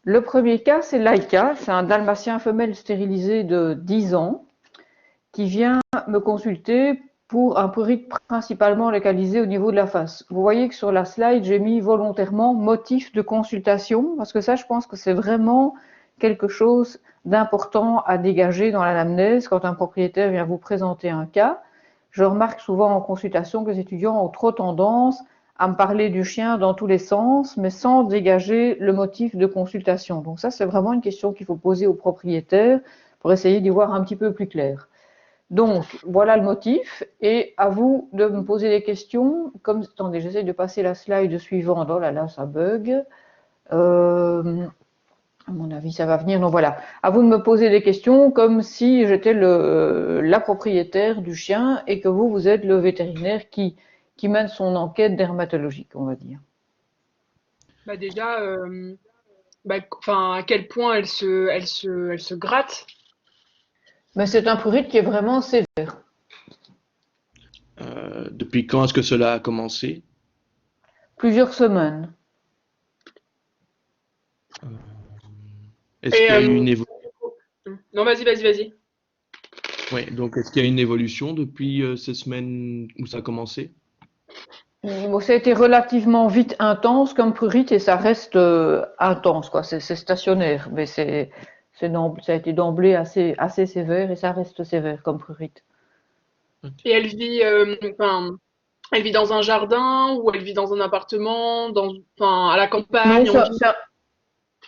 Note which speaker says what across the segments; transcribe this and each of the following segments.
Speaker 1: Le premier cas, c'est Laïka, c'est un dalmatien femelle stérilisé de 10 ans qui vient me consulter pour un prurite principalement localisé au niveau de la face. Vous voyez que sur la slide, j'ai mis volontairement motif de consultation, parce que ça, je pense que c'est vraiment quelque chose d'important à dégager dans l'anamnèse quand un propriétaire vient vous présenter un cas. Je remarque souvent en consultation que les étudiants ont trop tendance à me parler du chien dans tous les sens, mais sans dégager le motif de consultation. Donc ça, c'est vraiment une question qu'il faut poser au propriétaire pour essayer d'y voir un petit peu plus clair. Donc, voilà le motif, et à vous de me poser des questions. Comme, attendez, j'essaie de passer la slide suivante. Oh là là, ça bug. À mon avis, ça va venir. Donc voilà, à vous de me poser des questions comme si j'étais la propriétaire du chien et que vous êtes le vétérinaire qui mène son enquête dermatologique, on va dire.
Speaker 2: Bah déjà, à quel point elle se gratte.
Speaker 1: Mais c'est un prurite qui est vraiment sévère.
Speaker 3: Depuis quand est-ce que cela a commencé?
Speaker 1: Plusieurs semaines.
Speaker 3: Euh, Est-ce
Speaker 2: Et
Speaker 3: qu'il y a eu une
Speaker 2: non, vas-y.
Speaker 3: Ouais, donc est-ce qu'il y a une évolution depuis ces semaines où ça a commencé?
Speaker 1: Bon, ça a été relativement vite intense comme prurite et ça reste intense, quoi. C'est stationnaire, mais ça a été d'emblée assez sévère et ça reste sévère comme prurite.
Speaker 2: Et elle vit dans un jardin ou elle vit dans un appartement, à la
Speaker 1: Non,
Speaker 2: campagne, en
Speaker 1: ça,
Speaker 2: ville.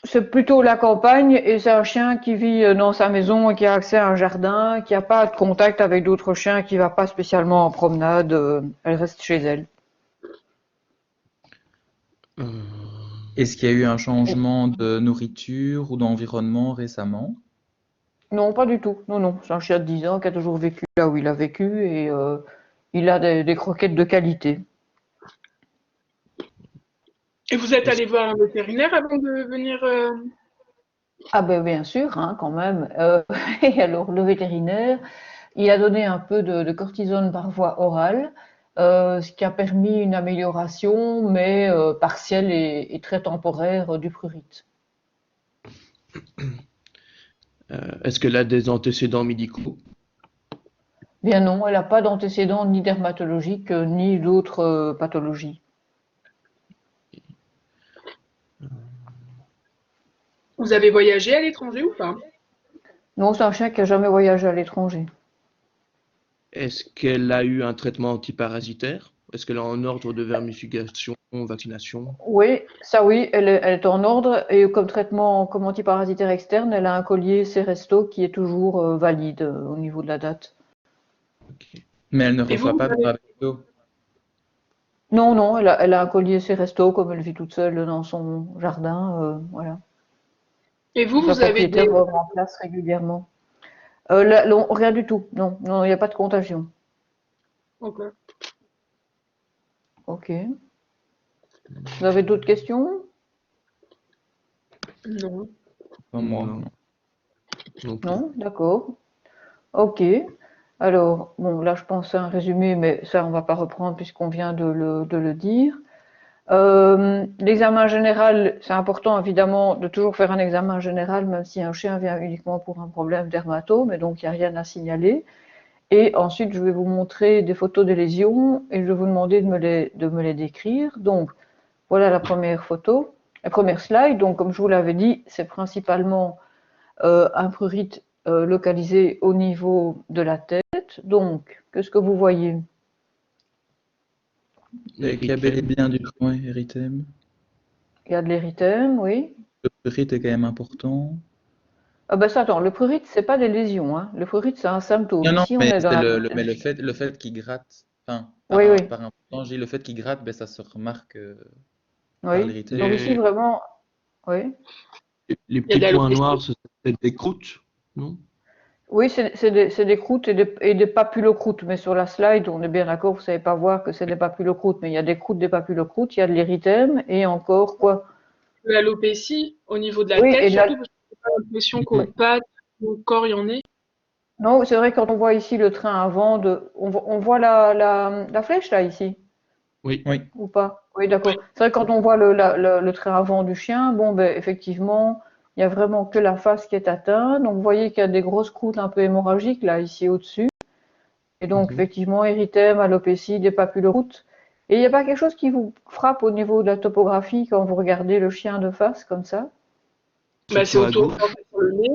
Speaker 1: c'est plutôt la campagne et c'est un chien qui vit dans sa maison et qui a accès à un jardin, qui n'a pas de contact avec d'autres chiens, qui va pas spécialement en promenade. Elle reste chez elle.
Speaker 3: Euh,
Speaker 4: Est-ce qu'il y a eu un changement de nourriture ou d'environnement récemment?
Speaker 1: Non, pas du tout. Non, non. C'est un chien de 10 ans qui a toujours vécu là où il a vécu et il a des croquettes de qualité.
Speaker 2: Et vous êtes
Speaker 3: est-ce-
Speaker 2: allé voir un vétérinaire avant de venir.
Speaker 1: Ah ben bien sûr, hein, quand même. Et alors le vétérinaire, il a donné un peu de cortisone par voie orale, ce qui a permis une amélioration, mais partielle et très temporaire du prurite.
Speaker 3: Est-ce qu'elle a des antécédents médicaux?
Speaker 1: Bien non, elle n'a pas d'antécédents ni dermatologiques ni d'autres pathologies.
Speaker 2: Vous avez voyagé à l'étranger ou pas?
Speaker 1: Non, c'est un chien qui a jamais voyagé à l'étranger.
Speaker 3: Est-ce qu'elle a eu un traitement antiparasitaire? Est-ce qu'elle est en ordre de vermifugation, vaccination?
Speaker 1: Oui, elle est en ordre et comme traitement comme antiparasitaire externe, elle a un collier Seresto qui est toujours valide au niveau de la date.
Speaker 3: Ok.
Speaker 4: Mais elle ne
Speaker 2: Et
Speaker 4: reçoit pas
Speaker 2: vous
Speaker 4: de
Speaker 2: avez.
Speaker 4: ravito.
Speaker 1: Non, non, elle a un collier Seresto comme elle vit toute seule dans son jardin, voilà.
Speaker 2: Et vous,
Speaker 1: Sa
Speaker 2: vous avez
Speaker 1: propriétaire
Speaker 2: des.
Speaker 1: remplace régulièrement. Non, rien du tout. Non, non, il n'y a pas de contagion.
Speaker 2: Ok.
Speaker 1: Ok. Vous avez d'autres questions?
Speaker 2: Non.
Speaker 4: Pas moi,
Speaker 3: Non,
Speaker 4: non.
Speaker 3: non plus.
Speaker 1: Non? D'accord. Ok. Alors, bon, là, je pense à un résumé, mais ça, on va pas reprendre puisqu'on vient de le dire. L'examen général, c'est important évidemment de toujours faire un examen général, même si un chien vient uniquement pour un problème dermato, mais donc il n'y a rien à signaler. Et ensuite, je vais vous montrer des photos des lésions et je vais vous demander de me les décrire. Donc, voilà la première photo, la première slide. Donc, comme je vous l'avais dit, c'est principalement un prurite localisé au niveau de la tête. Donc, qu'est-ce que vous voyez?
Speaker 4: Et qu'il y a bel et
Speaker 3: Érythème.
Speaker 4: bien du ouais, érythème.
Speaker 1: Il y a de l'érythème, oui.
Speaker 4: Le pyrite est quand même important.
Speaker 1: Ah ben ça, attends, le prurite, c'est pas des lésions, hein. Le prurite, c'est un symptôme.
Speaker 4: Non, non,
Speaker 1: Ici, on
Speaker 4: mais
Speaker 1: est dans
Speaker 4: c'est
Speaker 1: la...
Speaker 4: mais le fait qu'il gratte, enfin,
Speaker 1: Oui, oui,
Speaker 4: par important, j'ai le fait qu'il gratte, ben, ça se remarque par
Speaker 1: oui.
Speaker 4: l'érythème.
Speaker 1: Donc ici,
Speaker 3: Les,
Speaker 1: vraiment, oui.
Speaker 3: les
Speaker 2: Il y a
Speaker 3: petits
Speaker 2: de
Speaker 3: points
Speaker 2: l'alopécie.
Speaker 3: noirs, ce serait des croûtes, non?
Speaker 1: Oui, c'est des croûtes et des papulocroûtes. Mais sur la slide, on est bien d'accord, vous savez pas voir que c'est des papulocroûtes. Mais il y a des croûtes, des papulocroûtes, il y a de l'érythème et encore quoi?
Speaker 2: De l'alopécie au niveau de la
Speaker 1: Oui,
Speaker 2: tête,
Speaker 1: et de
Speaker 2: surtout
Speaker 1: la...
Speaker 2: parce que j'ai pas l'impression qu'aux
Speaker 4: Ouais.
Speaker 2: pattes, au corps, il y en ait.
Speaker 1: Non, c'est vrai, quand on voit ici le train avant, on voit la flèche là, ici.
Speaker 3: Oui.
Speaker 4: Oui.
Speaker 1: ou pas? Oui, d'accord. C'est vrai que quand on voit le trait avant du chien, bon, ben, effectivement, il n'y a vraiment que la face qui est atteinte. Donc, vous voyez qu'il y a des grosses croûtes un peu hémorragiques, là, ici au-dessus. Et donc,
Speaker 3: Mhm.
Speaker 1: effectivement, érythème, alopécie, des papulotes. Et il n'y a pas quelque chose qui vous frappe au niveau de la topographie quand vous regardez le chien de face, comme ça?
Speaker 2: Bah, c'est
Speaker 3: Surtout à
Speaker 2: autour
Speaker 3: gauche.
Speaker 2: sur le nez,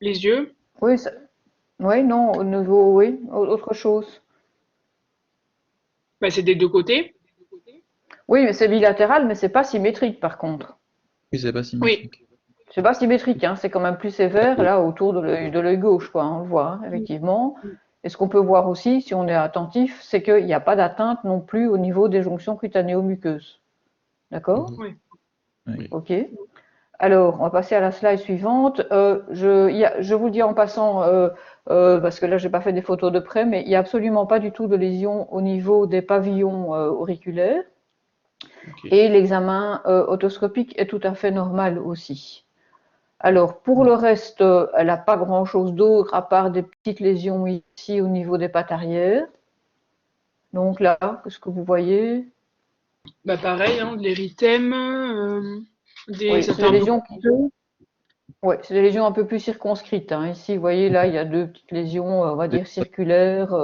Speaker 2: les yeux.
Speaker 1: Oui, oui, non, au niveau, oui, autre chose.
Speaker 2: Bah, c'est des deux côtés.
Speaker 1: Oui, mais c'est bilatéral, mais c'est pas symétrique, par contre.
Speaker 4: Oui, c'est pas
Speaker 2: Oui.
Speaker 4: symétrique.
Speaker 1: C'est pas symétrique, hein, c'est quand même plus sévère là autour de l'œil gauche, quoi. On le voit, hein, effectivement. Et ce qu'on peut voir aussi, si on est attentif, c'est qu'il n'y a pas d'atteinte non plus au niveau des jonctions cutanéo-muqueuses. D'accord?
Speaker 3: Mhm.
Speaker 2: Oui.
Speaker 4: Oui.
Speaker 3: Oui.
Speaker 1: Ok. Alors, on va passer à la slide suivante. Je vous le dis en passant, parce que là, j'ai pas fait des photos de près, mais il n'y a absolument pas du tout de lésion au niveau des pavillons auriculaires.
Speaker 3: Ok.
Speaker 1: Et l'examen otoscopique est tout à fait normal aussi. Alors, pour le reste, elle n'a pas grand-chose d'autre à part des petites lésions ici au niveau des pattes arrière. Donc là, qu'est-ce que vous voyez?
Speaker 2: Bah, pareil, hein, de l'érythème,
Speaker 1: Oui, c'est
Speaker 2: c'était
Speaker 1: des
Speaker 2: un peu
Speaker 1: lésions
Speaker 2: coûteux.
Speaker 1: ouais, c'est des lésions un peu plus circonscrites, hein. Ici, vous voyez, là, il y a deux petites lésions, on va dire circulaires,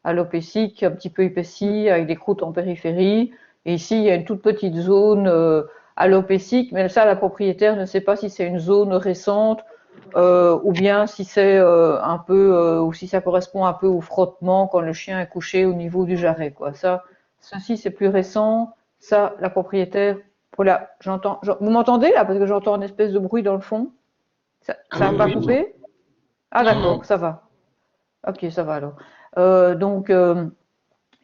Speaker 1: alopéciques, un petit peu épaissies, avec des croûtes en périphérie. Et ici, il y a une toute petite zone alopécique, mais ça, la propriétaire ne sait pas si c'est une zone récente ou bien si c'est un peu, ou si ça correspond un peu au frottement quand le chien est couché au niveau du jarret, quoi. Ça, ceci, c'est plus récent. Ça, la propriétaire, voilà, vous m'entendez là, parce que j'entends une espèce de bruit dans le fond.
Speaker 2: Ah
Speaker 1: Ça
Speaker 2: oui,
Speaker 1: n'a
Speaker 3: Oui,
Speaker 1: pas
Speaker 3: oui,
Speaker 2: oui.
Speaker 3: vous en-
Speaker 1: coupé? Ah
Speaker 2: Non,
Speaker 1: d'accord,
Speaker 2: non.
Speaker 1: ça va. Ok, ça va alors. Donc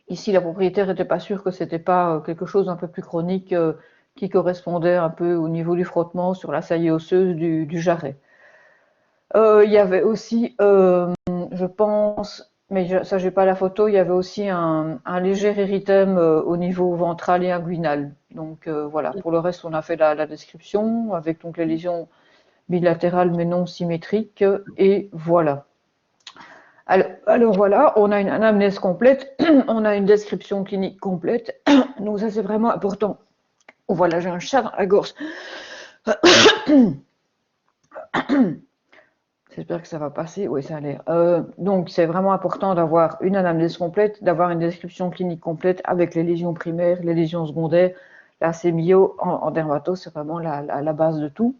Speaker 1: ici, la propriétaire n'était pas sûre que c'était pas quelque chose un peu plus chronique qui correspondait un peu au niveau du frottement sur la saillie osseuse du jarret. Il y avait aussi, je pense, mais ça j'ai pas la photo, il y avait aussi un léger érythème au niveau ventral et inguinal. Donc voilà, pour le reste, on a fait la description avec donc les lésions bilatérales mais non symétriques et voilà. Alors voilà, on a une anamnèse complète, on a une description clinique complète, donc ça c'est vraiment important. Oh, voilà, j'ai un chat dans la gorge. J'espère que ça va passer. Oui, ça a l'air. Donc, c'est vraiment important d'avoir une anamnèse complète, d'avoir une description clinique complète avec les lésions primaires, les lésions secondaires. La sémio en dermato, c'est vraiment la base de tout.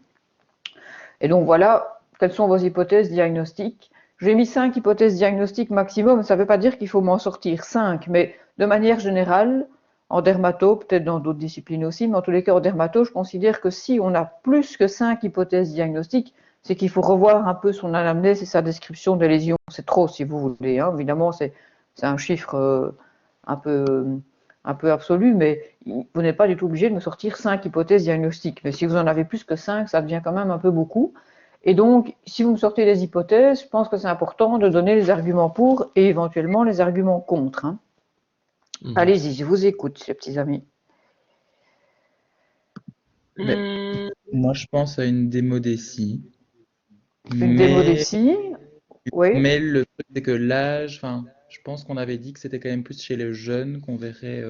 Speaker 1: Et donc, voilà, quelles sont vos hypothèses diagnostiques? J'ai mis 5 hypothèses diagnostiques maximum. Ça ne veut pas dire qu'il faut m'en sortir 5, mais de manière générale, en dermato, peut-être dans d'autres disciplines aussi, mais en tous les cas, en dermato, je considère que si on a plus que 5 hypothèses diagnostiques, c'est qu'il faut revoir un peu son anamnèse et sa description des lésions. C'est trop, si vous voulez, hein. Évidemment, c'est un chiffre un peu, un peu absolu, mais vous n'êtes pas du tout obligé de me sortir 5 hypothèses diagnostiques. Mais si vous en avez plus que 5, ça devient quand même un peu beaucoup. Et donc, si vous me sortez des hypothèses, je pense que c'est important de donner les arguments pour et éventuellement les arguments contre, hein.
Speaker 3: Mhm.
Speaker 1: Allez-y, je vous écoute, les petits amis.
Speaker 4: Mais
Speaker 2: Hum,
Speaker 4: moi, je pense à une démodécie.
Speaker 1: Une
Speaker 4: Mais,
Speaker 1: démodécie, oui.
Speaker 4: mais le truc, c'est que l'âge, enfin, je pense qu'on avait dit que c'était quand même plus chez les jeunes qu'on verrait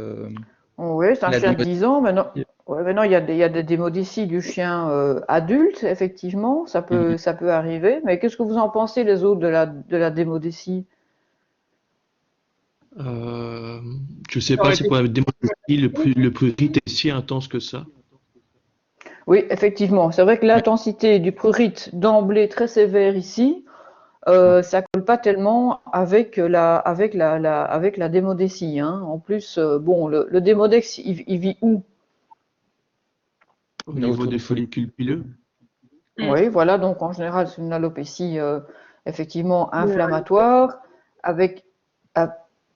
Speaker 1: Oui, c'est un
Speaker 4: la
Speaker 1: chien de
Speaker 4: démodécie.
Speaker 1: 10 ans. Maintenant, ouais, maintenant il y a des démodécies du chien adulte, effectivement,
Speaker 4: Mhm.
Speaker 1: ça peut arriver. Mais qu'est-ce que vous en pensez, les autres, de la démodécie?
Speaker 3: Euh, je sais
Speaker 2: ça
Speaker 3: pas
Speaker 2: aurait
Speaker 3: si
Speaker 2: été
Speaker 3: pour la démocratie, le prurit est si intense que ça.
Speaker 1: Oui, effectivement. C'est vrai que
Speaker 4: Ouais.
Speaker 1: l'intensité du prurite d'emblée très sévère ici, ça colle pas tellement avec avec la démodécie, hein. En plus, bon, le démodex, il vit où?
Speaker 3: Au niveau
Speaker 4: Autour
Speaker 3: des
Speaker 4: du cou.
Speaker 3: follicules pileux.
Speaker 2: hum,
Speaker 1: Oui, voilà. Donc en général, c'est une alopécie effectivement
Speaker 2: ouais.
Speaker 1: inflammatoire avec. euh,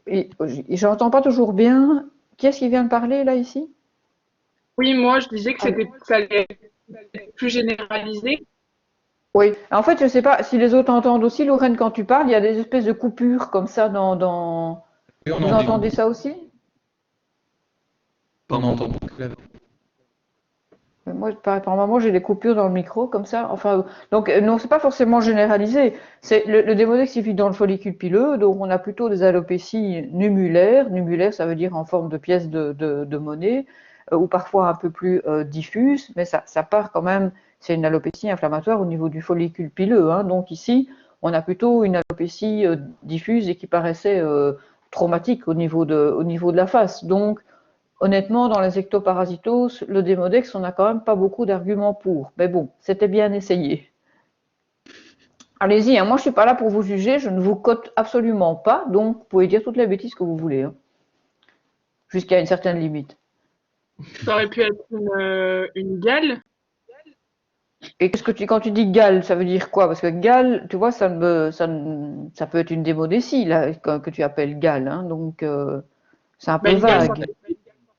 Speaker 1: et j'entends pas toujours bien. Qui est-ce qui vient de parler là ici?
Speaker 2: Oui, moi, je disais que
Speaker 1: Allô.
Speaker 2: ça allait être plus généralisé.
Speaker 1: Oui. En fait, je sais pas si les autres entendent aussi, Lorraine, quand tu parles, il y a des espèces de coupures comme ça dans...
Speaker 4: Oui, on
Speaker 1: Vous
Speaker 4: entend.
Speaker 1: entendez ça aussi?
Speaker 3: Pas
Speaker 4: On
Speaker 3: pour
Speaker 4: entend
Speaker 3: moi.
Speaker 4: que la-
Speaker 1: moi, par moment, j'ai des coupures dans le micro, comme ça. Enfin, donc, non, c'est pas forcément généralisé. C'est le démodex se vit dans le follicule pileux, donc on a plutôt des alopécies numulaires. Numulaire, ça veut dire en forme de pièces de monnaie, ou parfois un peu plus diffuse, mais ça part quand même, c'est une alopécie inflammatoire au niveau du follicule pileux, hein. Donc ici, on a plutôt une alopécie diffuse et qui paraissait traumatique au niveau de la face. Donc, honnêtement, dans les ectoparasitos, le démodex, on n'a quand même pas beaucoup d'arguments pour. Mais bon, c'était bien essayé. Allez-y, hein, moi je suis pas là pour vous juger, je ne vous cote absolument pas, donc vous pouvez dire toutes les bêtises que vous voulez, hein, jusqu'à une certaine limite.
Speaker 2: Ça aurait pu être une gale.
Speaker 1: Et quand tu dis gale, ça veut dire quoi? Parce que gale, tu vois, ça peut être une démodécie là, que tu appelles gale, hein, donc c'est un peu
Speaker 2: Une gale,
Speaker 1: vague.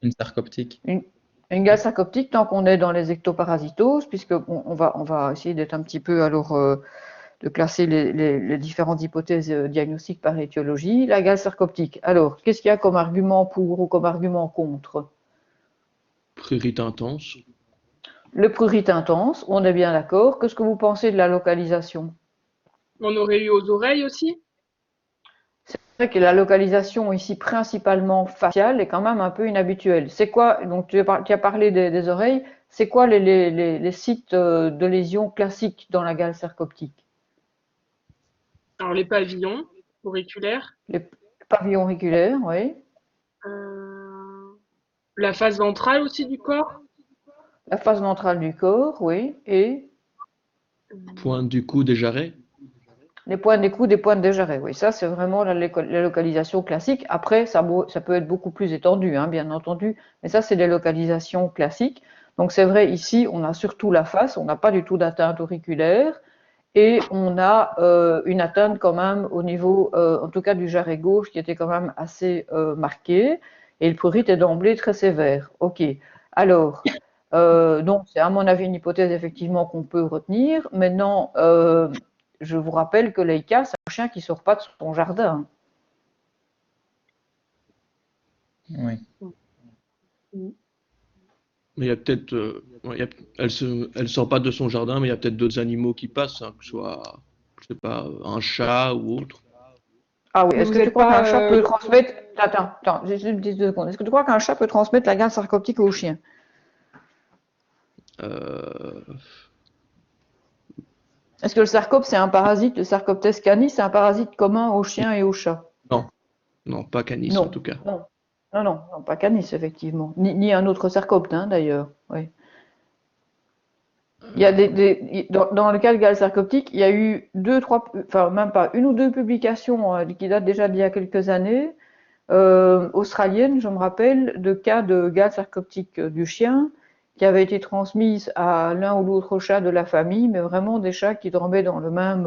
Speaker 4: Une sarcoptique.
Speaker 1: Une gale sarcoptique, tant qu'on est dans les ectoparasitoses, puisque on va essayer d'être un petit peu alors de classer les différentes hypothèses diagnostiques par étiologie. La gale sarcoptique. Alors, qu'est-ce qu'il y a comme argument pour ou comme argument contre?
Speaker 3: Prurite intense.
Speaker 1: Le prurite intense, on est bien d'accord. Qu'est-ce que vous pensez de la localisation?
Speaker 2: On aurait eu aux oreilles aussi.
Speaker 1: C'est vrai que la localisation ici principalement faciale est quand même un peu inhabituelle. C'est quoi, donc tu as parlé des oreilles, c'est quoi les sites de lésions classiques dans la gale sarcoptique?
Speaker 2: Alors les pavillons auriculaires,
Speaker 1: Les pavillons auriculaires, oui.
Speaker 2: la face ventrale aussi du corps.
Speaker 1: La face ventrale du corps, oui. Et
Speaker 3: Pointe du cou des jarrets.
Speaker 1: les pointes des coudes, des pointes des jarrets, oui. Ça, c'est vraiment la localisation classique. Après, ça peut être beaucoup plus étendu, hein, bien entendu. Mais ça, c'est des localisations classiques. Donc, c'est vrai, ici, on a surtout la face. On n'a pas du tout d'atteinte auriculaire. Et on a une atteinte quand même au niveau, en tout cas, du jarret gauche qui était quand même assez marquée. Et le prurite est d'emblée très sévère. OK. Alors, donc, c'est à mon avis une hypothèse effectivement qu'on peut retenir. Maintenant, je vous rappelle que Leica, c'est un chien qui ne sort pas de son jardin.
Speaker 4: Oui.
Speaker 3: Mais il y a peut-être, elle sort pas de son jardin, mais il y a peut-être d'autres animaux qui passent, hein, que ce soit, je sais pas, un chat ou autre.
Speaker 1: Ah oui,
Speaker 2: Mais
Speaker 1: est-ce
Speaker 2: vous
Speaker 1: que tu
Speaker 2: êtes
Speaker 1: crois
Speaker 2: pas,
Speaker 1: qu'un chat peut transmettre. Attends, juste une petite seconde. Est-ce que tu crois qu'un chat peut transmettre la gale sarcoptique au chien?
Speaker 3: Euh,
Speaker 1: Est-ce que le sarcope, c'est un parasite? Le Sarcoptes canis, c'est un parasite commun aux chiens et aux chats?
Speaker 3: non, non, pas canis en
Speaker 1: Non,
Speaker 3: tout cas.
Speaker 1: non, non, pas canis, effectivement. Ni un autre sarcopte, hein, d'ailleurs. Oui. Il y a dans le cas de gale sarcoptique, il y a eu deux, trois, enfin même pas, une ou deux publications qui datent déjà d'il y a quelques années, australiennes, je me rappelle, de cas de gale sarcoptique du chien qui avaient été transmises à l'un ou l'autre chat de la famille, mais vraiment des chats qui dormaient dans le même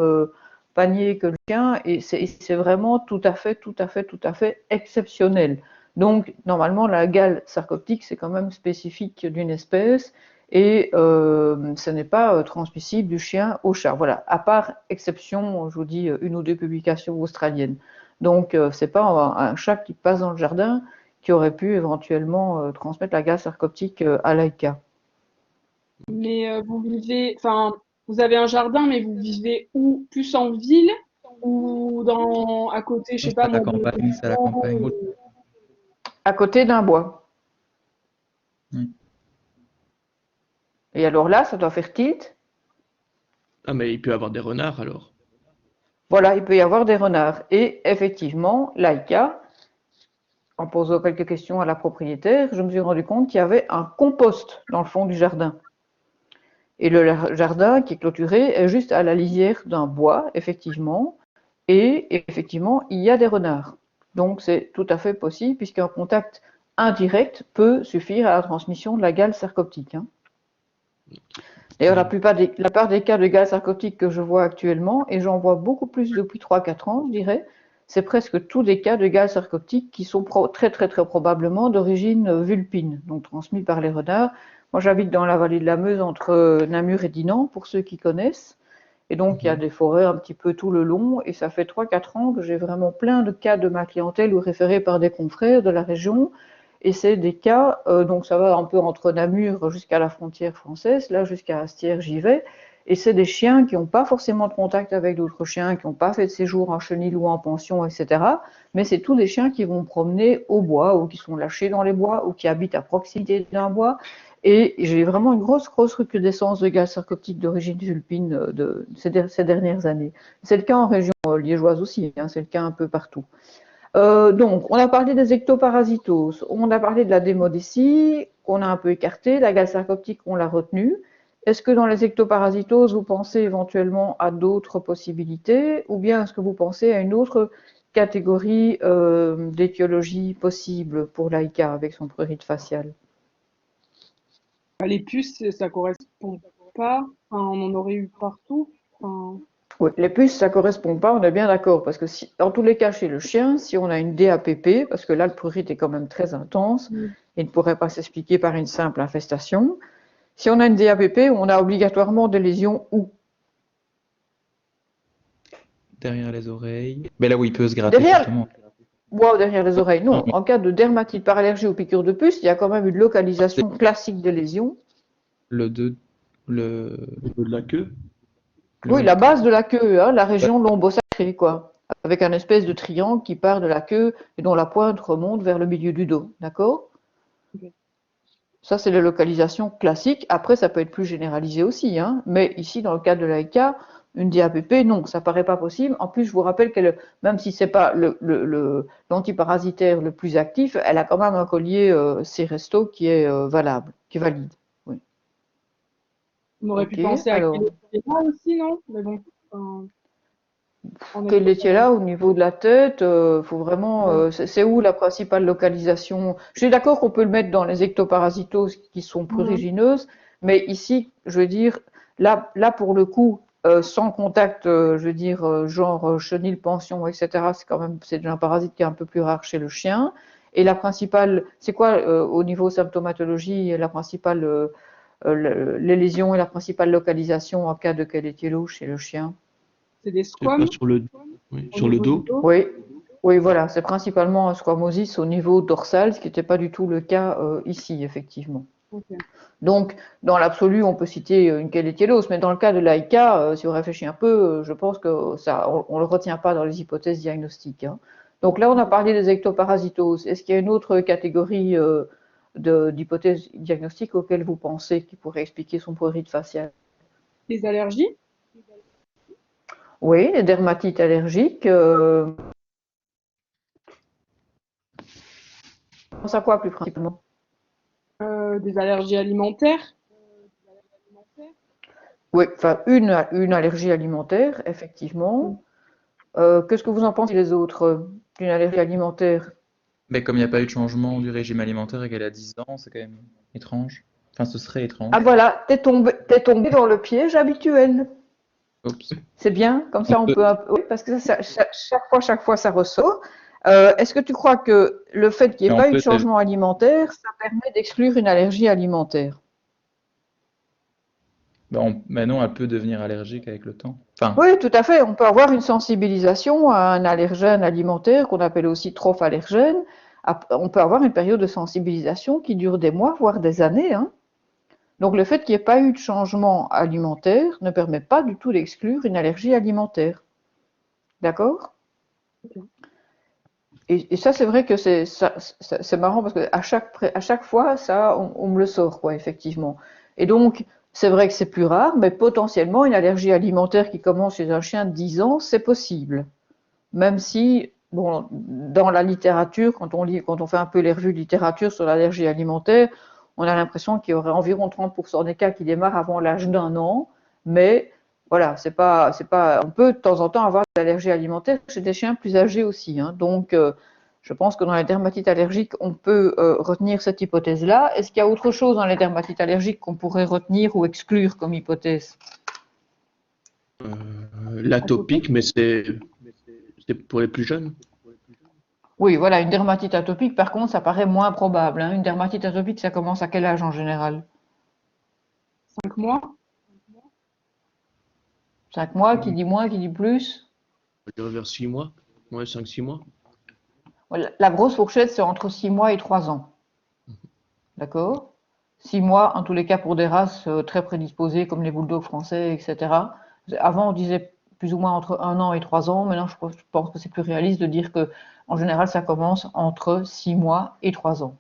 Speaker 1: panier que le chien, et c'est vraiment tout à fait exceptionnel. Donc, normalement, la gale sarcoptique, c'est quand même spécifique d'une espèce, et ce n'est pas transmissible du chien au chat. Voilà, à part exception, je vous dis une ou deux publications australiennes. Donc, c'est pas un chat qui passe dans le jardin qui aurait pu éventuellement transmettre la gale sarcoptique à Laika.
Speaker 2: mais vous vivez, enfin, vous avez un jardin, mais vous vivez où? Plus en ville ou à côté, je
Speaker 4: Non,
Speaker 2: sais pas
Speaker 4: c'est à la
Speaker 2: moi, de
Speaker 4: campagne, c'est à la
Speaker 2: l'établissement
Speaker 4: campagne.
Speaker 1: À côté d'un bois.
Speaker 4: Oui.
Speaker 1: Et alors là, ça doit faire tilt.
Speaker 3: Ah, mais il peut y avoir des renards alors.
Speaker 1: Voilà, il peut y avoir des renards. Et effectivement, Laika, en posant quelques questions à la propriétaire, je me suis rendu compte qu'il y avait un compost dans le fond du jardin. Et le jardin qui est clôturé est juste à la lisière d'un bois, effectivement. Et effectivement, il y a des renards. Donc c'est tout à fait possible, puisqu'un contact indirect peut suffire à la transmission de la gale sarcoptique, hein. D'ailleurs, la part des cas de gale sarcoptique que je vois actuellement, et j'en vois beaucoup plus depuis 3-4 ans, je dirais, c'est presque tous des cas de gale sarcoptique qui sont très probablement d'origine vulpine, donc transmis par les renards. Moi, j'habite dans la vallée de la Meuse entre Namur et Dinan, pour ceux qui connaissent. Et donc, il y a des forêts un petit peu tout le long. Et ça fait 3-4 ans que j'ai vraiment plein de cas de ma clientèle ou référés par des confrères de la région. et c'est des cas, donc ça va un peu entre Namur jusqu'à la frontière française, là jusqu'à Astières j'y vais, et c'est des chiens qui n'ont pas forcément de contact avec d'autres chiens, qui n'ont pas fait de séjour en chenil ou en pension, etc. Mais c'est tous des chiens qui vont promener au bois, ou qui sont lâchés dans les bois, ou qui habitent à proximité d'un bois. Et j'ai vraiment une grosse recrudescence de gaz sarcoptiques d'origine vulpine ces dernières années. C'est le cas en région liégeoise aussi, hein, c'est le cas un peu partout. Donc, on a parlé des ectoparasitoses, on a parlé de la démodécie, qu'on a un peu écarté, la gale sarcoptique, on l'a retenue. Est-ce que dans les ectoparasitoses, vous pensez éventuellement à d'autres possibilités, ou bien est-ce que vous pensez à une autre catégorie d'étiologie possible pour l'AICA avec son prurite facial?
Speaker 2: Les puces, ça correspond pas. Enfin, on en aurait eu partout. Enfin,
Speaker 1: Oui, les puces, ça correspond pas, on est bien d'accord, parce que si, dans tous les cas, chez le chien, si on a une DAPP, parce que là, le prurite est quand même très intense, il ne pourrait pas s'expliquer par une simple infestation. Si on a une DAPP, on a obligatoirement des lésions où?
Speaker 4: Derrière les oreilles. Mais là où il peut se gratter
Speaker 1: Derrière,
Speaker 4: fortement.
Speaker 1: wow, derrière les oreilles.
Speaker 4: Non,
Speaker 1: Non,
Speaker 4: mais
Speaker 1: en cas de dermatite par allergie ou piqûre de puce, il y a quand même une localisation classique des lésions.
Speaker 4: le 2,
Speaker 3: Au niveau de la queue.
Speaker 1: Oui, la base de la queue, hein, la région lombosacrée, quoi, avec un espèce de triangle qui part de la queue et dont la pointe remonte vers le milieu du dos, d'accord?
Speaker 2: Ok.
Speaker 1: Ça, c'est la localisation classique. Après, ça peut être plus généralisé aussi, hein. Mais ici, dans le cas de l'AICA, une DAPP, non, ça paraît pas possible. En plus, je vous rappelle qu'elle, même si c'est pas l'antiparasitaire le plus actif, elle a quand même un collier Seresto qui est valable, qui est valide. Oui.
Speaker 2: on aurait pu
Speaker 1: Ok,
Speaker 2: penser à
Speaker 1: alors.
Speaker 2: Kéléthéma aussi, non? Mais bon, enfin, en
Speaker 1: Quel
Speaker 2: ectoparasite.
Speaker 1: est là au niveau de la tête, faut vraiment,
Speaker 2: Ouais.
Speaker 1: c'est où la principale localisation? Je suis d'accord qu'on peut le mettre dans les ectoparasitoses qui sont
Speaker 2: Mhm.
Speaker 1: prurigineuses, mais ici, je veux dire, là pour le coup, sans contact, je veux dire, genre chenille, pension, etc. C'est quand même, c'est déjà un parasite qui est un peu plus rare chez le chien. Et la principale, c'est quoi au niveau symptomatologie, la principale, les lésions et la principale localisation en cas de Keletielo chez le chien?
Speaker 2: C'est des
Speaker 3: C'est pas
Speaker 2: squames
Speaker 3: oui,
Speaker 2: au
Speaker 3: sur le
Speaker 2: niveau du
Speaker 3: dos.
Speaker 2: dos.
Speaker 1: Oui, oui, voilà, c'est principalement un squamosis au niveau dorsal, ce qui n'était pas du tout le cas ici, effectivement.
Speaker 2: Ok.
Speaker 1: Donc, dans l'absolu, on peut citer une chélétiélose, mais dans le cas de l'AICA, si on réfléchit un peu, je pense que ça, on le retient pas dans les hypothèses diagnostiques, hein. Donc là, on a parlé des ectoparasitoses. Est-ce qu'il y a une autre catégorie d'hypothèses diagnostiques auxquelles vous pensez qui pourrait expliquer son prurite facial?
Speaker 2: Les allergies?
Speaker 1: Oui, les dermatites allergiques. On pense à quoi plus principalement?
Speaker 2: Des allergies alimentaires?
Speaker 1: Oui, enfin une allergie alimentaire,
Speaker 2: Mm.
Speaker 1: effectivement. Qu'est-ce que vous en pensez les autres d'une allergie alimentaire?
Speaker 4: mais comme il n'y a pas eu de changement du régime alimentaire et qu'elle a 10 ans, c'est quand même étrange. Enfin, ce serait
Speaker 1: Ah
Speaker 4: étrange.
Speaker 1: voilà, t'es tombé dans le piège habituel.
Speaker 4: Oups.
Speaker 1: C'est bien, comme
Speaker 4: On
Speaker 1: ça on
Speaker 4: peut-
Speaker 1: peut, oui, parce que chaque fois ça ressort. Est-ce que tu crois que le fait qu'il n'y
Speaker 4: mais
Speaker 1: ait
Speaker 4: on
Speaker 1: pas eu de
Speaker 4: peut,
Speaker 1: changement alimentaire, ça permet d'exclure une allergie alimentaire?
Speaker 4: mais non, elle peut devenir allergique avec le temps. Enfin,
Speaker 1: Oui, tout à fait. On peut avoir une sensibilisation à un allergène alimentaire qu'on appelle aussi trophallergène. On peut avoir une période de sensibilisation qui dure des mois, voire des années, hein. Donc le fait qu'il n'y ait pas eu de changement alimentaire ne permet pas du tout d'exclure une allergie alimentaire. D'accord?
Speaker 2: Ok.
Speaker 1: Et ça, c'est vrai que c'est marrant parce qu'à chaque fois, ça, on me le sort, quoi, effectivement. Et donc, c'est vrai que c'est plus rare, mais potentiellement, une allergie alimentaire qui commence chez un chien de 10 ans, c'est possible. Même si, bon, dans la littérature, quand on lit, quand on fait un peu les revues de littérature sur l'allergie alimentaire, on a l'impression qu'il y aurait environ 30% des cas qui démarrent avant l'âge d'un an, mais voilà, on peut de temps en temps avoir des allergies alimentaires chez des chiens plus âgés aussi, hein. Donc, je pense que dans les dermatites allergiques, on peut retenir cette hypothèse-là. Est-ce qu'il y a autre chose dans les dermatites allergiques qu'on pourrait retenir ou exclure comme hypothèse?
Speaker 2: Atopique?
Speaker 3: L'atopique, mais c'est pour les plus jeunes.
Speaker 1: Oui, voilà, une dermatite atopique, par contre, ça paraît moins probable, hein. Une dermatite atopique, ça commence à quel âge en général?
Speaker 2: 5 mois?
Speaker 1: 5 mois, qui dit moins, qui dit plus?
Speaker 3: Je dirais vers 6 mois. Ouais, 5-6 mois.
Speaker 1: Voilà, la grosse fourchette, c'est entre 6 mois et 3 ans. d'accord? 6 mois, en tous les cas, pour des races très prédisposées comme les bulldogs français, etc. Avant, on disait plus ou moins entre 1 an et 3 ans. Maintenant, je pense que c'est plus réaliste de dire que, en général, ça commence entre 6 mois et 3 ans.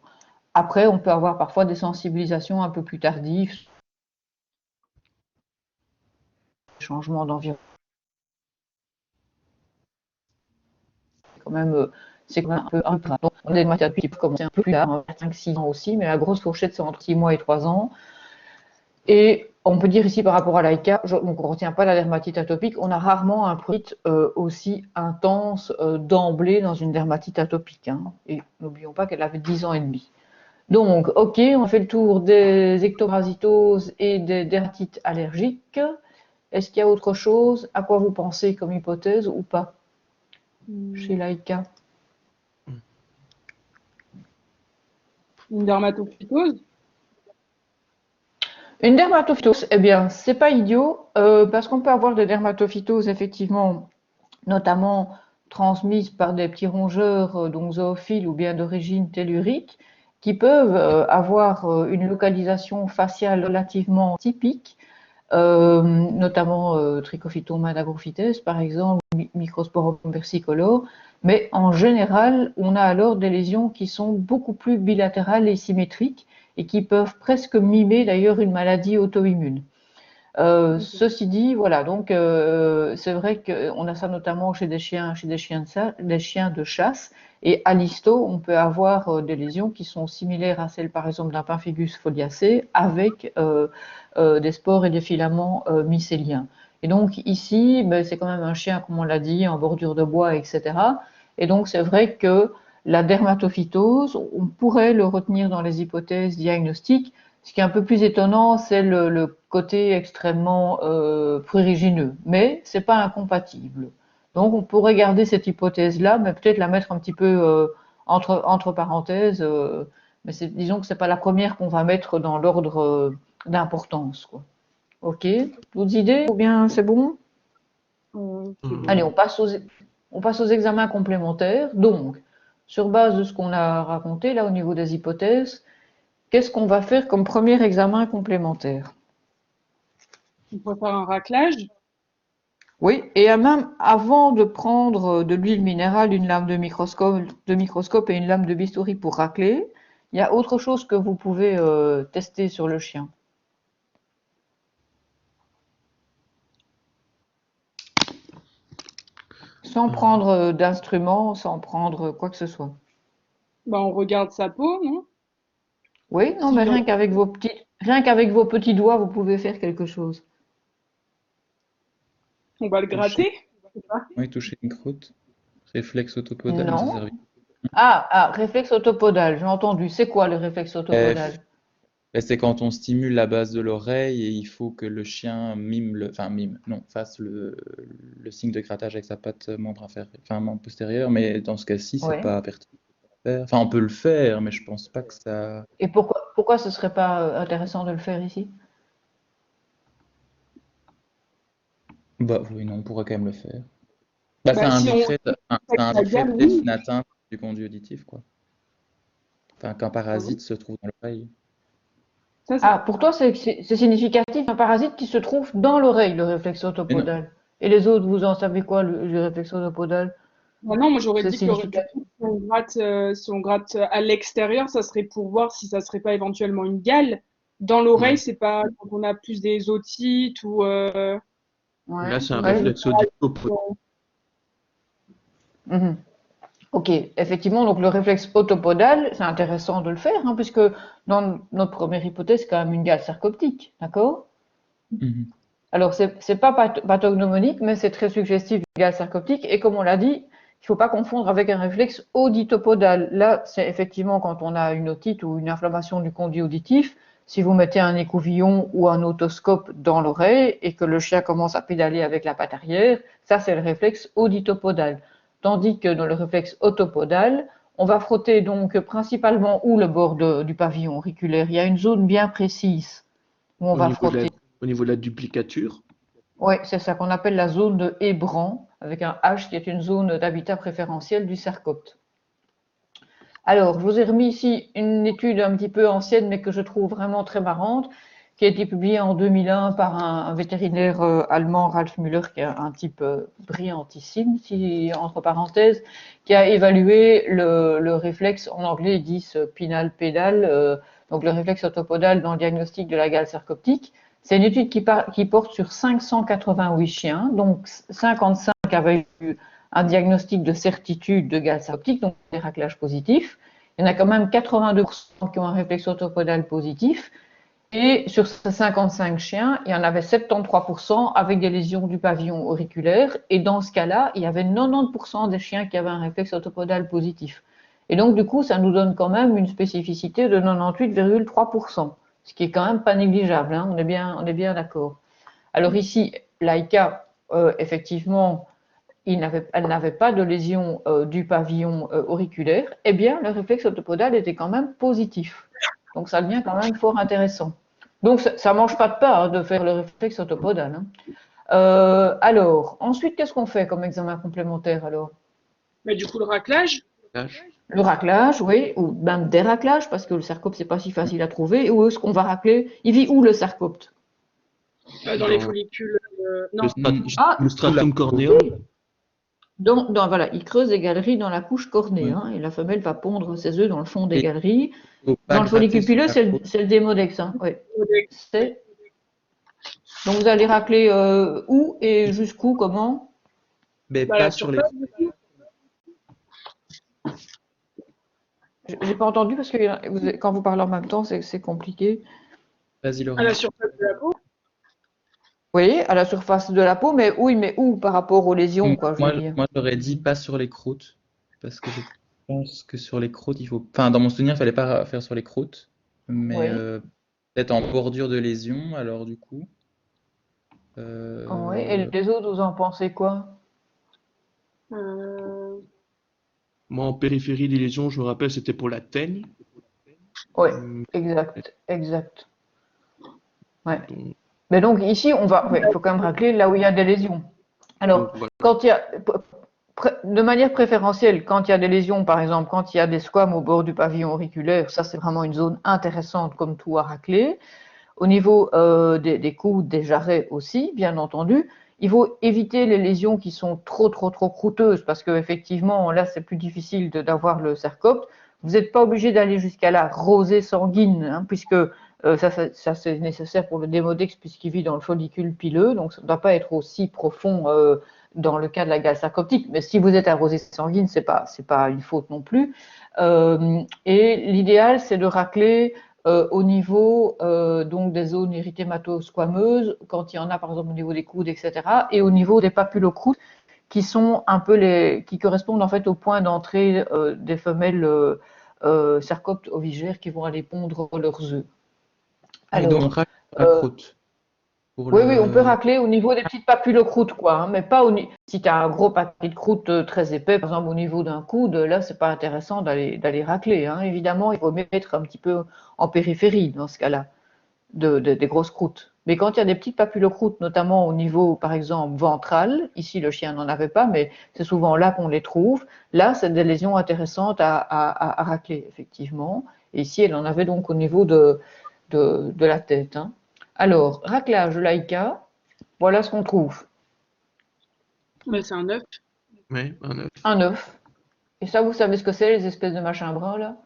Speaker 1: Après, on peut avoir parfois des sensibilisations un peu plus tardives, changements d'environnement. Quand même, c'est quand même un peu grave. Donc, on a des dermatoses qui peuvent commencer un peu plus tard, 5-6 ans aussi, mais la grosse fourchette, c'est entre 6 mois et 3 ans. Et on peut dire ici par rapport à l'AICA, donc on ne retient pas la dermatite atopique, on a rarement un produit aussi intense d'emblée dans une dermatite atopique. Hein. Et n'oublions pas qu'elle avait 10 ans et demi. Donc, ok, on fait le tour des ectoparasitoses et des dermatites allergiques. Est-ce qu'il y a autre chose à quoi vous pensez comme hypothèse ou pas chez l'AICA?
Speaker 2: Une dermatophytose?
Speaker 1: Une dermatophytose, eh bien, c'est pas idiot, parce qu'on peut avoir des dermatophytoses, effectivement, notamment transmises par des petits rongeurs, donc zoophiles ou bien d'origine tellurique, qui peuvent avoir une localisation faciale relativement typique, notamment Trichophyton madagrophitès, par exemple, Microsporum versicolor. Mais en général, on a alors des lésions qui sont beaucoup plus bilatérales et symétriques et qui peuvent presque mimer d'ailleurs une maladie auto-immune. Ceci dit, voilà, donc c'est vrai qu'on a ça notamment chez des chiens de chasse. Et à l'histo, on peut avoir des lésions qui sont similaires à celles, par exemple, d'un Pemphigus foliacé, avec des spores et des filaments mycéliens. Et donc ici, ben, c'est quand même un chien, comme on l'a dit, en bordure de bois, etc. Et donc c'est vrai que la dermatophytose, on pourrait le retenir dans les hypothèses diagnostiques. Ce qui est un peu plus étonnant, c'est le côté extrêmement prurigineux, mais c'est pas incompatible. Donc on pourrait garder cette hypothèse-là, mais peut-être la mettre un petit peu entre parenthèses. Mais disons que c'est pas la première qu'on va mettre dans l'ordre d'importance, quoi. Ok. D'autres idées? Ou bien c'est bon?
Speaker 2: C'est bon.
Speaker 1: Allez, on passe aux examens complémentaires. Donc, sur base de ce qu'on a raconté là au niveau des hypothèses, qu'est-ce qu'on va faire comme premier examen complémentaire?
Speaker 2: On pourrait faire un raclage.
Speaker 1: Oui, et même avant de prendre de l'huile minérale, une lame de microscope et une lame de bistouri pour racler, il y a autre chose que vous pouvez tester sur le chien. Sans prendre d'instruments, sans prendre quoi que ce soit.
Speaker 2: Bah, on regarde sa peau, non?
Speaker 1: Oui, non,
Speaker 2: Si
Speaker 1: mais
Speaker 2: jamais
Speaker 1: rien qu'avec vos petits doigts, vous pouvez faire quelque chose.
Speaker 2: on va le
Speaker 4: Toucher,
Speaker 2: gratter. Je sais pas.
Speaker 4: oui, toucher une croûte. Réflexe autopodal, non, ça
Speaker 1: Non.
Speaker 4: servit.
Speaker 1: Réflexe autopodal, j'ai entendu. C'est quoi le réflexe
Speaker 4: Euh,
Speaker 1: autopodal?
Speaker 4: C'est quand on stimule la base de l'oreille et il faut que le chien non, fasse le signe de grattage avec sa patte membre inférieur, enfin membre postérieur, mais dans ce cas-ci, c'est
Speaker 1: Oui.
Speaker 4: pas pertinent de le faire. Enfin, on peut le faire, mais je pense pas que ça.
Speaker 1: Et pourquoi ce serait pas intéressant de le faire ici?
Speaker 4: Bah oui, non, on pourrait quand même le faire. Bah,
Speaker 2: Bah, si on avec
Speaker 4: ça
Speaker 2: la
Speaker 4: indiquerait
Speaker 2: gamme,
Speaker 4: peut-être
Speaker 2: oui.
Speaker 4: une atteinte du conduit auditif, quoi. Enfin, qu'un parasite se trouve dans l'oreille.
Speaker 2: Ça,
Speaker 1: Ah, pour toi, c'est significatif, un parasite qui se trouve dans l'oreille, le réflexe
Speaker 4: Mais non,
Speaker 1: autopodal. Et les autres, vous en savez quoi, le réflexe autopodal?
Speaker 2: bah non, moi j'aurais
Speaker 1: C'est
Speaker 2: dit que le
Speaker 1: significatif.
Speaker 2: réflexe, si on gratte à l'extérieur, ça serait pour voir si ça serait pas éventuellement une gale. Dans l'oreille,
Speaker 4: ouais.
Speaker 2: c'est pas quand on a plus des otites ou
Speaker 1: Ouais,
Speaker 3: Là, c'est un
Speaker 1: ouais.
Speaker 3: réflexe audito.
Speaker 1: Mhm. Ok, effectivement, donc le réflexe autopodal, c'est intéressant de le faire, hein, puisque dans notre première hypothèse, c'est quand même une gale sarcoptique, d'accord?
Speaker 4: Mhm.
Speaker 1: Alors, c'est pas pathognomonique, mais c'est très suggestif du gaz sarcoptique. Et comme on l'a dit, il ne faut pas confondre avec un réflexe auditopodal. Là, c'est effectivement quand on a une otite ou une inflammation du conduit auditif. Si vous mettez un écouvillon ou un otoscope dans l'oreille et que le chien commence à pédaler avec la patte arrière, ça, c'est le réflexe auditopodal. Tandis que dans le réflexe autopodal, on va frotter donc principalement où le bord du pavillon auriculaire. Il y a une zone bien précise où on
Speaker 3: Au
Speaker 1: va
Speaker 3: niveau de
Speaker 1: frotter.
Speaker 3: au niveau de la duplicature.
Speaker 1: Oui, c'est ça qu'on appelle la zone de Hébran, avec un H qui est une zone d'habitat préférentiel du cercopte. Alors, je vous ai remis ici une étude un petit peu ancienne, mais que je trouve vraiment très marrante, qui a été publiée en 2001 par un vétérinaire allemand, Ralf Müller, qui est un type brillantissime, si, entre parenthèses, qui a évalué le réflexe, en anglais ils disent pinal pédal, donc le réflexe orthopodal dans le diagnostic de la gale sarcoptique. C'est une étude qui porte sur 588 chiens, donc 55 avaient eu un diagnostic de certitude de gale sarcoptique, donc des raclages positifs. Il y en a quand même 82% qui ont un réflexe orthopodal positif. Et sur ces 55 chiens, il y en avait 73% avec des lésions du pavillon auriculaire. Et dans ce cas-là, il y avait 90% des chiens qui avaient un réflexe orthopodal positif. Et donc, du coup, ça nous donne quand même une spécificité de 98,3%, ce qui est quand même pas négligeable, hein, on est bien d'accord. Alors ici, Laika, effectivement, elle n'avait pas de lésion du pavillon auriculaire, eh bien, le réflexe orthopodal était quand même positif. Donc, ça devient quand même fort intéressant. Donc, ça ne mange pas de pain de faire le réflexe orthopodal. Hein. Alors, ensuite, qu'est-ce qu'on fait comme examen complémentaire alors?
Speaker 2: Mais du coup, le raclage,
Speaker 1: Le raclage, oui, ou même des raclages, parce que le sarcopte, c'est pas si facile à trouver. Où est-ce qu'on va racler? Il vit où le sarcopte?
Speaker 2: dans les follicules, non.
Speaker 3: Le stratum corneum.
Speaker 1: Voilà, il creuse des galeries dans la couche cornée, hein, et la femelle va pondre ses œufs dans le fond des
Speaker 4: Et
Speaker 1: galeries.
Speaker 4: faut pas
Speaker 1: Dans le follicule
Speaker 4: gratter
Speaker 1: pileux,
Speaker 4: sur la peau.
Speaker 1: c'est le démodex. Hein, oui. Donc vous allez racler où et jusqu'où, comment?
Speaker 4: Mais
Speaker 2: Bah,
Speaker 4: pas
Speaker 2: la
Speaker 4: sur les.
Speaker 2: surface,
Speaker 1: J'ai pas entendu parce que quand vous parlez en même temps, c'est compliqué.
Speaker 4: Vas-y,
Speaker 2: à
Speaker 4: Laurent.
Speaker 2: la surface de la peau.
Speaker 1: Oui, à la surface de la peau, mais où par rapport aux lésions, quoi, je veux dire.
Speaker 4: Moi, j'aurais dit pas sur les croûtes, parce que je pense que sur les croûtes, il faut. Enfin, dans mon souvenir, il fallait pas faire sur les croûtes, mais
Speaker 1: Oui.
Speaker 4: peut-être en bordure de lésion, alors du coup.
Speaker 1: Oui. Et les autres, vous en pensez quoi?
Speaker 2: Euh,
Speaker 3: Moi, en périphérie des lésions, je me rappelle, c'était pour la teigne.
Speaker 1: Oui,
Speaker 3: Hum,
Speaker 1: exact. Ouais.
Speaker 3: Donc,
Speaker 1: Mais donc ici, il faut quand même racler là où il y a des lésions. Alors,
Speaker 3: voilà.
Speaker 1: quand il y a, de manière préférentielle, quand il y a des lésions, par exemple, quand il y a des squames au bord du pavillon auriculaire, ça c'est vraiment une zone intéressante comme tout à racler. Au niveau des coudes, des jarrets aussi, bien entendu, il faut éviter les lésions qui sont trop croûteuses parce qu'effectivement, là, c'est plus difficile d'avoir le sarcopte. Vous n'êtes pas obligé d'aller jusqu'à la rosée sanguine, hein, puisque ça c'est nécessaire pour le démodex puisqu'il vit dans le follicule pileux, donc ça ne doit pas être aussi profond dans le cas de la gale sarcoptique. Mais si vous êtes à rosée sanguine, c'est pas une faute non plus. Et l'idéal, c'est de racler au niveau donc des zones érythémato-squameuses, quand il y en a par exemple au niveau des coudes, etc., et au niveau des papulocroutes, qui sont un peu qui correspondent en fait au point d'entrée des femelles sarcoptes ovigères qui vont aller pondre leurs œufs.
Speaker 4: Et donc, on
Speaker 1: Alors,
Speaker 4: racle la
Speaker 1: euh,
Speaker 4: croûte pour
Speaker 1: oui, on peut
Speaker 4: le.
Speaker 1: racler au niveau des petites papulocroutes, quoi, hein, mais pas si tu as un gros paquet de croûte très épais, par exemple au niveau d'un coude, là, c'est pas intéressant d'aller racler. Hein. Évidemment, il faut mettre un petit peu en périphérie dans ce cas-là, des grosses croûtes. Mais quand il y a des petites papulocroutes, notamment au niveau, par exemple, ventral, ici le chien n'en avait pas, mais c'est souvent là qu'on les trouve, là, c'est des lésions intéressantes à racler, effectivement. Et ici, elle en avait donc au niveau de la tête. Hein. Alors, raclage Laïka, voilà ce qu'on trouve.
Speaker 2: mais c'est un œuf.
Speaker 3: Ouais, un œuf.
Speaker 1: Un œuf. Et ça, vous savez ce que c'est, les espèces de machins bruns, là?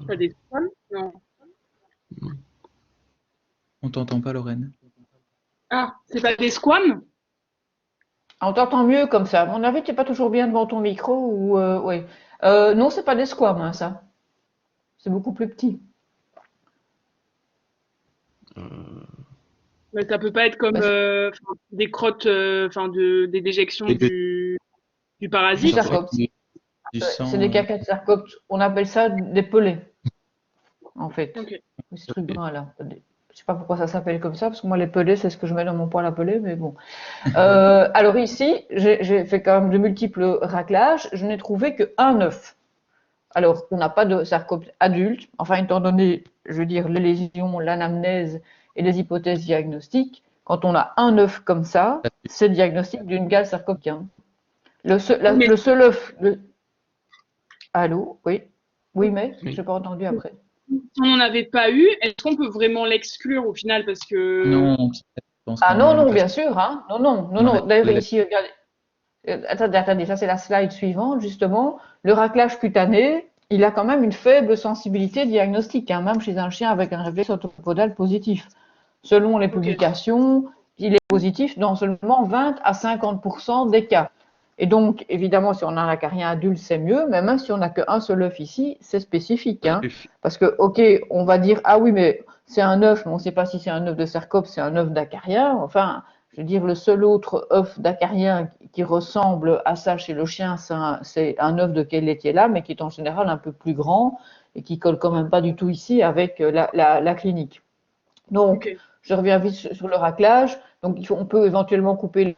Speaker 2: Pas des squames? Non.
Speaker 4: On t'entend pas, Lorraine.
Speaker 2: Ah, c'est pas des squames?
Speaker 1: On t'entend mieux comme ça. À mon avis, tu n'es pas toujours bien devant ton micro ou ouais. Non, c'est pas des squames, hein, ça. C'est beaucoup plus petit.
Speaker 2: Mais ça peut pas être comme
Speaker 1: Bah,
Speaker 2: des crottes, des déjections
Speaker 3: Et des-
Speaker 2: du
Speaker 1: du
Speaker 2: parasite.
Speaker 1: sarcopte.
Speaker 4: Du
Speaker 1: C'est des
Speaker 4: sang.
Speaker 1: caca de sarcopte. On appelle ça des pelets, en fait.
Speaker 2: Ok.
Speaker 1: Ce truc brun là. Je sais pas pourquoi ça s'appelle comme ça, parce que moi les pelés, c'est ce que je mets dans mon poêle à peler, mais bon. Alors ici, j'ai fait quand même de multiples raclages. Je n'ai trouvé qu'un œuf. Alors, on n'a pas de sarcopte adulte. Enfin, étant donné, je veux dire, les lésions, l'anamnèse et les hypothèses diagnostiques, quand on a un œuf comme ça, c'est le diagnostic d'une gale sarcoptique.
Speaker 2: Mais
Speaker 1: Le seul œuf. Allô? Oui. Oui, mais je
Speaker 3: Oui.
Speaker 1: n'ai pas entendu après.
Speaker 2: si on n'en avait pas eu, est-ce qu'on peut vraiment l'exclure au final? Parce que
Speaker 4: Non, je pense
Speaker 1: Ah
Speaker 4: quand
Speaker 1: non,
Speaker 4: même,
Speaker 1: non,
Speaker 4: parce
Speaker 1: bien
Speaker 4: que
Speaker 1: sûr, hein. Non, non, non,
Speaker 4: on a
Speaker 1: non. D'ailleurs,
Speaker 4: le lait.
Speaker 1: ici, regardez. Attendez, ça c'est la slide suivante, justement. Le raclage cutané, il a quand même une faible sensibilité diagnostique, hein, même chez un chien avec un réflexe orthopodal positif. Selon les
Speaker 2: ok,
Speaker 1: publications, il est positif dans seulement 20 à 50% des cas. Et donc, évidemment, si on a un acarien adulte, c'est mieux, mais même si on n'a qu'un seul œuf ici, c'est spécifique, hein. Parce que, ok, on va dire, ah oui, mais c'est un œuf, mais on ne sait pas si c'est un œuf de cercops, c'est un œuf d'acarien. Enfin, je veux dire, le seul autre œuf d'acarien qui ressemble à ça chez le chien, c'est un œuf de Kellettiella, mais qui est en général un peu plus grand et qui colle quand même pas du tout ici avec la clinique. Donc,
Speaker 2: ok.
Speaker 1: je reviens vite sur le raclage. Donc, on peut éventuellement couper les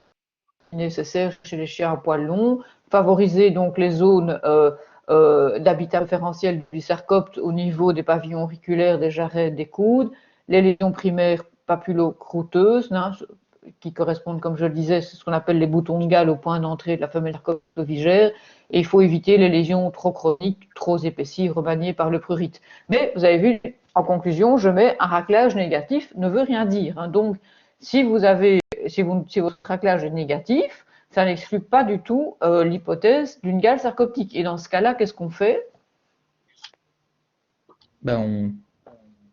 Speaker 1: nécessaires chez les chiens à poil long, favoriser donc les zones d'habitat préférentiel du cercopte au niveau des pavillons auriculaires, des jarrets, des coudes, les lésions primaires papulo-croûteuses, hein, qui correspondent, comme je le disais, c'est ce qu'on appelle les boutons de Gall au point d'entrée de la femelle cercopte ovigère. Et il faut éviter les lésions trop chroniques, trop épaissies, remaniées par le prurite. Mais vous avez vu, en conclusion, je mets un raclage négatif ne veut rien dire, hein. Donc, si votre raclage est négatif, ça n'exclut pas du tout l'hypothèse d'une gale sarcoptique. Et dans ce cas-là, qu'est-ce qu'on fait?
Speaker 4: Ben, on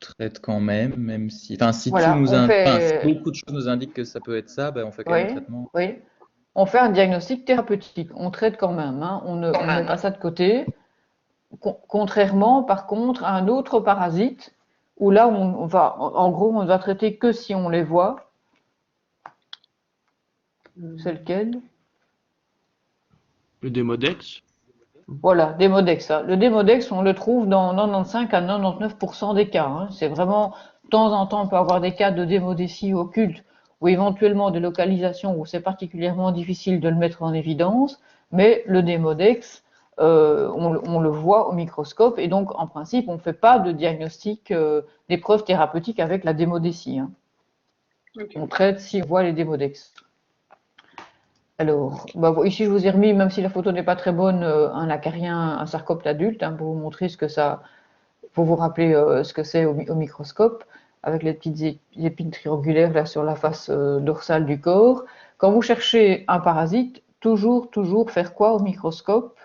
Speaker 4: traite quand même, même si, enfin, si
Speaker 1: Voilà, on
Speaker 4: si
Speaker 1: fait,
Speaker 4: beaucoup de choses nous indiquent que ça peut être ça, ben, on fait quand même le
Speaker 1: oui,
Speaker 4: traitement.
Speaker 1: oui, on fait un diagnostic thérapeutique. On traite quand même, hein. On ne met pas ça de côté. Contrairement, par contre, à un autre parasite où là, on va, en gros, on ne va traiter que si on les voit. C'est lequel?
Speaker 3: Le Démodex.
Speaker 1: Voilà, Démodex, hein. Le Démodex, on le trouve dans 95 à 99% des cas, hein. C'est vraiment, de temps en temps, on peut avoir des cas de démodécie occulte ou éventuellement des localisations où c'est particulièrement difficile de le mettre en évidence, mais le Démodex, on le voit au microscope et donc, en principe, on ne fait pas de diagnostic, d'épreuve thérapeutique avec la démodécie, hein.
Speaker 2: Ok.
Speaker 1: On traite si on voit les Démodex. Alors, bah, ici je vous ai remis, même si la photo n'est pas très bonne, un acarien, un sarcopte adulte, hein, pour vous montrer ce que ça, pour vous rappeler ce que c'est au microscope, avec les petites épines triangulaires là sur la face dorsale du corps. Quand vous cherchez un parasite, toujours faire quoi au microscope?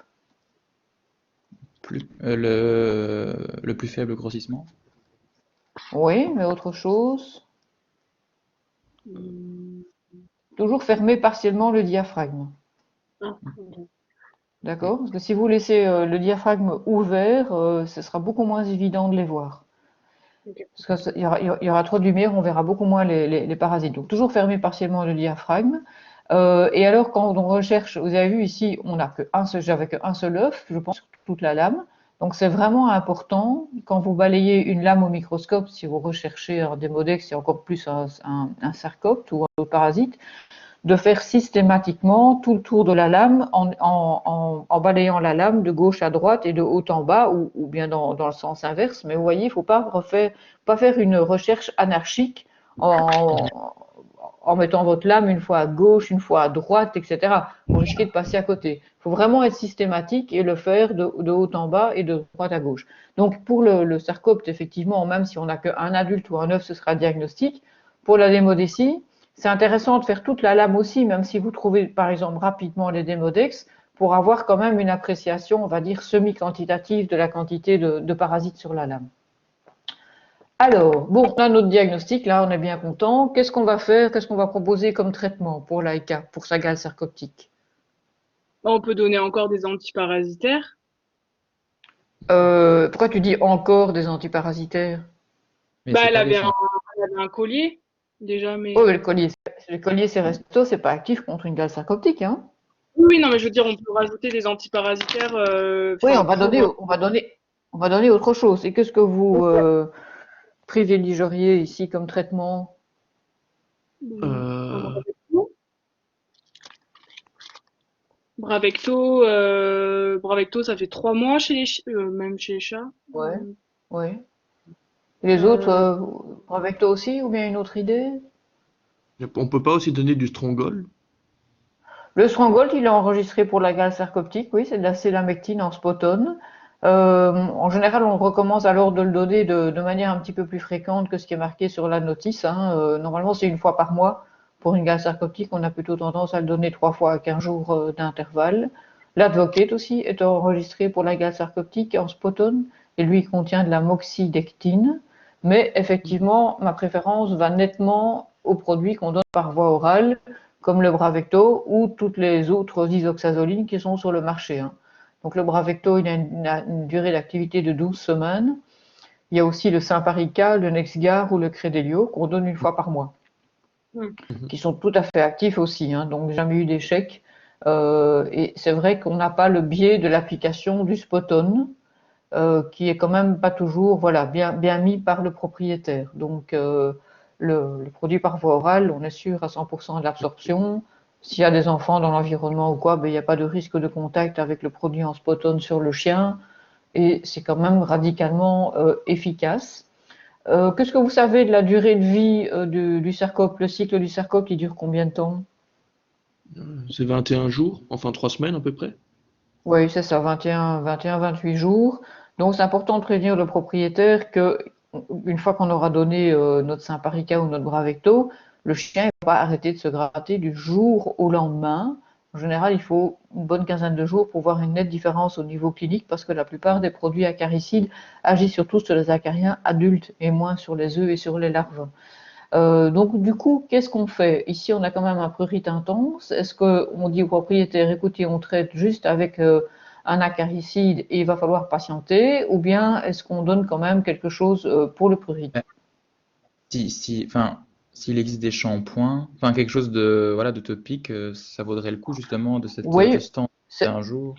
Speaker 4: Le plus faible grossissement.
Speaker 1: Oui, mais autre chose.
Speaker 2: Hum,
Speaker 1: Toujours fermer partiellement le diaphragme.
Speaker 2: ah, ok.
Speaker 1: D'accord? Parce que si vous laissez le diaphragme ouvert, ce sera beaucoup moins évident de les voir.
Speaker 2: Ok.
Speaker 1: Parce qu'il y aura trop de lumière, on verra beaucoup moins les parasites. Donc toujours fermer partiellement le diaphragme. Et alors quand on recherche, vous avez vu ici, on n'a j'avais qu'un seul œuf, je pense, toute la lame. Donc c'est vraiment important quand vous balayez une lame au microscope, si vous recherchez un démodex et encore plus un sarcopte ou un autre parasite, de faire systématiquement tout le tour de la lame en balayant la lame de gauche à droite et de haut en bas ou bien dans le sens inverse. Mais vous voyez, il ne faut pas faire une recherche anarchique en mettant votre lame une fois à gauche, une fois à droite, etc. Vous risquez de passer à côté. Il faut vraiment être systématique et le faire de haut en bas et de droite à gauche. Donc pour le sarcopte, effectivement, même si on n'a qu'un adulte ou un œuf, ce sera diagnostic. Pour la démodécie, c'est intéressant de faire toute la lame aussi, même si vous trouvez par exemple rapidement les démodex, pour avoir quand même une appréciation, on va dire, semi-quantitative de la quantité de parasites sur la lame. Alors, bon, on a notre diagnostic, là, on est bien content. Qu'est-ce qu'on va faire? Qu'est-ce qu'on va proposer comme traitement pour l'AICA, pour sa gale sarcoptique?
Speaker 2: On peut donner encore des antiparasitaires.
Speaker 1: Pourquoi tu dis encore des antiparasitaires?
Speaker 4: Mais
Speaker 2: Bah,
Speaker 4: c'est pas des champs.
Speaker 2: elle avait un collier déjà,
Speaker 1: Oh,
Speaker 2: mais
Speaker 1: le collier Seresto, c'est pas actif contre une gale sarcoptique, hein?
Speaker 2: oui, oui, non, mais je veux dire, on peut rajouter des antiparasitaires,
Speaker 1: Oui,
Speaker 2: enfin pour.
Speaker 1: on va donner autre chose. Et qu'est-ce que vous privilégieriez ici comme traitement?
Speaker 2: Un
Speaker 3: Euh,
Speaker 2: Bravecto. Bravecto, ça fait 3 mois chez même chez les chats.
Speaker 1: Ouais, ouais. Et les autres,
Speaker 2: Euh,
Speaker 1: avec toi aussi, ou bien une autre idée?
Speaker 3: on peut pas aussi donner du Strongol?
Speaker 1: Le Stronghold, il est enregistré pour la gale sarcoptique, oui, c'est de la sélamectine en spotone. En général, on recommence alors de le donner de manière un petit peu plus fréquente que ce qui est marqué sur la notice, hein. Normalement, c'est une fois par mois. Pour une gale sarcoptique, on a plutôt tendance à le donner 3 fois à 15 jours d'intervalle. L'Advocate aussi est enregistré pour la gale sarcoptique en spotone et lui contient de la moxidectine. Mais effectivement, ma préférence va nettement aux produits qu'on donne par voie orale, comme le Bravecto ou toutes les autres isoxazolines qui sont sur le marché, hein. Donc le Bravecto, il a une durée d'activité de 12 semaines. Il y a aussi le Simparica, le Nexgar ou le Credelio qu'on donne une fois par mois, qui sont tout à fait actifs aussi, hein, donc jamais eu d'échec. Et c'est vrai qu'on n'a pas le biais de l'application du Spotone, qui est quand même pas toujours voilà, bien mis par le propriétaire. Donc le produit par voie orale, on est sûr à 100% de l'absorption. S'il y a des enfants dans l'environnement ou quoi, ben, il n'y a pas de risque de contact avec le produit en spotone sur le chien et c'est quand même radicalement efficace. Qu'est-ce que vous savez de la durée de vie du cercope? Le cycle du cercope, il dure combien de temps?
Speaker 3: C'est 21 jours, enfin 3 semaines à peu près.
Speaker 1: Oui, c'est ça, 28 jours. Donc, c'est important de prévenir le propriétaire que, une fois qu'on aura donné notre Simparica ou notre Bravecto, le chien ne va pas arrêter de se gratter du jour au lendemain. En général, il faut une bonne quinzaine de jours pour voir une nette différence au niveau clinique parce que la plupart des produits acaricides agissent surtout sur les acariens adultes et moins sur les œufs et sur les larves. Donc, du coup, qu'est-ce qu'on fait? Ici, on a quand même un prurite intense. Est-ce qu'on dit au propriétaire, écoutez, on traite juste avec un acaricide et il va falloir patienter, ou bien est-ce qu'on donne quand même quelque chose pour le prurite?
Speaker 4: Enfin, s'il existe des shampoings, enfin quelque chose de voilà de topique, ça vaudrait le coup justement de
Speaker 1: Oui,
Speaker 4: ce temps
Speaker 1: c'est-
Speaker 4: d'un jour.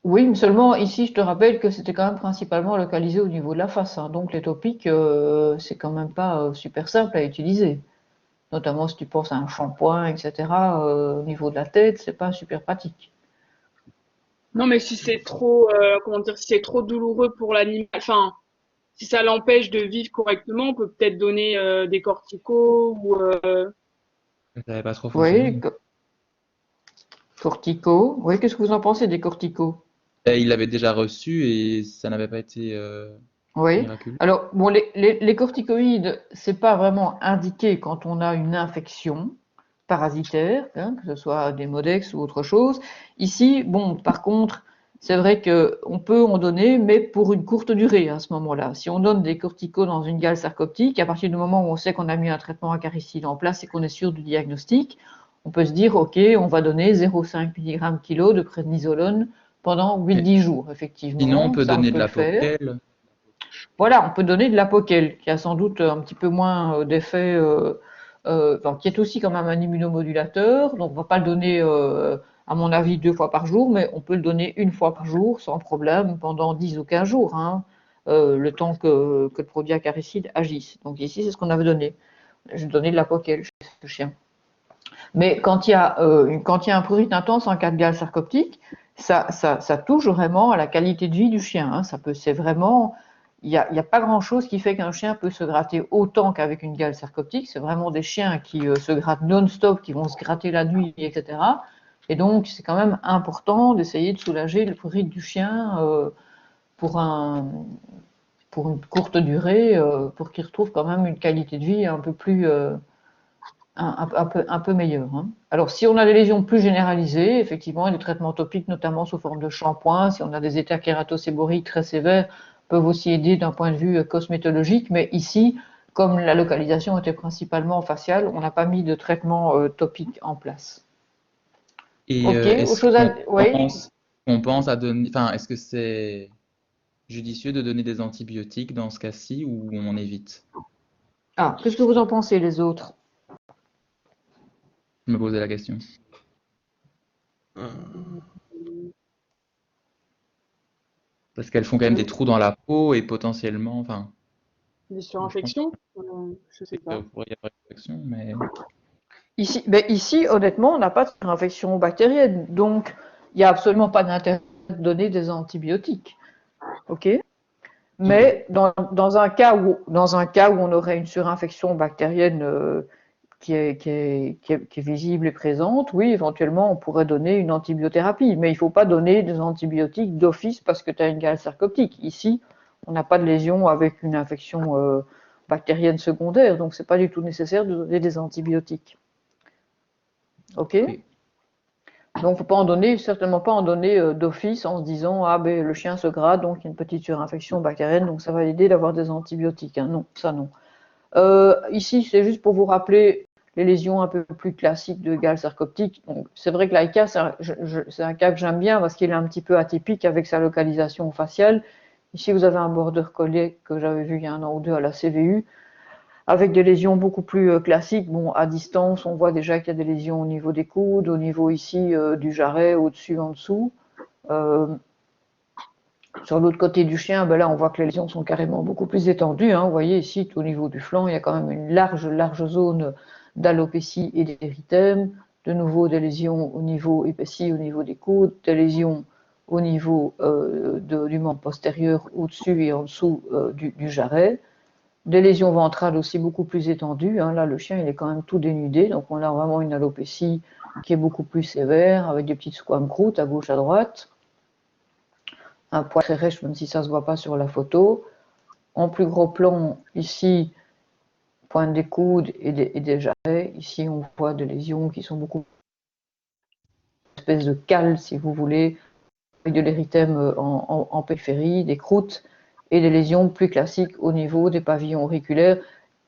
Speaker 1: oui, mais seulement ici, je te rappelle que c'était quand même principalement localisé au niveau de la face, hein. Donc, les topiques, c'est quand même pas super simple à utiliser. Notamment si tu penses à un shampoing, etc. Au niveau de la tête, c'est pas super pratique.
Speaker 2: Non, mais si c'est trop, comment dire, si c'est trop douloureux pour l'animal, enfin, si ça l'empêche de vivre correctement, on peut peut-être donner des corticos ou
Speaker 4: Ça n'avait pas trop
Speaker 1: Oui,
Speaker 4: fonctionné.
Speaker 1: corticos. Oui, qu'est-ce que vous en pensez des corticos?
Speaker 4: Et il l'avait déjà reçu et ça n'avait pas été
Speaker 1: Oui.
Speaker 4: miraculeux.
Speaker 1: Alors, bon, les corticoïdes, c'est pas vraiment indiqué quand on a une infection parasitaire, hein, que ce soit des Modex ou autre chose. Ici, bon, par contre, c'est vrai que on peut en donner, mais pour une courte durée à ce moment-là. Si on donne des corticos dans une gale sarcoptique, à partir du moment où on sait qu'on a mis un traitement acaricide en place et qu'on est sûr du diagnostic, on peut se dire, OK, on va donner 0,5 mg/kg de prednisolone pendant
Speaker 4: Et
Speaker 1: 8-10 jours,
Speaker 4: sinon, on
Speaker 1: effectivement,
Speaker 4: peut
Speaker 1: ça on
Speaker 4: donner de
Speaker 1: peut le
Speaker 4: la
Speaker 1: faire.
Speaker 4: poquel.
Speaker 1: Voilà, on peut donner de l'apoquel, qui a sans doute un petit peu moins d'effet, enfin, qui est aussi quand même un immunomodulateur. Donc, on ne va pas le donner, à mon avis, 2 fois par jour, mais on peut le donner une fois par jour sans problème pendant 10 ou 15 jours, hein, le temps que le produit acaricide agisse. Donc, ici, c'est ce qu'on avait donné. J'ai donné de l'apoquel chez ce chien. Mais quand il y a un prurite intense en cas de gale sarcoptique, ça touche vraiment à la qualité de vie du chien, hein. C'est vraiment, il y a pas grand-chose qui fait qu'un chien peut se gratter autant qu'avec une gale sarcoptique. C'est vraiment des chiens qui se grattent non-stop, qui vont se gratter la nuit, etc. Et donc, c'est quand même important d'essayer de soulager le prurite du chien pour pour une courte durée, pour qu'il retrouve quand même une qualité de vie un peu plus, un peu meilleur, hein. Alors, si on a des lésions plus généralisées, effectivement, les traitements topiques, notamment sous forme de shampoing, si on a des états kératoséboriques très sévères, peuvent aussi aider d'un point de vue cosmétologique. Mais ici, comme la localisation était principalement faciale, on n'a pas mis de traitement topique en place.
Speaker 4: Et
Speaker 1: Ok, autre
Speaker 4: est-ce
Speaker 1: chose à... Oui.
Speaker 4: qu'on pense à donner, enfin, est-ce que c'est judicieux de donner des antibiotiques dans ce cas-ci ou on évite?
Speaker 1: Ah, qu'est-ce que vous en pensez, les autres?
Speaker 4: Je me posais la question.
Speaker 3: Euh,
Speaker 4: Parce qu'elles font quand même des trous dans la peau et potentiellement, enfin,
Speaker 2: des
Speaker 4: je pense
Speaker 2: surinfections, je sais
Speaker 4: qu'il
Speaker 2: pas.
Speaker 4: pourrait y avoir une infection, mais
Speaker 1: Ici, honnêtement, on n'a pas d'infection bactérienne, donc il n'y a absolument pas d'intérêt de donner des antibiotiques. Ok?
Speaker 4: ok.
Speaker 1: Mais dans un cas où on aurait une surinfection bactérienne qui est visible et présente, oui, éventuellement, on pourrait donner une antibiothérapie, mais il ne faut pas donner des antibiotiques d'office parce que tu as une gale sarcoptique. Ici, on n'a pas de lésion avec une infection bactérienne secondaire, donc ce n'est pas du tout nécessaire de donner des antibiotiques. OK?
Speaker 4: Oui.
Speaker 1: Donc, il ne faut pas en donner, certainement pas en donner d'office en se disant ah ben le chien se gratte, donc il y a une petite surinfection bactérienne, donc ça va l'aider d'avoir des antibiotiques. Hein. Non, ça non. Ici, c'est juste pour vous rappeler les lésions un peu plus classiques de gale sarcoptique. C'est vrai que l'ICA, c'est un cas que j'aime bien parce qu'il est un petit peu atypique avec sa localisation faciale. Ici, vous avez un border collie que j'avais vu il y a 1 an ou 2 à la CVU, avec des lésions beaucoup plus classiques. Bon, à distance, on voit déjà qu'il y a des lésions au niveau des coudes, au niveau ici du jarret, au-dessus, en dessous. Sur l'autre côté du chien, ben là, on voit que les lésions sont carrément beaucoup plus étendues. Hein. Vous voyez ici, au niveau du flanc, il y a quand même une large zone d'alopécie et d'érythème. De nouveau, des lésions au niveau épaissi, au niveau des coudes, des lésions au niveau du membre postérieur, au-dessus et en dessous du jarret. Des lésions ventrales aussi beaucoup plus étendues. Hein. Là, le chien, il est quand même tout dénudé, donc on a vraiment une alopécie qui est beaucoup plus sévère, avec des petites squames-croûtes à gauche, à droite. Un poil très rêche, même si ça ne se voit pas sur la photo. En plus gros plan, ici, pointe des coudes et des jarrets. Ici, on voit des lésions qui sont beaucoup une espèce de cale, si vous voulez, avec de l'érythème en périphérie, des croûtes et des lésions plus classiques au niveau des pavillons auriculaires.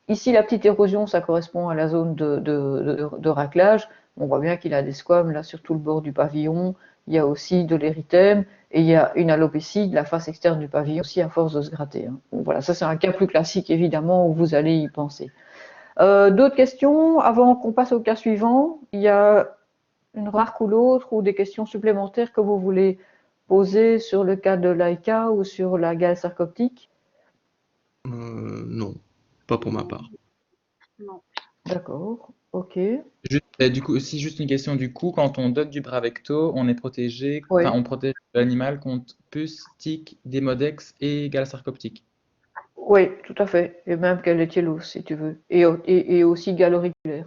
Speaker 1: Ici, la petite érosion, ça correspond à la zone de raclage. On voit bien qu'il a des squames là sur tout le bord du pavillon. Il y a aussi de l'érythème et il y a une alopécie de la face externe du pavillon aussi à force de se gratter. Hein. Bon, voilà, ça c'est un cas plus classique évidemment où vous allez y penser. D'autres questions avant qu'on passe au cas suivant? Il y a une remarque ou l'autre ou des questions supplémentaires que vous voulez poser sur le cas de l'ICA ou sur la gale sarcoptique?
Speaker 3: Non, pas pour ma part.
Speaker 2: Non.
Speaker 1: D'accord, ok.
Speaker 4: Du coup, aussi juste une question du coup, quand on donne du Bravecto, on est protégé,
Speaker 1: Oui.
Speaker 4: enfin on protège l'animal contre puce, tique, démodex et gale sarcoptique.
Speaker 1: Oui, tout à fait. Et même Galettielos, si tu veux. Et aussi gale auriculaire.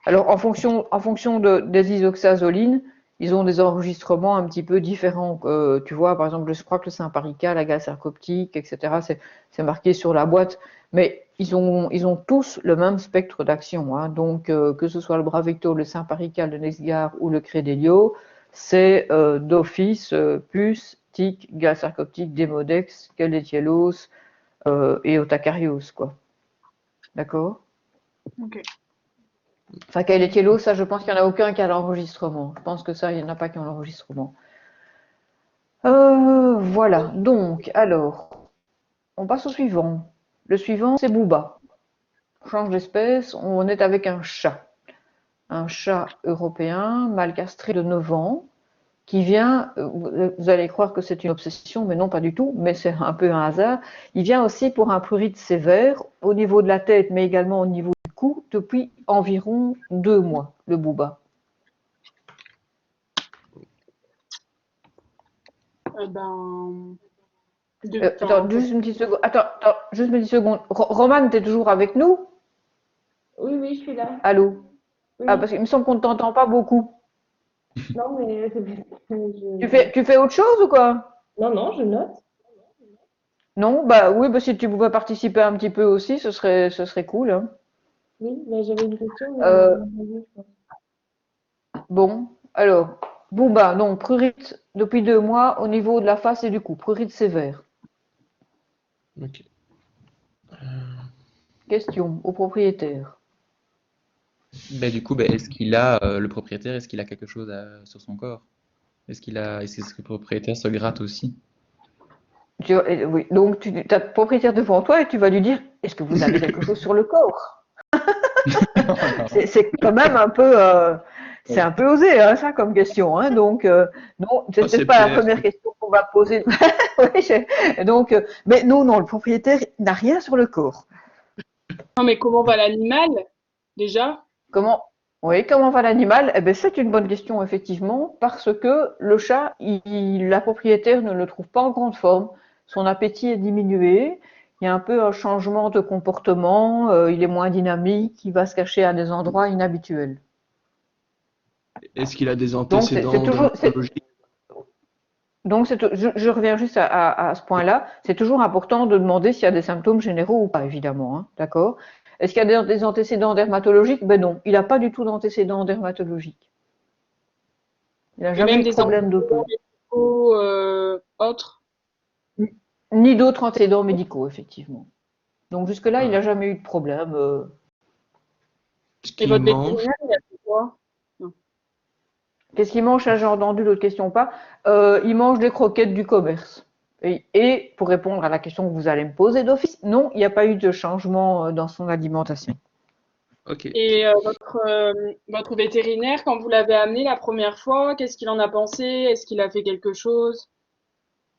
Speaker 1: Alors, en fonction des isoxazolines, ils ont des enregistrements un petit peu différents. Tu vois, par exemple, je crois que le Simparica, la gale sarcoptique, etc., c'est marqué sur la boîte. Mais ils ont tous le même spectre d'action. Hein. Donc, que ce soit le Bravecto, le Simparica, le Nexgard ou le Credelio, c'est d'office puce, tique, gale sarcoptique, démodex, Galettielos et Otacarios, quoi. D'accord?
Speaker 2: Ok.
Speaker 1: Enfin, Galettielos, ça, je pense qu'il n'y en a aucun qui a l'enregistrement. Je pense que ça, il n'y en a pas qui ont l'enregistrement. Voilà. Donc, alors, on passe au suivant. Le suivant, c'est Booba. On change d'espèce. On est avec un chat. Un chat européen, mâle castré de 9 ans, qui vient, vous allez croire que c'est une obsession, mais non, pas du tout, mais c'est un peu un hasard. Il vient aussi pour un prurite sévère au niveau de la tête, mais également au niveau du cou, depuis environ 2 mois, le Booba. Attends, juste une petite seconde. Attends, juste une petite seconde. Romane, t'es toujours avec nous?
Speaker 5: Oui, oui, je suis là.
Speaker 1: Allô?
Speaker 5: Oui.
Speaker 1: Ah, parce qu'il me semble qu'on ne t'entend pas beaucoup.
Speaker 5: Non, mais
Speaker 1: Tu fais autre chose ou quoi?
Speaker 5: Non, non, je note.
Speaker 1: Non? Bah oui, bah, si tu pouvais participer un petit peu aussi, ce serait cool. Hein.
Speaker 5: Oui, mais j'avais une question, mais
Speaker 1: Euh,
Speaker 5: je pense.
Speaker 1: Bon, alors, Booba, donc prurite depuis 2 mois au niveau de la face et du cou, prurite sévère.
Speaker 3: Ok.
Speaker 1: Question au propriétaire.
Speaker 4: Du coup, est-ce qu'il a le propriétaire, est-ce qu'il a quelque chose sur son corps? Est-ce que le propriétaire se gratte aussi?
Speaker 1: Oui, donc tu as le propriétaire devant toi et tu vas lui dire, est-ce que vous avez quelque chose sur le corps? C'est quand même un peu, c'est un peu osé, hein, ça, comme question. Hein, donc, non, c'est
Speaker 3: c'est
Speaker 1: pas la
Speaker 3: Pierre.
Speaker 1: première question qu'on va poser. Oui, donc, mais non, le propriétaire n'a rien sur le corps.
Speaker 2: Non, mais comment va l'animal, déjà?
Speaker 1: Comment va l'animal? Eh ben, c'est une bonne question, effectivement, parce que le chat, la propriétaire ne le trouve pas en grande forme. Son appétit est diminué. il y a un peu un changement de comportement, il est moins dynamique, il va se cacher à des endroits inhabituels.
Speaker 3: Est-ce qu'il a des
Speaker 1: Donc, c'est
Speaker 3: antécédents
Speaker 1: toujours,
Speaker 3: dermatologiques?
Speaker 1: donc je reviens juste à ce point-là. C'est toujours important de demander s'il y a des symptômes généraux ou pas, évidemment, hein, d'accord? Est-ce qu'il y a des antécédents dermatologiques? Ben non, il n'a pas du tout d'antécédents dermatologiques. Il n'a
Speaker 2: Et
Speaker 1: jamais
Speaker 2: même
Speaker 1: eu de
Speaker 2: des
Speaker 1: problème de
Speaker 2: antécédents
Speaker 1: peau.
Speaker 2: médicaux autres.
Speaker 1: Ni d'autres antécédents médicaux, effectivement. Donc jusque-là, il
Speaker 3: Ah.
Speaker 1: n'a jamais eu de problème.
Speaker 3: Est-ce
Speaker 2: Et
Speaker 3: qu'il
Speaker 2: votre
Speaker 3: mange?
Speaker 2: vétérinaire, il a fait quoi? Non.
Speaker 1: Qu'est-ce qu'il mange? Ça, j'ai entendu l'autre question pas. Il mange des croquettes du commerce. Et pour répondre à la question que vous allez me poser d'office, non, il n'y a pas eu de changement dans son alimentation.
Speaker 3: Ok.
Speaker 2: Et votre vétérinaire, quand vous l'avez amené la première fois, qu'est-ce qu'il en a pensé? Est-ce qu'il a fait quelque chose?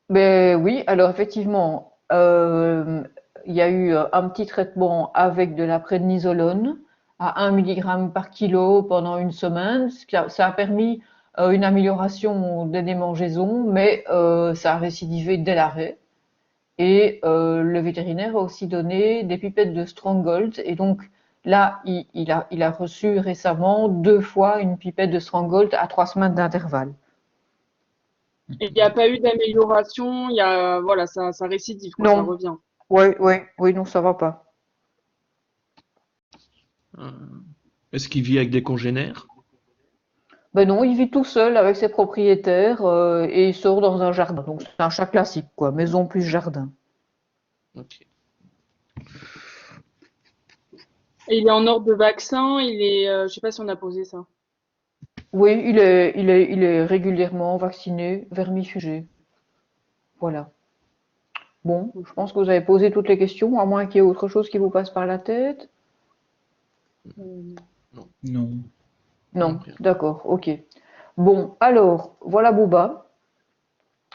Speaker 1: Ben oui, alors effectivement, il y a eu un petit traitement avec de la prednisolone à 1 mg par kilo pendant une semaine. Ça a permis une amélioration des démangeaisons, mais ça a récidivé dès l'arrêt. Et le vétérinaire a aussi donné des pipettes de Stronghold. Et donc là, il a reçu récemment 2 fois une pipette de Stronghold à 3 semaines d'intervalle.
Speaker 2: Et il n'y a pas eu d'amélioration, il y a, voilà, ça récidive, quoi, ça
Speaker 1: Non,
Speaker 2: revient.
Speaker 1: oui, non, ça va pas.
Speaker 3: Euh, Est-ce qu'il vit avec des congénères?
Speaker 1: Ben non, il vit tout seul avec ses propriétaires et il sort dans un jardin. Donc c'est un chat classique, quoi, maison plus jardin.
Speaker 3: Ok.
Speaker 2: Et il est en ordre de vaccin, je sais pas si on a posé ça.
Speaker 1: Oui, il est régulièrement vacciné, vermifugé. Voilà. Bon, je pense que vous avez posé toutes les questions, à moins qu'il y ait autre chose qui vous passe par la tête.
Speaker 2: Euh,
Speaker 4: Non.
Speaker 1: Non,
Speaker 3: Rien.
Speaker 1: d'accord, ok. Bon, alors, voilà Booba,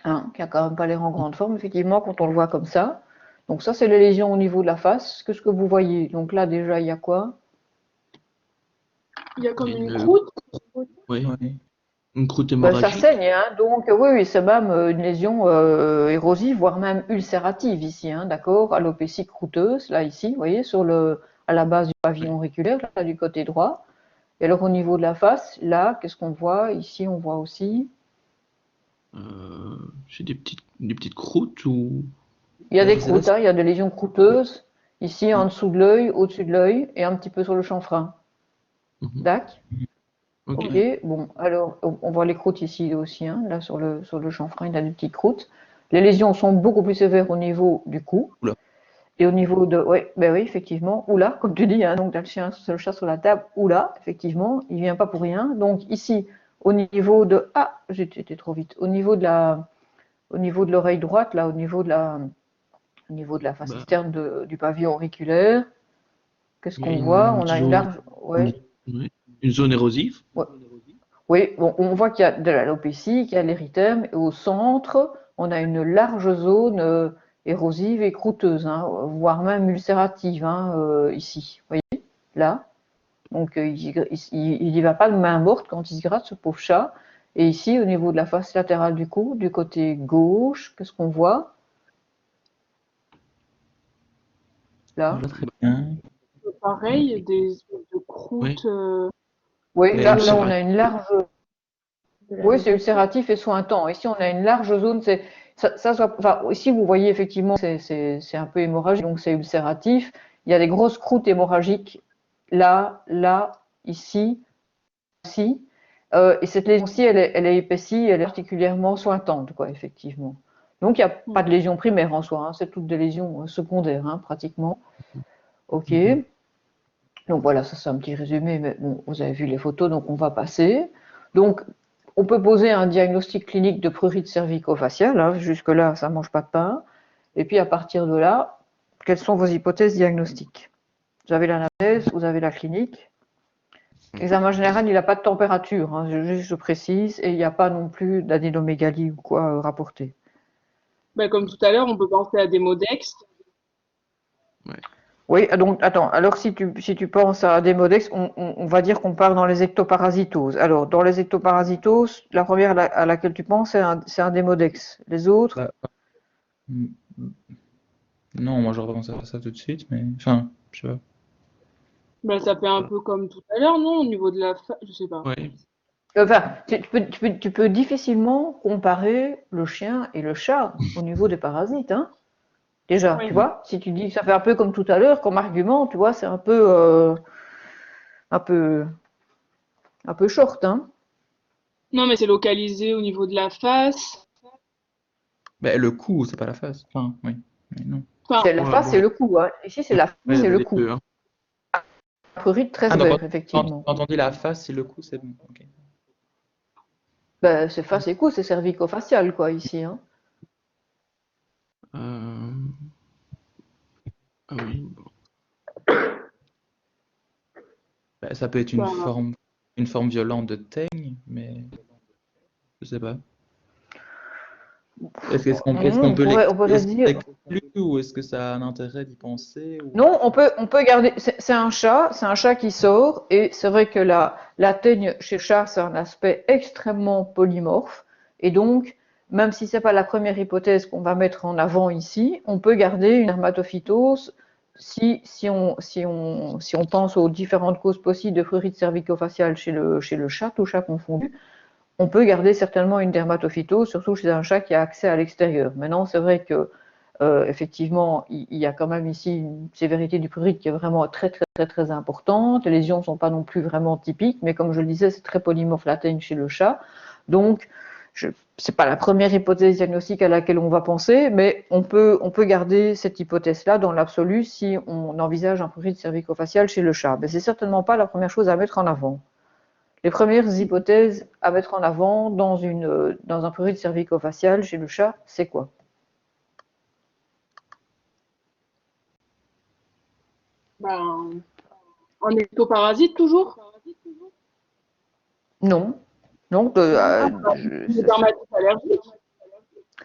Speaker 1: hein, qui a quand même pas l'air en grande forme, effectivement, quand on le voit comme ça. Donc ça, c'est les lésions au niveau de la face. Qu'est-ce que vous voyez? Donc là, déjà, il y a quoi?
Speaker 2: Il y a comme
Speaker 3: Il y a
Speaker 2: une
Speaker 3: une,
Speaker 2: croûte.
Speaker 3: oui,
Speaker 4: Ouais.
Speaker 3: une croûte
Speaker 1: Ben, ça
Speaker 3: hémorragique.
Speaker 1: saigne, hein. Donc oui, oui, c'est même une lésion érosive, voire même ulcérative ici, hein, d'accord? Alopécie croûteuse, là, ici, vous voyez, à la base du pavillon
Speaker 3: Oui.
Speaker 1: auriculaire, là, du côté droit. Et alors au niveau de la face, là, qu'est-ce qu'on voit? Ici, on voit aussi.
Speaker 3: C'est des petites croûtes ou
Speaker 1: Il y a des
Speaker 4: Je sais pas
Speaker 1: croûtes,
Speaker 4: si.
Speaker 1: hein, il y a des lésions croûteuses, ici en dessous de l'œil, au-dessus de l'œil, et un petit peu sur le chanfrein.
Speaker 3: Mhm.
Speaker 1: Dac?
Speaker 3: Ok.
Speaker 1: Ok, bon, alors on voit les croûtes ici aussi, hein, là sur le chanfrein, il y a des petites croûtes. Les lésions sont beaucoup plus sévères au niveau du cou
Speaker 3: Oula.
Speaker 1: et au niveau de, ouais, ben oui, effectivement, oula, comme tu dis, hein, donc t'as le chat sur la table, oula, effectivement, il vient pas pour rien. Donc ici, au niveau de, ah, j'étais trop vite, au niveau de l'oreille droite, là, au niveau de la face
Speaker 3: Bah,
Speaker 1: externe du pavillon auriculaire, qu'est-ce
Speaker 3: il y a
Speaker 1: qu'on voit?
Speaker 3: une
Speaker 1: On a une
Speaker 3: zone,
Speaker 1: large,
Speaker 3: une,
Speaker 1: ouais,
Speaker 3: ouais, une zone érosive.
Speaker 1: ouais. Oui, bon, on voit qu'il y a de l'alopécie, qu'il y a l'érythème, et au centre, on a une large zone érosive et croûteuse, hein, voire même ulcérative, hein, ici. Vous voyez, là. Donc, il y va pas de main morte quand il se gratte, ce pauvre chat. Et ici, au niveau de la face latérale du cou, du côté gauche, qu'est-ce qu'on voit?
Speaker 4: Je
Speaker 1: Là.
Speaker 4: vois très bien.
Speaker 2: Pareil, des espèces de
Speaker 3: Oui,
Speaker 2: croûtes
Speaker 1: Oui,
Speaker 3: mais
Speaker 1: là,
Speaker 2: boulonneuses.
Speaker 1: on a une large.
Speaker 5: De
Speaker 1: Oui, c'est
Speaker 5: l'alopécie.
Speaker 1: ulcératif et sointant. Ici, on a une large zone. Enfin, ici, vous voyez effectivement, c'est un peu hémorragique, donc c'est ulcératif. Il y a des grosses croûtes hémorragiques là, là, ici, ici. Et cette lésion-ci, elle est épaissie, elle est particulièrement sointante, quoi, effectivement. Donc, il n'y a pas de lésion primaire en soi, hein, c'est toutes des lésions secondaires, hein, pratiquement. OK.
Speaker 3: mhm.
Speaker 1: Donc voilà, ça c'est un petit résumé, mais bon, vous avez vu les photos, donc on va passer. Donc, on peut poser un diagnostic clinique de prurite cervico-faciale, hein, jusque-là, ça ne mange pas de pain. Et puis à partir de là, quelles sont vos hypothèses diagnostiques? Vous avez l'anamnèse, vous avez la clinique. L'examen général, il n'a pas de température, hein, je précise, et il n'y a pas non plus d'adénomégalie ou quoi rapporté.
Speaker 2: Ben, comme tout à l'heure, on peut penser à des Modex.
Speaker 3: Ouais.
Speaker 1: Oui, donc attends, alors si tu penses à des modex, on va dire qu'on part dans les ectoparasitoses. Alors, dans les ectoparasitoses, la première à laquelle tu penses, c'est un démodex. Les autres,
Speaker 4: Bah, mm, Non, moi j'aurais pensé à ça tout de suite, mais enfin, je sais pas.
Speaker 2: Ben, ça fait un peu comme tout à l'heure, non? Au niveau de la je sais pas.
Speaker 3: Ouais.
Speaker 1: Enfin, tu peux difficilement comparer le chien et le chat au niveau des parasites, hein. Déjà, tu
Speaker 2: Oui.
Speaker 1: vois, si tu dis ça fait un peu comme tout à l'heure, comme argument, tu vois, c'est un peu, un peu short, hein.
Speaker 2: Non, mais c'est localisé au niveau de la face.
Speaker 4: Ben, le cou, c'est pas la face. Enfin, oui. Mais non.
Speaker 2: Enfin,
Speaker 1: C'est la
Speaker 3: Ouais,
Speaker 1: face
Speaker 3: bon.
Speaker 1: et le cou, hein. Ici, c'est la face
Speaker 4: Ouais, il y
Speaker 1: et
Speaker 4: avait
Speaker 1: le
Speaker 4: les
Speaker 1: cou.
Speaker 3: deux, hein.
Speaker 1: Prurite très
Speaker 4: Ah, donc
Speaker 1: sévère, effectivement.
Speaker 4: quand on dit la face et le cou, c'est bon. Ok.
Speaker 1: Ben, c'est face et cou, c'est cervico-facial, quoi, ici, hein.
Speaker 3: Euh, Ah oui, bon.
Speaker 4: Ben, ça peut être
Speaker 2: ben,
Speaker 4: une forme violente de teigne, mais je sais pas. Est-ce qu'on peut
Speaker 1: On pourrait dire,
Speaker 4: l'exclure ou est-ce que ça a un intérêt d'y penser ou...
Speaker 1: non, on peut garder. C'est un chat qui sort, et c'est vrai que la teigne chez le chat, c'est un aspect extrêmement polymorphe. Et donc, même si c'est pas la première hypothèse qu'on va mettre en avant ici, on peut garder une dermatophytose si on pense aux différentes causes possibles de prurite cervico-faciale chez le chat, tout chat confondu. On peut garder certainement une dermatophytose, surtout chez un chat qui a accès à l'extérieur. Maintenant, c'est vrai que effectivement, il y a quand même ici une sévérité du prurite qui est vraiment très, très, très, très importante. Les lésions ne sont pas non plus vraiment typiques, mais comme je le disais, c'est très polymorphe la teigne chez le chat. Donc, ce n'est pas la première hypothèse diagnostique à laquelle on va penser, mais on peut garder cette hypothèse-là dans l'absolu si on envisage un prurite cervico-facial chez le chat. Mais c'est certainement pas la première chose à mettre en avant. Les premières hypothèses à mettre en avant dans un prurite cervico-facial chez le chat, c'est quoi?
Speaker 2: ben, en ectoparasite toujours?
Speaker 1: Non, non,
Speaker 2: Une dermatite allergique?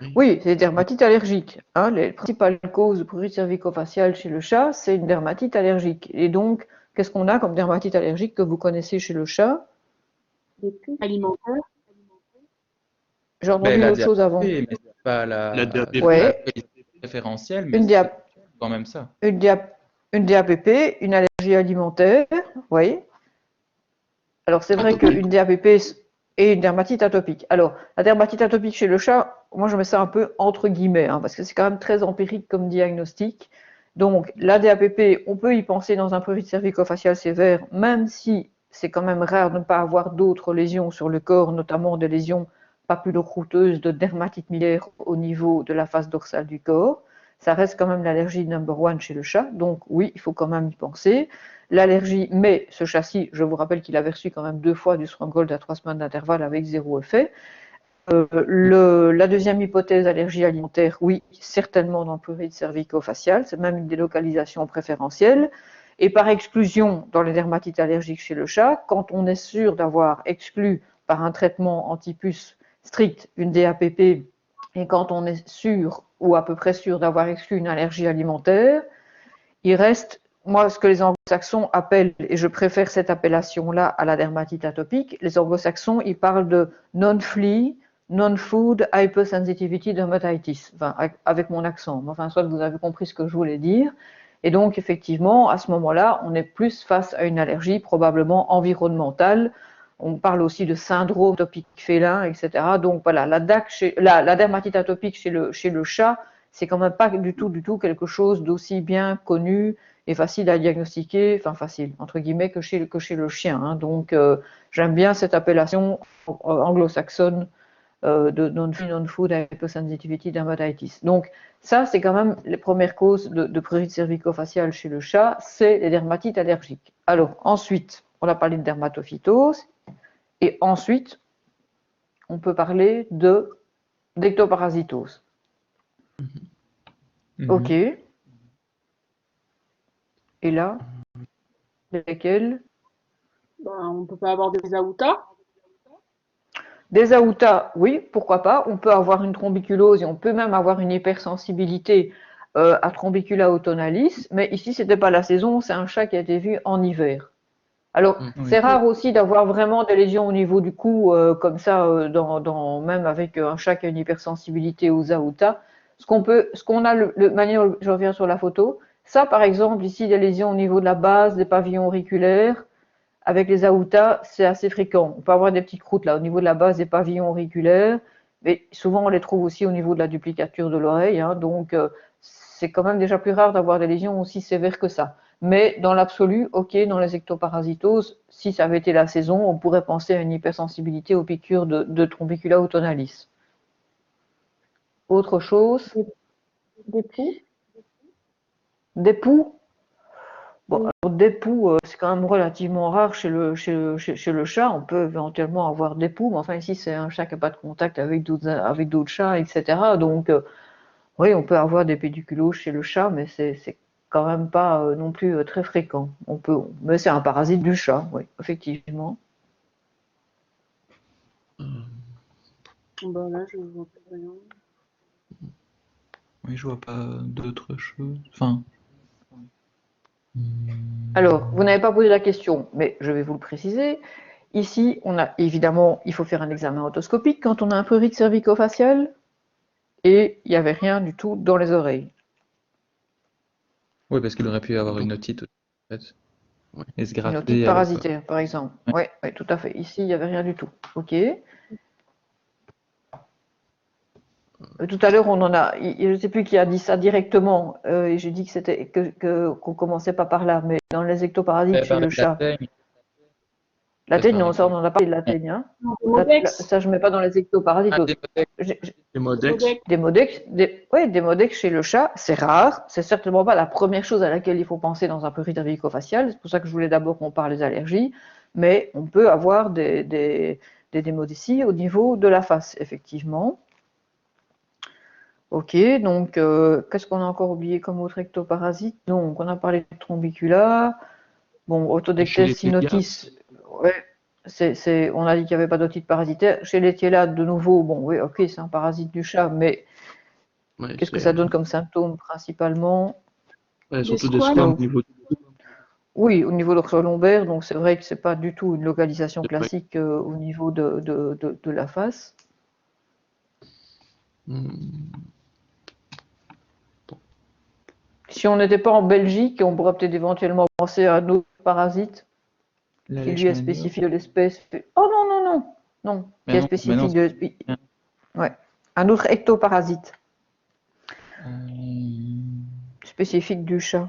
Speaker 3: Oui.
Speaker 1: oui, c'est des dermatites allergiques, hein. Les principales causes de prurite cervico-faciale chez le chat, c'est une dermatite allergique. Et donc, qu'est-ce qu'on a comme dermatite allergique que vous connaissez chez le chat?
Speaker 5: Des puces.
Speaker 2: Alimentaire?
Speaker 1: J'ai
Speaker 4: Ben,
Speaker 1: entendu
Speaker 4: la
Speaker 1: autre chose avant.
Speaker 4: diabète, mais c'est pas
Speaker 3: La
Speaker 4: c'est pas la
Speaker 3: DAPP.
Speaker 1: Ouais,
Speaker 4: qualité préférentielle, mais
Speaker 1: une,
Speaker 4: c'est
Speaker 1: dia-
Speaker 4: quand même ça.
Speaker 1: une, dia- une DAPP, une allergie alimentaire, oui. Alors, c'est vrai
Speaker 3: Atopique.
Speaker 1: qu'une DAPP et une dermatite atopique. Alors, la dermatite atopique chez le chat, moi, je mets ça un peu entre guillemets, hein, parce que c'est quand même très empirique comme diagnostic. Donc, la DAPP, on peut y penser dans un prurite cervico-facial sévère, même si c'est quand même rare de ne pas avoir d'autres lésions sur le corps, notamment des lésions papulocroûteuses de dermatite miliaire au niveau de la face dorsale du corps. Ça reste quand même l'allergie number one chez le chat, donc oui, il faut quand même y penser. L'allergie, mais ce châssis, je vous rappelle qu'il avait reçu quand même 2 fois du Stronghold à 3 semaines d'intervalle avec 0 effet. La deuxième hypothèse, allergie alimentaire, oui, certainement dans le prurite cervico-facial, c'est même une délocalisation préférentielle. Et par exclusion, dans les dermatites allergiques chez le chat, quand on est sûr d'avoir exclu par un traitement anti-puce strict une DAPP, et quand on est sûr ou à peu près sûr d'avoir exclu une allergie alimentaire, il reste, moi, ce que les anglo-saxons appellent, et je préfère cette appellation-là à la dermatite atopique, les anglo-saxons, ils parlent de non-flea, non-food hypersensitivity dermatitis, enfin, avec mon accent. Enfin, soit vous avez compris ce que je voulais dire. Et donc, effectivement, à ce moment-là, on est plus face à une allergie probablement environnementale. On parle aussi de syndrome atopique félin, etc. Donc voilà, la dermatite atopique chez le chat, c'est quand même pas du tout quelque chose d'aussi bien connu et facile à diagnostiquer, enfin facile, entre guillemets, que chez le chien, hein. Donc, j'aime bien cette appellation anglo-saxonne de non-food hypersensitivity dermatitis. Donc, ça, c'est quand même les premières causes de prurite cervico-faciale chez le chat, c'est les dermatites allergiques. Alors, ensuite, on a parlé de dermatophytose, et ensuite, on peut parler d'ectoparasitose. Ok.
Speaker 4: Mhm.
Speaker 1: Et là, lesquels?
Speaker 2: Ben, on peut pas avoir des aoutas?
Speaker 1: Des aoutas, oui, pourquoi pas. On peut avoir une trombiculose et on peut même avoir une hypersensibilité à Trombicula autonalis, mais ici, c'était pas la saison, c'est un chat qui a été vu en hiver. Alors,
Speaker 4: Oui.
Speaker 1: c'est rare aussi d'avoir vraiment des lésions au niveau du cou, comme ça, même avec un chat qui a une hypersensibilité aux aoutas. Ce qu'on a, manière, je reviens sur la photo, ça par exemple, ici, des lésions au niveau de la base des pavillons auriculaires, avec les aortas, c'est assez fréquent. On peut avoir des petites croûtes là au niveau de la base des pavillons auriculaires, mais souvent on les trouve aussi au niveau de la duplicature de l'oreille, hein, donc c'est quand même déjà plus rare d'avoir des lésions aussi sévères que ça. Mais dans l'absolu, ok, dans les ectoparasitoses, si ça avait été la saison, on pourrait penser à une hypersensibilité aux piqûres de Trombicula autonalis. Autre chose,
Speaker 5: Des poux?
Speaker 1: des poux. Bon,
Speaker 5: Oui.
Speaker 1: alors des poux, c'est quand même relativement rare chez le chat. On peut éventuellement avoir des poux, mais enfin ici c'est un chat qui n'a pas de contact avec d'autres chats, etc. Donc oui, on peut avoir des pédiculos chez le chat, mais c'est quand même pas non plus très fréquent. Mais c'est un parasite du chat, oui, effectivement.
Speaker 2: Bah là, je vois pas rien.
Speaker 4: Oui, je vois pas d'autres choses. Enfin.
Speaker 1: Alors, vous n'avez pas posé la question, mais je vais vous le préciser. Ici, on a évidemment, il faut faire un examen otoscopique quand on a un prurite cervico-facial, et il n'y avait rien du tout dans les oreilles.
Speaker 4: Oui, parce qu'il aurait pu avoir une otite, en fait.
Speaker 3: Ouais.
Speaker 4: Et se
Speaker 1: Une otite
Speaker 4: gratter alors.
Speaker 1: parasitaire, par exemple.
Speaker 4: Ouais.
Speaker 1: Oui, tout à fait. Ici, il n'y avait rien du tout. OK. Tout à l'heure, on en a. Je ne sais plus qui a dit ça directement. Et j'ai dit que c'était qu'on commençait pas par là, mais dans les ectoparasites chez
Speaker 4: Par
Speaker 1: le
Speaker 4: la
Speaker 1: chat.
Speaker 4: teigne,
Speaker 1: La
Speaker 4: peut-être
Speaker 1: teigne,
Speaker 4: par
Speaker 1: non, ça, on
Speaker 4: exemple.
Speaker 1: en a parlé de la teigne. Hein.
Speaker 2: Non, Demodex.
Speaker 1: Ça, je ne mets pas dans les
Speaker 4: Ah,
Speaker 1: ectoparasites.
Speaker 4: des modex.
Speaker 3: Les Modex.
Speaker 2: Demodex.
Speaker 1: Des modex chez le chat, c'est rare. C'est certainement pas la première chose à laquelle il faut penser dans un prurite cervico-facial. C'est pour ça que je voulais d'abord qu'on parle des allergies. Mais on peut avoir des démodécies au niveau de la face, effectivement. Ok, donc qu'est-ce qu'on a encore oublié comme autre ectoparasite? Donc, on a parlé de Trombicula. Bon,
Speaker 3: Chez
Speaker 1: Autodectes
Speaker 3: les
Speaker 1: sinotis, ouais, on a dit qu'il n'y avait pas d'otite parasitaire. Chez les Thiélades, de nouveau, bon, oui, ok, c'est un parasite du chat, mais
Speaker 3: Ouais,
Speaker 1: qu'est-ce que ça donne comme symptômes principalement?
Speaker 3: ouais,
Speaker 2: Des
Speaker 3: surtout des
Speaker 2: squames.
Speaker 3: squames au
Speaker 1: Donc,
Speaker 3: niveau
Speaker 1: oui, au niveau dorsal-lombaire, donc c'est vrai que c'est pas du tout une localisation
Speaker 3: de l'oreille.
Speaker 1: classique au niveau de la face.
Speaker 3: Hmm.
Speaker 1: Si on n'était pas en Belgique, on pourrait peut-être éventuellement penser à un autre parasite
Speaker 4: La
Speaker 1: qui lui est
Speaker 4: leishmania.
Speaker 1: spécifique de l'espèce. Oh non, non, non, non, qui est
Speaker 4: Mais non,
Speaker 1: spécifique de
Speaker 4: c'est
Speaker 1: l'espèce.
Speaker 4: rien.
Speaker 1: Ouais, un autre ectoparasite
Speaker 4: Euh,
Speaker 1: spécifique du chat.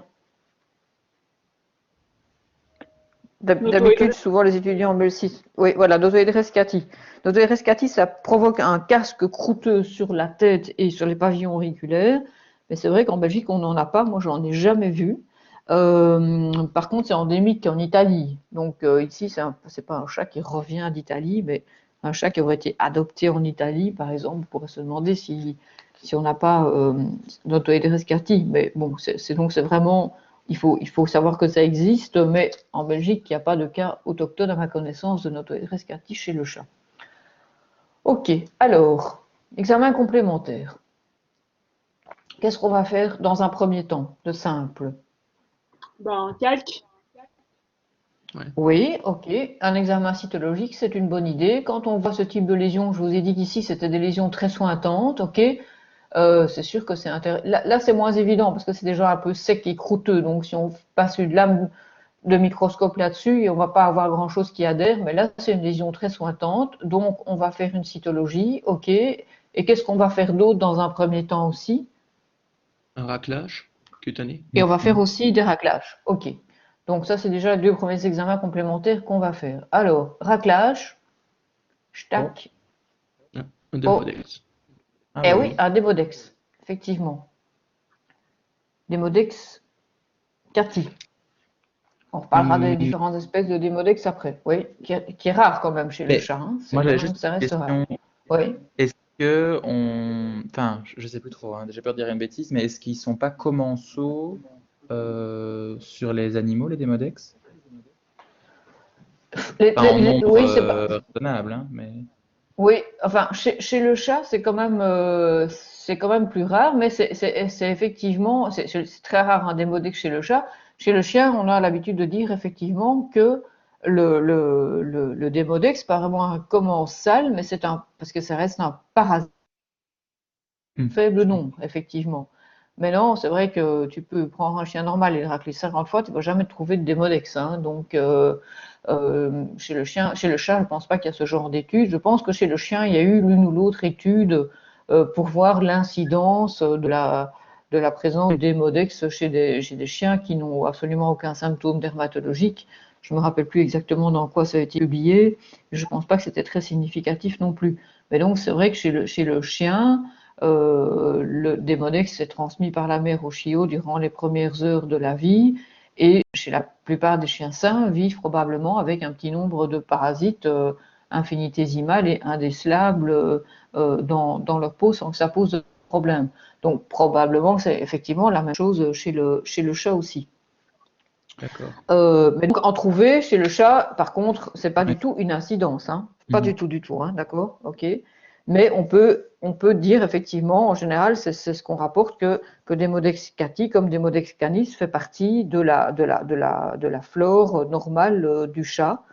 Speaker 2: Notoïdres.
Speaker 1: D'habitude, souvent les étudiants en Belgique. Oui, voilà, Notoïdres rescati. Notoïdres rescati, ça provoque un casque croûteux sur la tête et sur les pavillons auriculaires. Mais c'est vrai qu'en Belgique, on n'en a pas. Moi, j'en ai jamais vu. Par contre, c'est endémique en Italie. Donc ici, c'est pas un chat qui revient d'Italie, mais un chat qui aurait été adopté en Italie, par exemple. On pourrait se demander si on n'a pas Notoïdres rescati. Mais bon, c'est vraiment. Il faut savoir que ça existe, mais en Belgique, il n'y a pas de cas autochtone à ma connaissance de Notoïdres rescati chez le chat. Ok, alors, examen complémentaire. Qu'est-ce qu'on va faire dans un premier temps, de simple?
Speaker 2: Ben, calque.
Speaker 1: Oui, ok. Un examen cytologique, c'est une bonne idée. Quand on voit ce type de lésion, je vous ai dit qu'ici, c'était des lésions très sointantes, ok. C'est sûr que c'est intéressant. Là, c'est moins évident parce que c'est déjà un peu sec et croûteux. Donc, si on passe une lame de microscope là-dessus, on va pas avoir grand-chose qui adhère. Mais là, c'est une lésion très sointante. Donc, on va faire une cytologie, ok. Et qu'est-ce qu'on va faire d'autre dans un premier temps aussi?
Speaker 3: Un raclage cutané.
Speaker 1: Et on va faire aussi des raclages, ok. Donc, ça, c'est déjà les deux premiers examens complémentaires qu'on va faire. Alors, raclage, tac.
Speaker 3: Un
Speaker 1: Oh,
Speaker 3: Demodex.
Speaker 4: Ah
Speaker 1: eh
Speaker 4: bah
Speaker 1: oui,
Speaker 4: oui.
Speaker 1: un démodex, effectivement. Démodex cati. On reparlera des
Speaker 4: Hum,
Speaker 1: différentes espèces de démodex après. Oui, qui est rare quand même chez le
Speaker 4: mais
Speaker 1: chat. Hein. C'est
Speaker 4: moi,
Speaker 1: quand
Speaker 4: j'avais
Speaker 1: même,
Speaker 4: juste
Speaker 1: ça
Speaker 4: une
Speaker 1: reste rare.
Speaker 4: question.
Speaker 1: Oui.
Speaker 4: Est-ce que on. Enfin, je sais plus trop, hein, j'ai peur de dire une bêtise, mais est-ce qu'ils sont pas commensaux sur les animaux, les démodex? Enfin, en nombre
Speaker 1: Oui, c'est pas.
Speaker 4: raisonnable, hein, mais.
Speaker 1: Oui, enfin, chez le chat, c'est quand même plus rare, mais c'est effectivement, c'est très rare un démodex chez le chat. Chez le chien, on a l'habitude de dire effectivement que le démodex, pas vraiment un commensal, mais parce que ça reste un parasite. faible nombre, effectivement. Mais non, c'est vrai que tu peux prendre un chien normal et le racler 50 fois, tu ne vas jamais trouver de démodex, hein. Donc, chez le chien, chez le chat, je ne pense pas qu'il y a ce genre d'études. Je pense que chez le chien, il y a eu l'une ou l'autre étude pour voir l'incidence de la présence du démodex chez des chiens qui n'ont absolument aucun symptôme dermatologique. Je ne me rappelle plus exactement dans quoi ça a été publié. Je ne pense pas que c'était très significatif non plus. Mais donc, c'est vrai que chez le chien, le démodex est transmis par la mère au chiot durant les premières heures de la vie et chez la plupart des chiens sains vivent probablement avec un petit nombre de parasites infinitésimales et indécelables dans leur peau sans que ça pose de problème. Donc probablement c'est effectivement la même chose chez le chat aussi.
Speaker 3: D'accord.
Speaker 1: Mais donc en trouver chez le chat, par contre, c'est pas du
Speaker 4: Ouais.
Speaker 1: tout une incidence, hein. Pas
Speaker 4: Mhm.
Speaker 1: du tout, hein, d'accord, ok. Mais on peut dire effectivement, en général, c'est ce qu'on rapporte que Demodex cati, comme Demodex canis, fait partie de la flore normale du chat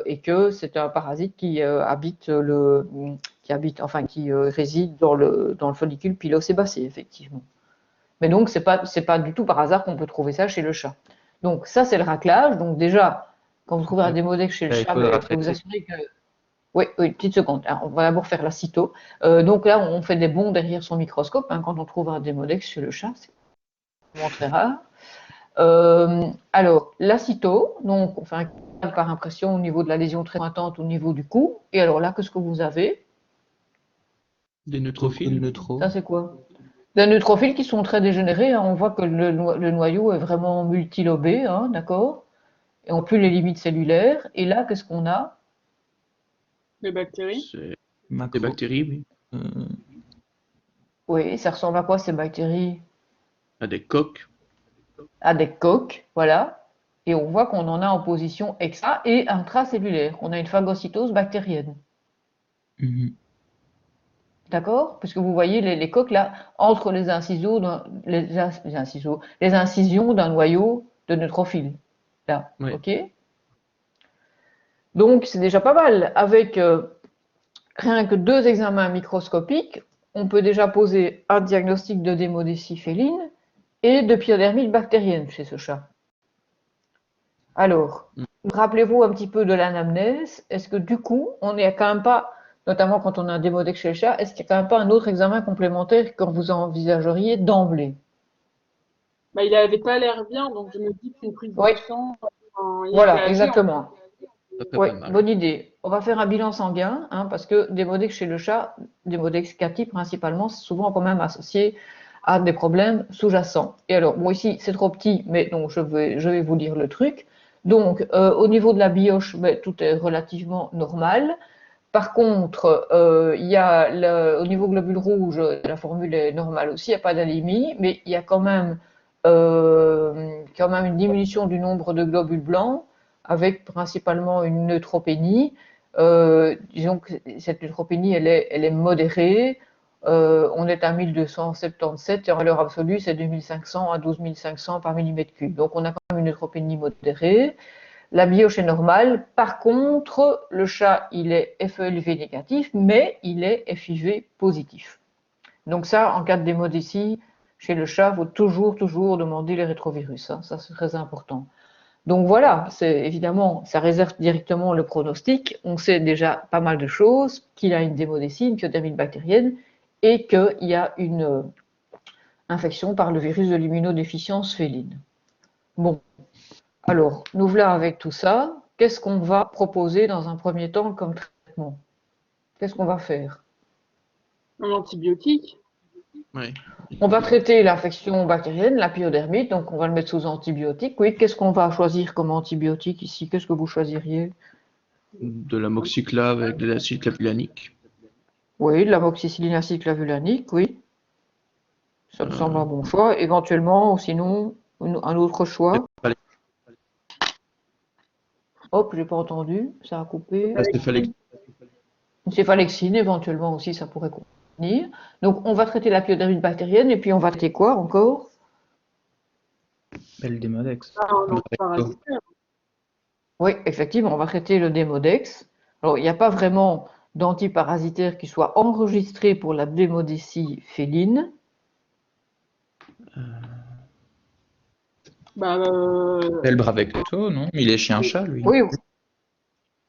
Speaker 1: et que c'est un parasite qui réside dans le follicule pilosébacé, effectivement. Mais donc c'est pas du tout par hasard qu'on peut trouver ça chez le chat. Donc ça c'est le raclage. Donc déjà, quand vous trouvez un démodex chez le
Speaker 4: Il
Speaker 1: chat,
Speaker 4: faut le
Speaker 1: il faut vous
Speaker 4: ratraiter.
Speaker 1: assurer que. Oui, oui, une petite seconde. Alors, on va d'abord faire la cyto. Donc là, on fait des bonds derrière son microscope hein, quand on trouve un démodex chez le chat. C'est vraiment très rare. Alors, la cyto, donc on fait un calcul par impression au niveau de la lésion très pointante au niveau du cou. Et alors là, qu'est-ce que vous avez?
Speaker 3: Des
Speaker 4: Beaucoup de
Speaker 3: neutrophiles.
Speaker 4: neutraux.
Speaker 1: Ça, c'est quoi? Des neutrophiles qui sont très dégénérés, hein. On voit que le noyau est vraiment multilobé, hein, d'accord? Et on plus les limites cellulaires. Et là, qu'est-ce qu'on a?
Speaker 2: Les bactéries.
Speaker 3: C'est des
Speaker 4: Macro.
Speaker 3: bactéries, oui.
Speaker 4: euh,
Speaker 1: Oui, ça ressemble à quoi ces bactéries?
Speaker 3: À des coques.
Speaker 1: À des coques, voilà. Et on voit qu'on en a en position extra et intracellulaire. On a une phagocytose bactérienne.
Speaker 4: mhm.
Speaker 1: D'accord? Puisque vous voyez les coques là, entre les incisions les incisions d'un noyau de neutrophile. Là,
Speaker 3: Ouais.
Speaker 1: ok? Donc c'est déjà pas mal. Avec rien que 2 examens microscopiques, on peut déjà poser un diagnostic de démodécie féline et de pyodermite bactérienne chez ce chat. Alors,
Speaker 3: Mm.
Speaker 1: rappelez-vous un petit peu de l'anamnèse. Est-ce que du coup, on n'est quand même pas, notamment quand on a un démodex chez le chat, est-ce qu'il n'y a quand même pas un autre examen complémentaire que vous envisageriez d'emblée?
Speaker 2: Bah, il avait pas l'air bien, donc je me dis qu'une prise
Speaker 1: Oui,
Speaker 2: de sang, enfin, il était
Speaker 1: voilà,
Speaker 2: âgé en
Speaker 1: exactement.
Speaker 3: Ça ferait
Speaker 1: Oui,
Speaker 3: pas mal.
Speaker 1: bonne idée. On va faire un bilan sanguin, hein, parce que démodex chez le chat, démodex cati principalement, c'est souvent quand même associé à des problèmes sous-jacents. Et alors, moi ici, c'est trop petit, mais donc je vais vous lire le truc. Donc, au niveau de la bioche, ben, tout est relativement normal. Par contre, il y a au niveau globule rouge, la formule est normale aussi, il n'y a pas d'anémie, mais il y a quand même une diminution du nombre de globules blancs, avec principalement une neutropénie. Disons que cette neutropénie, elle est modérée. On est à 1277 et en valeur absolue, c'est 2500 à 12 500 par millimètre cube. Donc on a quand même une neutropénie modérée. La bioche est normale. Par contre, le chat, il est FELV négatif, mais il est FIV positif. Donc ça, en cas de démodécie, chez le chat, il faut toujours demander les rétrovirus, hein. Ça, c'est très important. Donc voilà, c'est évidemment, ça réserve directement le pronostic. On sait déjà pas mal de choses, qu'il a une démodécie, une pyodermite bactérienne, et qu'il y a une infection par le virus de l'immunodéficience féline. Bon, alors, nous voilà avec tout ça. Qu'est-ce qu'on va proposer dans un premier temps comme traitement? Qu'est-ce qu'on va faire?
Speaker 2: un antibiotique.
Speaker 3: Ouais.
Speaker 1: On va traiter l'infection bactérienne, la pyodermite, donc on va le mettre sous antibiotique. Oui, qu'est-ce qu'on va choisir comme antibiotique ici? Qu'est-ce que vous choisiriez?
Speaker 3: De l'amoxiclave avec de l'acide clavulanique.
Speaker 1: Oui, de l'amoxicilline acide clavulanique, oui. Ça me semble
Speaker 3: Euh,
Speaker 1: un bon choix. Éventuellement, ou sinon, un autre choix. Hop, j'ai pas entendu, ça a coupé.
Speaker 3: Acéphalique.
Speaker 1: Une céphalexine, éventuellement aussi, ça pourrait convenir. Donc, on va traiter la pyodermite bactérienne et puis on va traiter quoi encore?
Speaker 4: Belle Démodex.
Speaker 2: Ah, un antiparasitaire.
Speaker 1: Oui, effectivement, on va traiter le démodex. Alors, il n'y a pas vraiment d'antiparasitaires qui soient enregistrés pour la démodécie féline?
Speaker 2: Bah,
Speaker 4: C'est le Bravecto, non? Il est chien-chat, lui.
Speaker 1: Oui,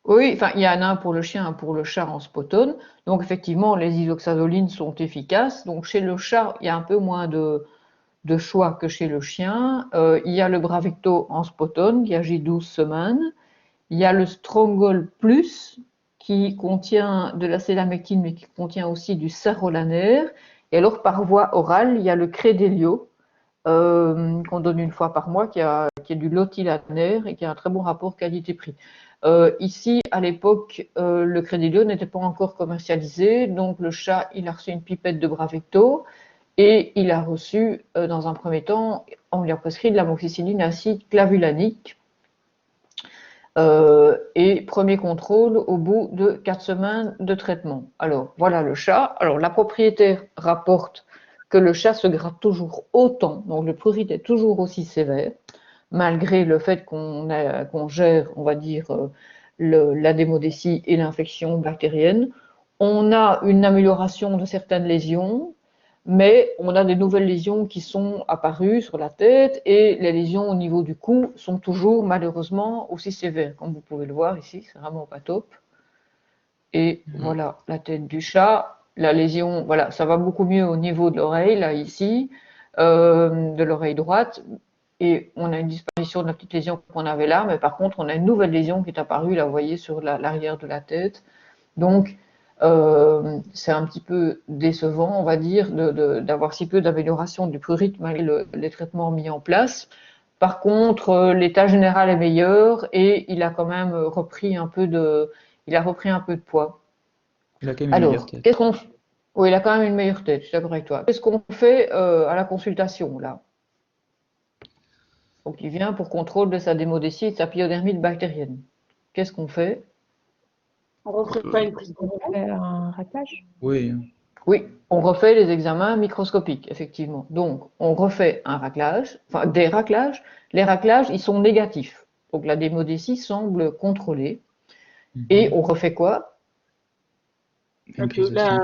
Speaker 1: oui, enfin, il y en a un pour le chien, un pour le chat en spotone. Donc, effectivement, les isoxazolines sont efficaces. Donc, chez le chat, il y a un peu moins de choix que chez le chien. Il y a le Bravecto en spotone qui agit 12 semaines. Il y a le Stronghold Plus qui contient de la sélamectine mais qui contient aussi du sarolaner. Et alors par voie orale, il y a le Credelio qu'on donne une fois par mois qui est du lotilaner et qui a un très bon rapport qualité-prix. Ici, à l'époque, le Credelio n'était pas encore commercialisé, donc le chat, il a reçu une pipette de Bravecto et il a reçu, dans un premier temps, on lui a prescrit de l'amoxicilline acide clavulanique. Et premier contrôle au bout de 4 semaines de traitement. Alors, voilà le chat. Alors, la propriétaire rapporte que le chat se gratte toujours autant, donc le prurite est toujours aussi sévère, malgré le fait qu'on gère, on va dire, la démodécie et l'infection bactérienne. On a une amélioration de certaines lésions, mais on a des nouvelles lésions qui sont apparues sur la tête et les lésions au niveau du cou sont toujours malheureusement aussi sévères. Comme vous pouvez le voir ici, c'est vraiment pas top. Et voilà la tête du chat. La lésion, voilà, ça va beaucoup mieux au niveau de l'oreille, là ici, de l'oreille droite. Et on a une disparition de la petite lésion qu'on avait là, mais par contre, on a une nouvelle lésion qui est apparue, là, vous voyez, sur l'arrière de la tête. Donc, c'est un petit peu décevant, on va dire, d'avoir si peu d'amélioration du prurite malgré les traitements mis en place. Par contre, l'état général est meilleur et il a quand même repris un peu de poids.
Speaker 4: Il a quand même une meilleure
Speaker 1: Alors,
Speaker 4: tête.
Speaker 1: qu'est-ce qu'on fait? Oui, il a quand même une meilleure tête, je suis d'accord avec toi. Qu'est-ce qu'on fait à la consultation, là? Donc, il vient pour contrôle de sa démodécie et de sa pyodermite bactérienne. Qu'est-ce qu'on fait?
Speaker 2: on refait pas une prise de sang.
Speaker 5: Faire un raclage?
Speaker 4: Oui.
Speaker 1: Oui, on refait les examens microscopiques, effectivement. Donc, on refait un raclage, enfin des raclages. Les raclages, ils sont négatifs. Donc, la démodécie semble contrôlée. Et on refait quoi?
Speaker 4: Une prise de sang.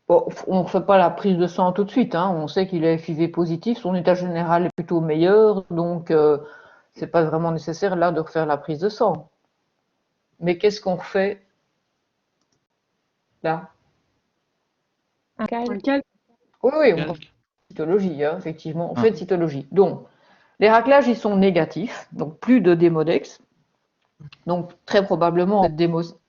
Speaker 1: Bon, on ne refait pas la prise de sang tout de suite, hein. On sait qu'il est FIV positif, son état général est plutôt meilleur, donc c'est pas vraiment nécessaire là de refaire la prise de sang. Mais qu'est-ce qu'on refait là?
Speaker 5: Un
Speaker 2: Un
Speaker 5: calque?
Speaker 2: calque.
Speaker 1: Oui, oui, on refait
Speaker 3: Calque.
Speaker 1: une cytologie, hein, effectivement, on
Speaker 4: Ah.
Speaker 1: fait une cytologie. Donc, les raclages, ils sont négatifs, donc plus de démodex. Donc, très probablement,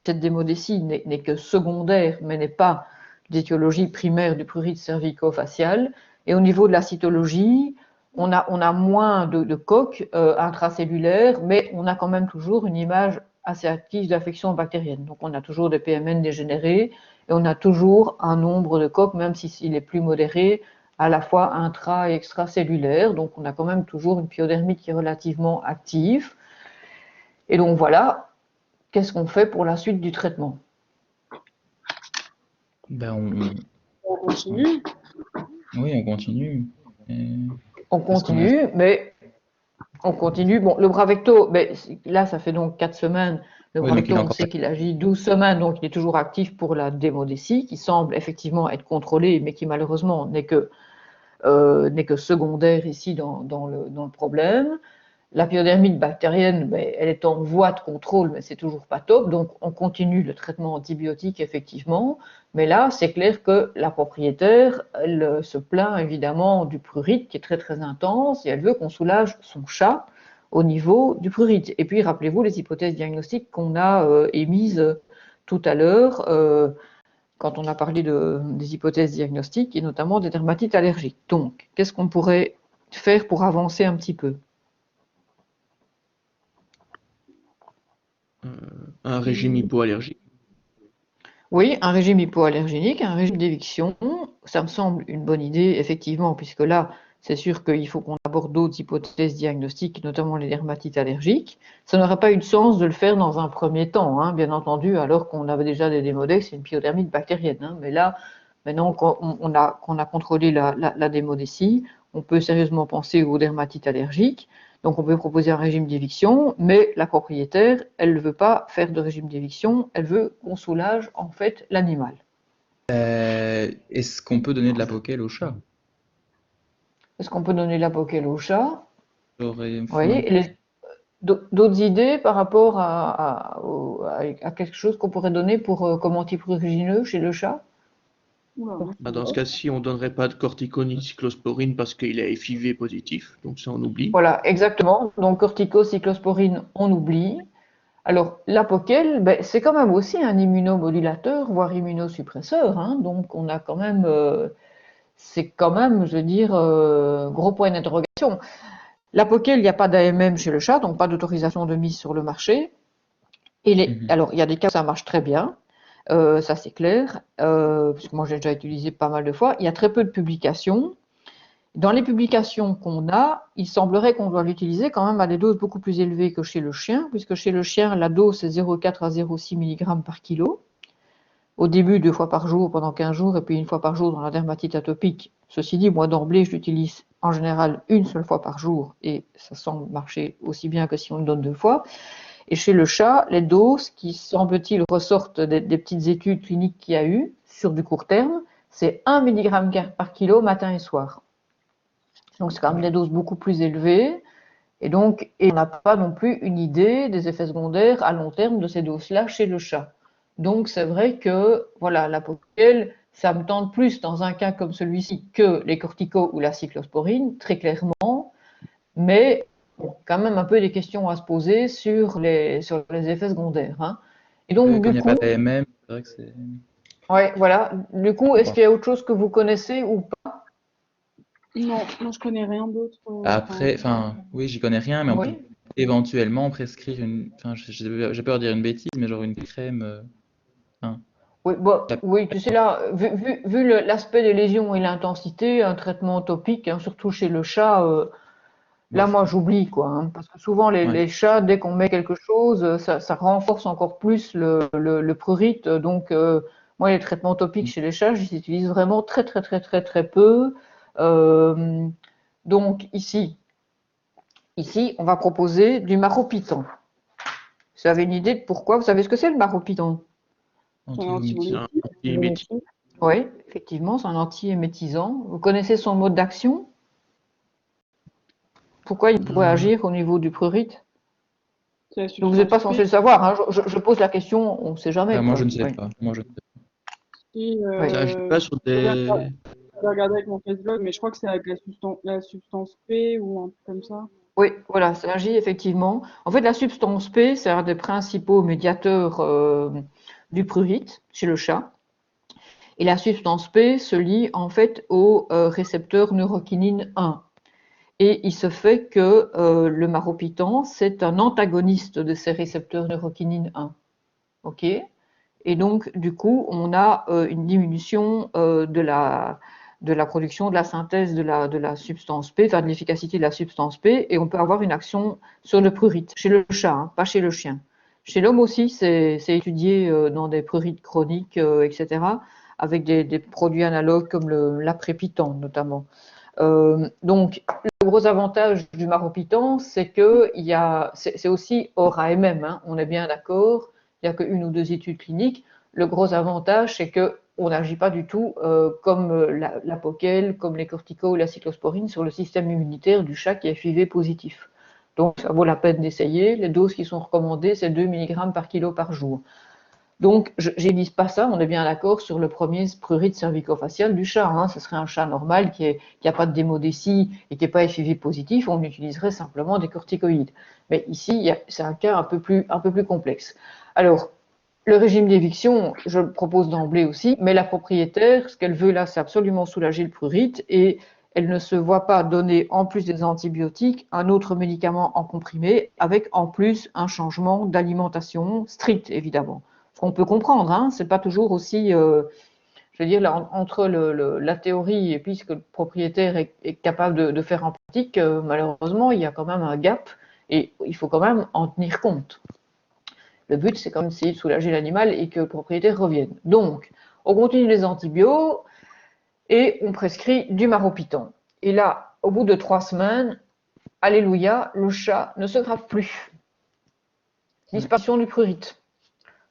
Speaker 1: cette démodécie n'est que secondaire, mais n'est pas d'étiologie primaire du prurite cervico-facial. Et au niveau de la cytologie, on a moins de coques intracellulaires, mais on a quand même toujours une image assez active d'infection bactérienne. Donc, on a toujours des PMN dégénérés et on a toujours un nombre de coques, même s'il est plus modéré, à la fois intra- et extracellulaire. Donc, on a quand même toujours une pyodermite qui est relativement active. Et donc, voilà, qu'est-ce qu'on fait pour la suite du traitement?
Speaker 4: Ben,
Speaker 2: On continue.
Speaker 4: oui, on continue.
Speaker 1: On
Speaker 4: Parce qu'on a-
Speaker 1: continue, mais on continue. Bon, le Bravecto, ben, là, ça fait donc 4 semaines. Le
Speaker 4: Oui, donc il
Speaker 1: Bravecto,
Speaker 4: est
Speaker 1: on
Speaker 4: encore
Speaker 1: sait qu'il agit 12 semaines, donc il est toujours actif pour la démodécie, qui semble effectivement être contrôlée, mais qui malheureusement n'est que secondaire ici dans le problème. La pyodermite bactérienne, ben, elle est en voie de contrôle, mais c'est toujours pas top. Donc, on continue le traitement antibiotique, effectivement. Mais là, c'est clair que la propriétaire, elle se plaint évidemment du prurite qui est très très intense et elle veut qu'on soulage son chat au niveau du prurite. Et puis, rappelez-vous les hypothèses diagnostiques qu'on a émises tout à l'heure quand on a parlé des hypothèses diagnostiques et notamment des dermatites allergiques. Donc, qu'est-ce qu'on pourrait faire pour avancer un petit peu?
Speaker 3: Un régime hypoallergique.
Speaker 1: Oui, un régime hypoallergénique, un régime d'éviction, ça me semble une bonne idée, effectivement, puisque là, c'est sûr qu'il faut qu'on aborde d'autres hypothèses diagnostiques, notamment les dermatites allergiques. Ça n'aurait pas eu de sens de le faire dans un premier temps, hein, bien entendu, alors qu'on avait déjà des démodex et une pyodermite bactérienne, hein. Mais là, maintenant qu'on a contrôlé la démodécie, on peut sérieusement penser aux dermatites allergiques. Donc on peut proposer un régime d'éviction, mais la propriétaire, elle ne veut pas faire de régime d'éviction, elle veut qu'on soulage en fait l'animal.
Speaker 4: Est-ce qu'on peut donner de la poquelle au chat?
Speaker 1: Est-ce qu'on peut donner la poquelle au chat?
Speaker 4: J'aurais-
Speaker 1: Vous voyez, d'autres idées par rapport à quelque chose qu'on pourrait donner pour comme antiprurigineux chez le chat?
Speaker 2: Oula,
Speaker 3: Bah, dans ce cas-ci, on ne donnerait pas de cortico ni de cyclosporine parce qu'il est FIV positif, donc ça on oublie.
Speaker 1: Voilà, exactement. Donc corticocyclosporine, on oublie. Alors la poquelle, ben, c'est quand même aussi un immunomodulateur, voire immunosuppresseur, hein. Donc on a quand même, c'est quand même, je veux dire, gros point d'interrogation. La poquelle, il n'y a pas d'AMM chez le chat, donc pas d'autorisation de mise sur le marché.
Speaker 4: Mhm.
Speaker 1: Alors il y a des cas où ça marche très bien, ça c'est clair, puisque moi j'ai déjà utilisé pas mal de fois. Il y a très peu de publications. Dans les publications qu'on a, il semblerait qu'on doit l'utiliser quand même à des doses beaucoup plus élevées que chez le chien, puisque chez le chien, la dose est 0,4 à 0,6 mg par kilo. Au début, 2 fois par jour pendant 15 jours, et puis 1 fois par jour dans la dermatite atopique. Ceci dit, moi d'emblée, je l'utilise en général une seule fois par jour, et ça semble marcher aussi bien que si on le donne 2 fois. Et chez le chat, les doses qui, semble-t-il, ressortent des petites études cliniques qu'il y a eu sur du court terme, c'est 1 mg par kilo matin et soir. Donc c'est quand même des doses beaucoup plus élevées. Et donc, on n'a pas non plus une idée des effets secondaires à long terme de ces doses-là chez le chat. Donc c'est vrai que voilà, la poquelle, ça me tente plus dans un cas comme celui-ci que les corticos ou la cyclosporine, très clairement. Mais bon, quand même un peu des questions à se poser sur les effets secondaires, hein. Et donc
Speaker 4: Comme il
Speaker 1: du
Speaker 4: n'y a
Speaker 1: coup,
Speaker 4: pas d'AMM, c'est vrai que c'est.
Speaker 1: ouais, voilà. Du coup, est-ce
Speaker 4: Bon.
Speaker 1: qu'il y a autre chose que vous connaissez ou pas?
Speaker 2: non, moi je connais rien d'autre.
Speaker 4: Après, enfin, oui, j'y connais rien, mais on peut
Speaker 1: Oui.
Speaker 4: éventuellement prescrire une. Enfin, j'ai peur de dire une bêtise, mais genre une crème. Enfin,
Speaker 1: Oui, bon,
Speaker 4: la-
Speaker 1: oui, tu sais là, vu l'aspect des lésions et l'intensité, un traitement topique, hein, surtout chez le chat, là
Speaker 4: bof.
Speaker 1: moi j'oublie quoi, hein, parce que souvent
Speaker 4: Ouais.
Speaker 1: les chats, dès qu'on met quelque chose, ça renforce encore plus le prurite. Donc moi les traitements topiques chez les chats, je les utilise vraiment très très très très très peu. Euh, donc ici, on va proposer du maropitant. Vous avez une idée de pourquoi? Vous savez ce que c'est le maropitant?
Speaker 2: C'est un
Speaker 4: Anti-vomitif.
Speaker 3: C'est un
Speaker 2: antivomitif.
Speaker 3: antiémétique.
Speaker 1: Oui, effectivement, c'est un anti-émétisant. Vous connaissez son mode d'action? Pourquoi il pourrait agir au niveau du prurite?
Speaker 2: C'est la
Speaker 1: Donc, vous n'êtes pas
Speaker 2: substance
Speaker 1: censé
Speaker 2: P.
Speaker 1: le savoir, hein. Je pose la question, on ne sait jamais,
Speaker 4: Bah, moi, je
Speaker 1: quoi.
Speaker 4: ne sais
Speaker 1: Oui,
Speaker 4: pas. Moi, je ne sais pas.
Speaker 2: Et,
Speaker 1: oui.
Speaker 3: Ça agit pas sur des.
Speaker 2: je vais regarder avec mon Facebook, mais je crois que c'est avec la substance P ou un truc comme ça.
Speaker 1: Oui, voilà, ça agit effectivement. En fait, la substance P, c'est un des principaux médiateurs du prurite chez le chat. Et la substance P se lie en fait au récepteur neurokinine 1. Et il se fait que le maropitant, c'est un antagoniste de ces récepteurs neurokinine 1. OK? Et donc, du coup, on a une diminution de la production, de la synthèse de la substance P, enfin de l'efficacité de la substance P, et on peut avoir une action sur le prurite, chez le chat, hein, pas chez le chien. Chez l'homme aussi, c'est étudié dans des prurites chroniques, etc., avec des produits analogues comme l'aprepitant notamment. Donc, le gros avantage du maropitant, c'est que c'est aussi hors AMM, hein, on est bien d'accord, il n'y a qu'une ou deux études cliniques. Le gros avantage, c'est qu'on n'agit pas du tout comme la poquelle, comme les corticos ou la cyclosporine sur le système immunitaire du chat qui est FIV positif. Donc, ça vaut la peine d'essayer. Les doses qui sont recommandées, c'est 2 mg par kilo par jour. Donc, je n'élise pas ça, on est bien d'accord sur le premier prurite cervico-facial du chat, hein. Ce serait un chat normal qui n'a pas de démodécie et qui n'est pas FIV positif, on utiliserait simplement des corticoïdes. Mais ici, c'est un cas un peu plus complexe. Alors, le régime d'éviction, je le propose d'emblée aussi, mais la propriétaire, ce qu'elle veut là, c'est absolument soulager le prurite et elle ne se voit pas donner, en plus des antibiotiques, un autre médicament en comprimé, avec en plus un changement d'alimentation strict, évidemment. Ce qu'on peut comprendre, hein, c'est pas toujours aussi, je veux dire, là, entre la théorie et puis ce que le propriétaire est capable de faire en pratique, malheureusement, il y a quand même un gap et il faut quand même en tenir compte. Le but, c'est quand même d'essayer de soulager l'animal et que le propriétaire revienne. Donc, on continue les antibiotiques et on prescrit du maropitant. Et là, au bout de 3 semaines, alléluia, le chat ne se grave plus. Disparition du prurite.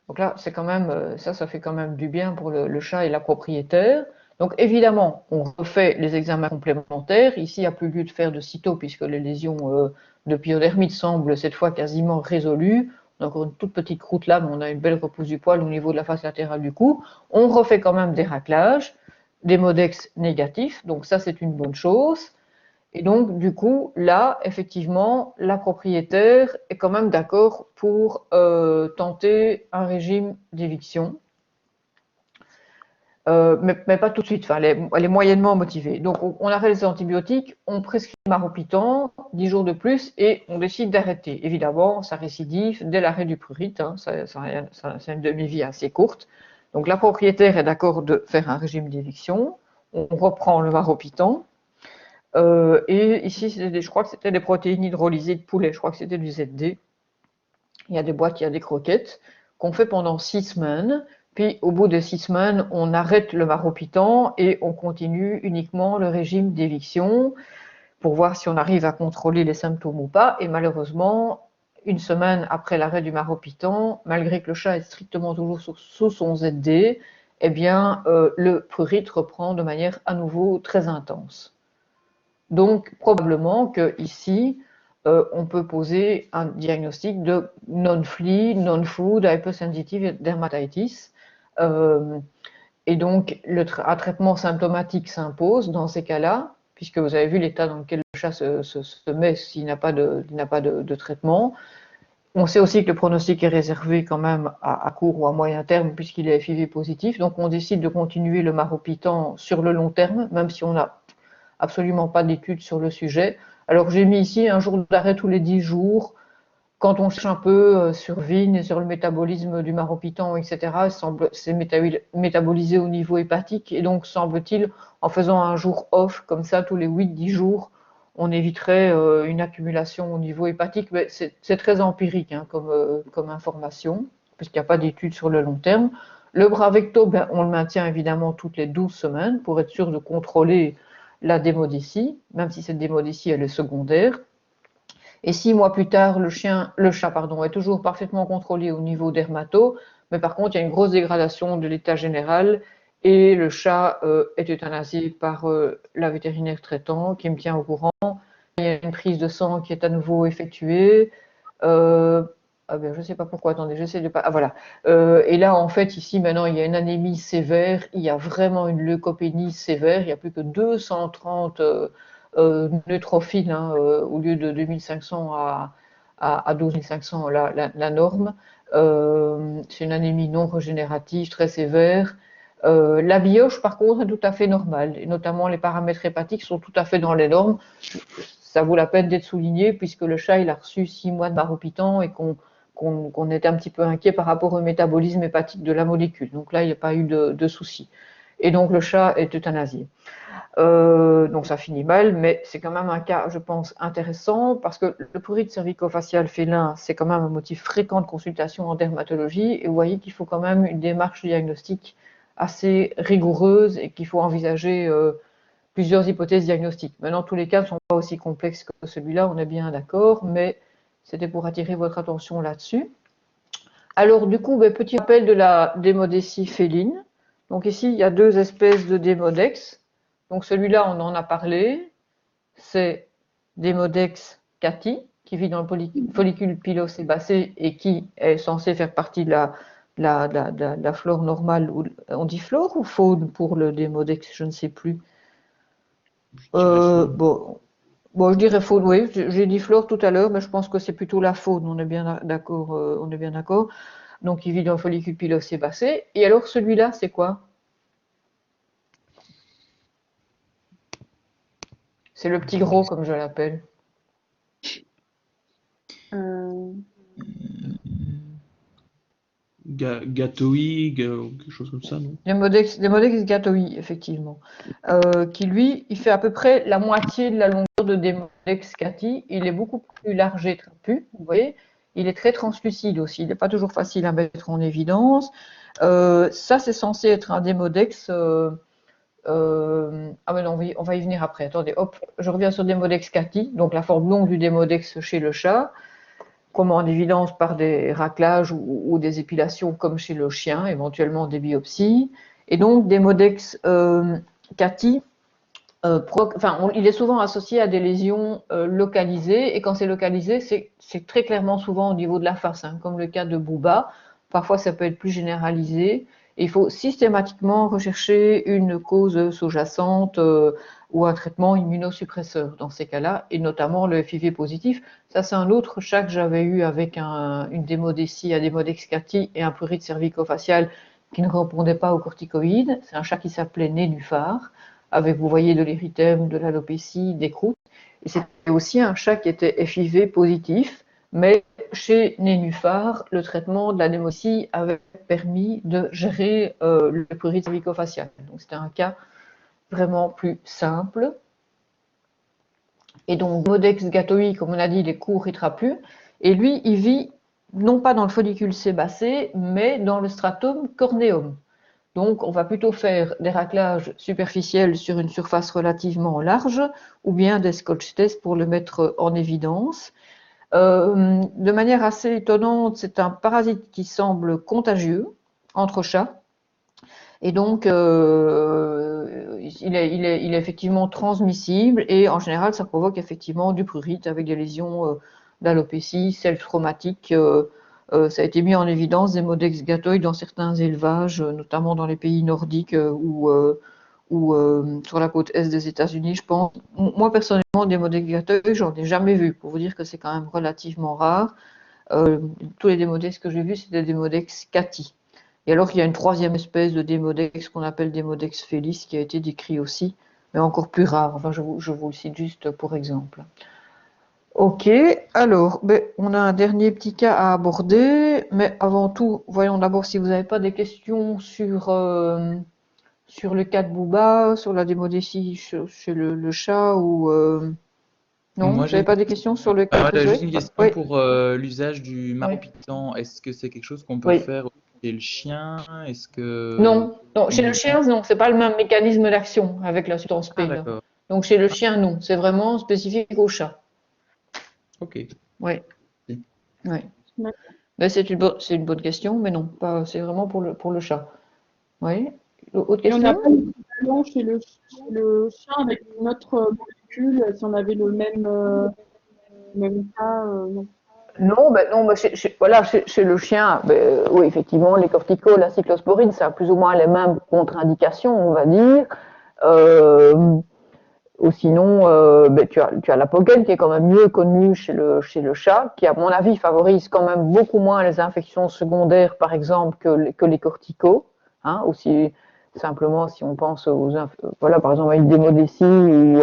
Speaker 1: Donc là, c'est quand même, ça fait quand même du bien pour le chat et la propriétaire. Donc évidemment, on refait les examens complémentaires. Ici, il n'y a plus lieu de faire de cyto puisque les lésions de pyodermite semblent cette fois quasiment résolues. On a encore une toute petite croûte là, mais on a une belle repousse du poil au niveau de la face latérale du cou. On refait quand même des raclages, des modex négatifs, donc ça c'est une bonne chose. Et donc, du coup, là, effectivement, la propriétaire est quand même d'accord pour tenter un régime d'éviction. Mais pas tout de suite, enfin, elle est moyennement motivée. Donc, on arrête les antibiotiques, on prescrit maropitant, 10 jours de plus, et on décide d'arrêter. Évidemment, ça récidive dès l'arrêt du prurite, hein, c'est une demi-vie assez courte. Donc, la propriétaire est d'accord de faire un régime d'éviction, on reprend le maropitant. Et ici, je crois que c'était des protéines hydrolysées de poulet, je crois que c'était du ZD. Il y a des boîtes, il y a des croquettes qu'on fait pendant 6 semaines. Puis au bout de 6 semaines, on arrête le maropitant et on continue uniquement le régime d'éviction pour voir si on arrive à contrôler les symptômes ou pas. Et malheureusement, une semaine après l'arrêt du maropitant, malgré que le chat est strictement toujours sous son ZD, eh bien, le prurite reprend de manière à nouveau très intense. Donc, probablement qu'ici, on peut poser un diagnostic de non-flea, non-food, hypersensitive dermatitis. Et donc, un traitement symptomatique s'impose dans ces cas-là, puisque vous avez vu l'état dans lequel le chat se met s'il n'a pas de traitement. On sait aussi que le pronostic est réservé quand même à court ou à moyen terme, puisqu'il est FIV positif. Donc, on décide de continuer le maropitant sur le long terme, même si on n'a absolument pas d'études sur le sujet. Alors j'ai mis ici un jour d'arrêt tous les 10 jours. Quand on cherche un peu sur VIN et sur le métabolisme du maropitant, etc., c'est métabolisé au niveau hépatique. Et donc, semble-t-il, en faisant un jour off, comme ça, tous les 8-10 jours, on éviterait une accumulation au niveau hépatique. Mais c'est très empirique hein, comme information, puisqu'il n'y a pas d'études sur le long terme. Le Bravecto, ben, on le maintient évidemment toutes les 12 semaines pour être sûr de contrôler la démodécie, même si cette démodécie elle est secondaire. Et 6 mois plus tard, le chat est toujours parfaitement contrôlé au niveau dermato, mais par contre, il y a une grosse dégradation de l'état général et le chat est euthanasié par la vétérinaire traitant qui me tient au courant. Il y a une prise de sang qui est à nouveau effectuée. Ah ben, je ne sais pas pourquoi, attendez, j'essaie de pas. Ah voilà. Et là, en fait, ici, maintenant, il y a une anémie sévère, il y a vraiment une leucopénie sévère, il n'y a plus que 230 neutrophiles, hein, au lieu de 2500 à 12 500, la norme. C'est une anémie non régénérative, très sévère. La bioche, par contre, est tout à fait normale, et notamment les paramètres hépatiques sont tout à fait dans les normes. Ça vaut la peine d'être souligné, puisque le chat, il a reçu 6 mois de maropitant et qu'on était un petit peu inquiet par rapport au métabolisme hépatique de la molécule. Donc là, il n'y a pas eu de souci. Et donc, le chat est euthanasié. Donc, ça finit mal, mais c'est quand même un cas, je pense, intéressant, parce que le prurite cervico-facial félin, c'est quand même un motif fréquent de consultation en dermatologie, et vous voyez qu'il faut quand même une démarche diagnostique assez rigoureuse et qu'il faut envisager plusieurs hypothèses diagnostiques. Maintenant, tous les cas ne sont pas aussi complexes que celui-là, on est bien d'accord, mais c'était pour attirer votre attention là-dessus. Alors, du coup, petit rappel de la démodécie féline. Donc ici, il y a 2 espèces de démodex. Donc celui-là, on en a parlé. C'est Démodex cati, qui vit dans le follicule pilosébacé et qui est censé faire partie de la flore normale. On dit flore ou faune pour le démodex, je ne sais plus. Bon, je dirais faune, oui. J'ai dit flore tout à l'heure, mais je pense que c'est plutôt la faune. On est bien d'accord. On est bien d'accord. Donc, il vit dans le follicule pilosébacé. Et alors, celui-là, c'est quoi? C'est le petit gros, comme je l'appelle.
Speaker 3: Gatoï, quelque chose comme ça, non?
Speaker 1: Demodex gatoi, effectivement. Qui, lui, il fait à peu près la moitié de la longueur de Demodex cati. Il est beaucoup plus large et trapu, vous voyez. Il est très translucide aussi. Il n'est pas toujours facile à mettre en évidence. Ça, c'est censé être un Demodex Ah ben non, on va y venir après. Attendez, hop, je reviens sur Demodex cati, donc la forme longue du Demodex chez le chat, comme en évidence par des raclages ou des épilations comme chez le chien, éventuellement des biopsies. Et donc Demodex cati, il est souvent associé à des lésions localisées, et quand c'est localisé, c'est très clairement souvent au niveau de la face, hein, comme le cas de Booba. Parfois, ça peut être plus généralisé. Et il faut systématiquement rechercher une cause sous-jacente ou un traitement immunosuppresseur dans ces cas-là, et notamment le FIV positif. Ça, c'est un autre chat que j'avais eu avec une démodécie, un Demodex cati et un prurite cervico-facial qui ne répondait pas aux corticoïdes. C'est un chat qui s'appelait Nénuphar, avec, vous voyez, de l'érythème, de l'alopécie, des croûtes. Et c'était aussi un chat qui était FIV positif, mais chez Nénuphar, le traitement de la démodécie avait permis de gérer le prurite cervico-facial. Donc c'était un cas vraiment plus simple. Et donc Modex gatoi, comme on a dit, il est court et trapu. Et lui, il vit non pas dans le follicule sébacé, mais dans le stratum corneum. Donc, on va plutôt faire des raclages superficiels sur une surface relativement large, ou bien des scotch tests pour le mettre en évidence. De manière assez étonnante, c'est un parasite qui semble contagieux entre chats. Et donc, il est effectivement transmissible, et en général, ça provoque effectivement du prurite avec des lésions d'alopécie, self-traumatique. Ça a été mis en évidence des Modex gatoi dans certains élevages, notamment dans les pays nordiques ou sur la côte est des États-Unis, je pense. Moi, personnellement, des Modex gatoi, j'en ai jamais vu, pour vous dire que c'est quand même relativement rare. Tous les Demodex que j'ai vus, c'était des Demodex cati. Et alors, il y a une troisième espèce de Demodex qu'on appelle Demodex felis qui a été décrit aussi, mais encore plus rare. Enfin, je vous le cite juste pour exemple. Ok, alors, on a un dernier petit cas à aborder, mais avant tout, voyons d'abord si vous n'avez pas des questions sur le cas de Booba, sur la démodécie chez le chat ou... Non,
Speaker 4: Moi,
Speaker 1: vous n'avez pas des questions sur le cas de...
Speaker 4: juste une question
Speaker 1: Oui,
Speaker 4: pour l'usage du
Speaker 1: oui,
Speaker 4: maropitant. Est-ce que c'est quelque chose qu'on peut
Speaker 1: oui.
Speaker 4: faire chez le chien? Est-ce que...
Speaker 1: Non, non, chez le chien, non, c'est pas le même mécanisme d'action avec la substance
Speaker 4: Ah,
Speaker 1: P, là.
Speaker 4: d'accord.
Speaker 1: Donc chez le chien, non, c'est vraiment spécifique au chat.
Speaker 4: Ok.
Speaker 1: Oui,
Speaker 4: Si.
Speaker 1: oui.
Speaker 2: D'accord.
Speaker 1: Mais c'est une bonne question, mais non, pas, c'est vraiment pour le chat. Oui. Autre
Speaker 2: Et on n'a
Speaker 1: question?
Speaker 2: pas d'équivalent chez le chien avec une autre molécule, si on avait le même cas, non.
Speaker 1: Non, voilà, chez le chien, oui, effectivement, les corticos, la cyclosporine, ça a plus ou moins les mêmes contre-indications, on va dire. Euh, Ou sinon, tu as l'apoquel qui est quand même mieux connu chez le chat, qui, à mon avis, favorise quand même beaucoup moins les infections secondaires, par exemple, que les corticos. Hein, aussi simplement, si on pense voilà, par exemple, à une démodécie ou,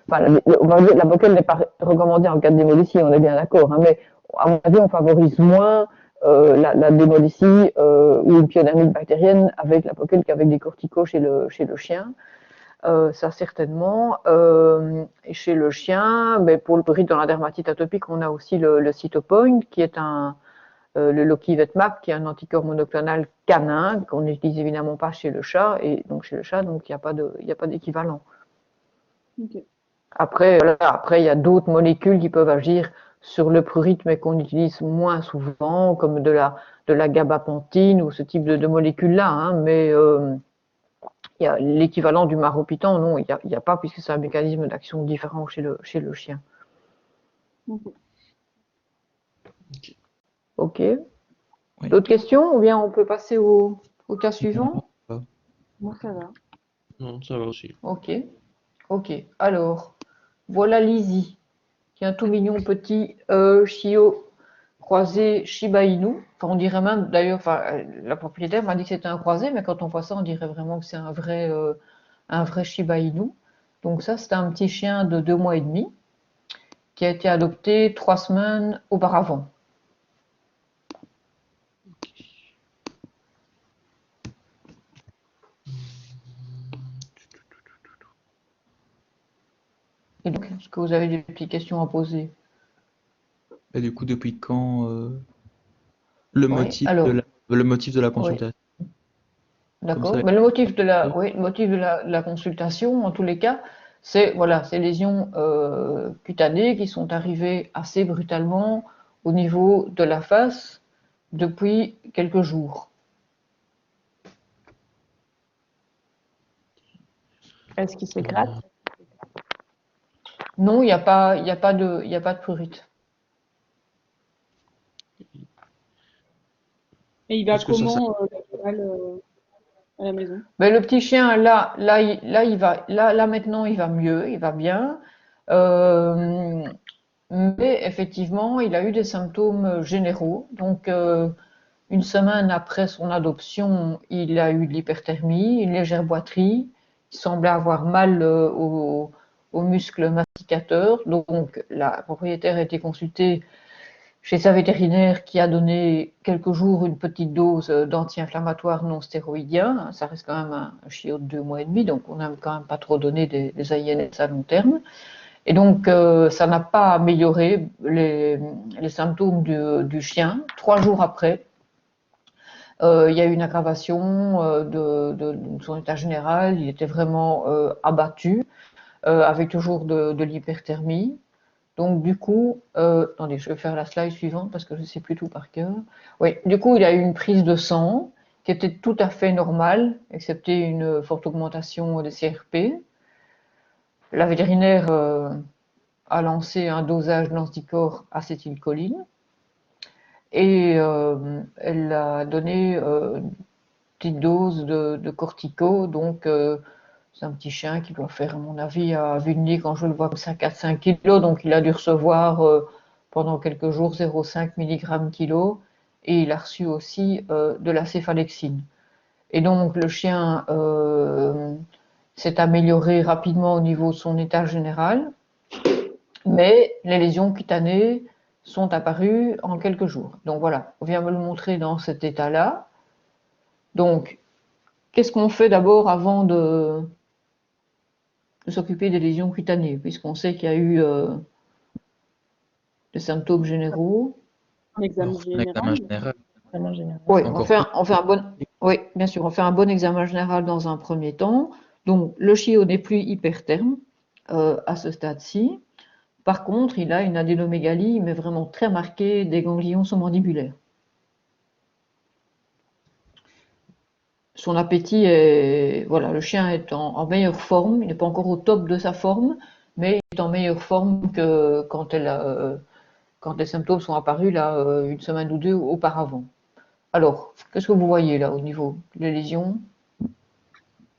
Speaker 1: enfin, on va dire, l'apoquel n'est pas recommandé en cas de démodécie, on est bien d'accord, hein, mais à mon avis, on favorise moins la démodécie ou une pyodermite bactérienne avec l'apoquel qu'avec des corticos chez le chien. Ça certainement. Et chez le chien, pour le prurite dans la dermatite atopique, on a aussi le Cytopoint, qui est le Lokivetmap, qui est un anticorps monoclonal canin, qu'on n'utilise évidemment pas chez le chat, et donc chez le chat, donc il n'y a pas d'équivalent.
Speaker 2: Ok.
Speaker 1: Après, voilà, après, il y a d'autres molécules qui peuvent agir sur le prurite, mais qu'on utilise moins souvent, comme de la gabapentine ou ce type de molécules-là, hein, mais il y a l'équivalent du maropitant, non, il y a pas, puisque c'est un mécanisme d'action différent chez le chien.
Speaker 2: Ok.
Speaker 1: Ok.
Speaker 4: Oui.
Speaker 1: D'autres questions? Ou bien on peut passer au cas suivant?
Speaker 4: Non,
Speaker 2: Moi, ça va.
Speaker 3: Non, ça va aussi.
Speaker 1: Ok. Ok. Alors, voilà Lizzie, qui est un tout mignon petit chiot croisé Shiba Inu. Enfin, on dirait même, d'ailleurs, enfin, la propriétaire m'a dit que c'était un croisé, mais quand on voit ça, on dirait vraiment que c'est un vrai Shiba Inu. Donc ça, c'est un petit chien de 2 mois et demi qui a été adopté 3 semaines auparavant. Et donc, est-ce que vous avez des petites questions à poser?
Speaker 4: Et du coup, depuis quand le
Speaker 1: Oui,
Speaker 4: motif de
Speaker 1: alors,
Speaker 4: le motif de la
Speaker 1: oui.
Speaker 4: consultation?
Speaker 1: D'accord.
Speaker 3: ça.
Speaker 1: Mais le motif de le motif de la consultation, en tous les cas, c'est voilà, ces lésions cutanées qui sont arrivées assez brutalement au niveau de la face depuis quelques jours.
Speaker 5: Est-ce qu'il se gratte?
Speaker 1: Non, il y a pas de, il y a pas de prurite.
Speaker 2: Et il va
Speaker 3: Est-ce que ça,
Speaker 2: comment, l'animal, à la maison?
Speaker 1: Mais le petit chien, là maintenant, il va mieux, il va bien. Euh, mais effectivement, il a eu des symptômes généraux. Donc, une semaine après son adoption, il a eu de l'hyperthermie, une légère boiterie. Il semblait avoir mal aux muscles masticateurs. Donc, la propriétaire a été consultée chez sa vétérinaire qui a donné quelques jours une petite dose d'anti-inflammatoire non stéroïdien. Ça reste quand même un chiot de 2 mois et demi, donc on n'a quand même pas trop donné des INS à long terme. Et donc, ça n'a pas amélioré les symptômes du chien. 3 jours après, il y a eu une aggravation de son état général. Il était vraiment abattu, avec toujours de l'hyperthermie. Donc du coup, attendez, je vais faire la slide suivante parce que je ne sais plus tout par cœur. Oui, du coup, il a eu une prise de sang qui était tout à fait normale, excepté une forte augmentation des CRP. La vétérinaire a lancé un dosage d'anticorps acétylcholine et elle a donné une petite dose de cortico. Donc, c'est un petit chien qui doit faire, à mon avis, à vue de nez, quand je le vois comme ça, 4-5 kilos. Donc, il a dû recevoir pendant quelques jours 0,5 mg kilo. Et il a reçu aussi de la céphalexine. Et donc, le chien s'est amélioré rapidement au niveau de son état général. Mais les lésions cutanées sont apparues en quelques jours. Donc voilà, on vient me le montrer dans cet état-là. Donc, qu'est-ce qu'on fait d'abord avant de s'occuper des lésions cutanées, puisqu'on sait qu'il y a eu des symptômes généraux?
Speaker 2: Un examen
Speaker 4: Un examen
Speaker 2: général?
Speaker 4: général,
Speaker 5: Vraiment général.
Speaker 1: Oui,
Speaker 4: c'est encore plus.
Speaker 1: on fait un bon, oui, bien sûr, on fait un bon examen général dans un premier temps. Donc, le chiot n'est plus hypertherme à ce stade-ci. Par contre, il a une adénomégalie, mais vraiment très marquée des ganglions sous-mandibulaires. Son appétit est, voilà, le chien est en meilleure forme. Il n'est pas encore au top de sa forme, mais il est en meilleure forme que quand les symptômes sont apparus là, une semaine ou deux auparavant. Alors, qu'est-ce que vous voyez là au niveau des lésions?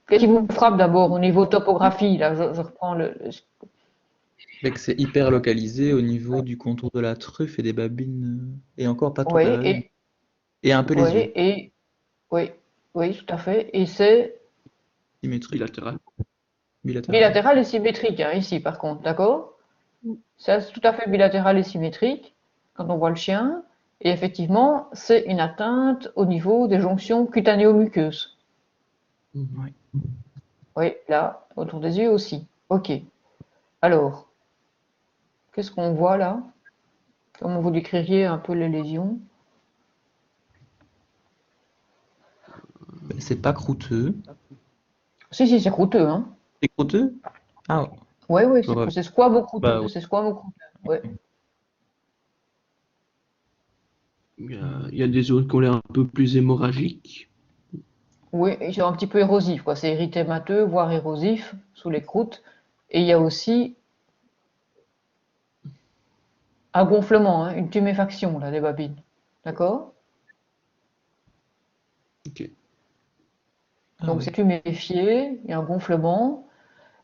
Speaker 1: Qu'est-ce qui vous frappe d'abord au niveau topographie? Là, je reprends
Speaker 4: Mais que c'est hyper localisé au niveau du contour de la truffe et des babines, et encore pas toute
Speaker 1: oui,
Speaker 4: la vallée. Et un peu les yeux,
Speaker 1: oui, oui, tout à fait. Et c'est
Speaker 4: symétrique,
Speaker 3: Bilatéral.
Speaker 4: bilatéral.
Speaker 1: bilatéral et symétrique, hein, ici par contre, d'accord? C'est tout à fait bilatéral et symétrique quand on voit le chien. Et effectivement, c'est une atteinte au niveau des jonctions cutanéo-muqueuses.
Speaker 4: Ouais.
Speaker 1: Oui, là, autour des yeux aussi. Ok. Alors, qu'est-ce qu'on voit là? Comment vous décririez un peu les lésions?
Speaker 4: Ben, c'est pas croûteux.
Speaker 1: Si, c'est croûteux, hein?
Speaker 4: C'est croûteux? Ah,
Speaker 1: Oui, oui,
Speaker 4: ouais.
Speaker 1: c'est squamo
Speaker 4: Bah
Speaker 1: croûteux.
Speaker 4: oui.
Speaker 1: C'est squamo croûteux. Ouais.
Speaker 3: Il y a des zones qui ont l'air un peu plus hémorragiques.
Speaker 1: Oui, ils sont un petit peu érosifs, quoi. C'est érythémateux, voire érosif sous les croûtes. Et il y a aussi un gonflement, hein, une tuméfaction là, des babines. D'accord?
Speaker 3: Ok.
Speaker 4: Ah
Speaker 1: Donc
Speaker 4: oui.
Speaker 1: c'est tuméfié, il y a un gonflement.